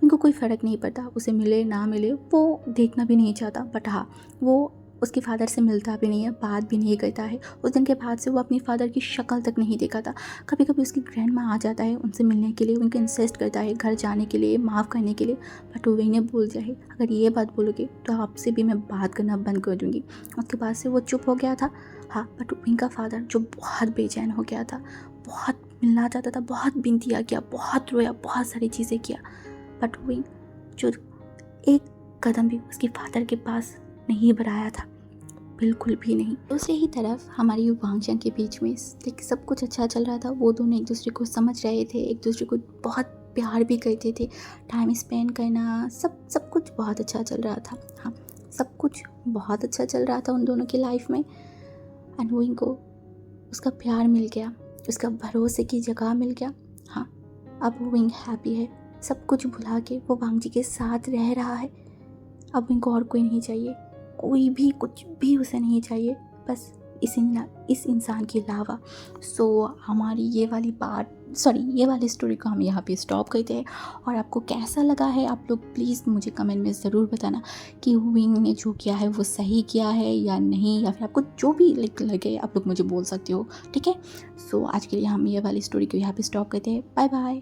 उनको कोई फ़र्क नहीं पड़ता, उसे मिले ना मिले वो देखना भी नहीं चाहता। बट हाँ, वो उसके फादर से मिलता भी नहीं है, बात भी नहीं करता है। उस दिन के बाद से वो अपनी फादर की शक्ल तक नहीं देखा था। कभी कभी उसकी ग्रैंड माँ आ जाता है उनसे मिलने के लिए, उनको इंसिस्ट करता है घर जाने के लिए, माफ़ करने के लिए, बट वो विंग ने बोल दिया है, अगर ये बात बोलोगे तो आपसे भी मैं बात करना बंद कर दूँगी। उसके बाद से वो चुप हो गया था। हाँ, बट विंग का फादर जो बहुत बेचैन हो गया था, बहुत मिलना चाहता था, बहुत विनतियाँ किया, बहुत रोया, बहुत सारी चीज़ें किया, बट विंग जो एक कदम भी उसके फादर के पास नहीं बढ़ाया था, बिल्कुल भी नहीं। दूसरी ही तरफ हमारी वांगजन के बीच में सब कुछ अच्छा चल रहा था। वो दोनों एक दूसरे को समझ रहे थे, एक दूसरे को बहुत प्यार भी करते थे, टाइम स्पेंड करना, सब कुछ बहुत अच्छा चल रहा था। हाँ, सब कुछ बहुत अच्छा चल रहा था उन दोनों की लाइफ में। एंड विंग को उसका प्यार मिल गया, उसका भरोसे की जगह मिल गया। हाँ, अब विंग हैप्पी है, सब कुछ भुला के वो वांगजी के साथ रह रहा है। अब विंग को और कोई नहीं चाहिए, कोई भी कुछ भी उसे नहीं चाहिए, बस इस इंसान के अलावा। सो हमारी ये वाली स्टोरी को हम यहाँ पे स्टॉप करते हैं। और आपको कैसा लगा है आप लोग प्लीज़ मुझे कमेंट में ज़रूर बताना कि विंग ने जो किया है वो सही किया है या नहीं, या फिर आपको जो भी लगे आप लोग मुझे बोल सकते हो, ठीक है। सो आज के लिए हम ये वाली स्टोरी को यहाँ पे स्टॉप करते हैं। Bye bye.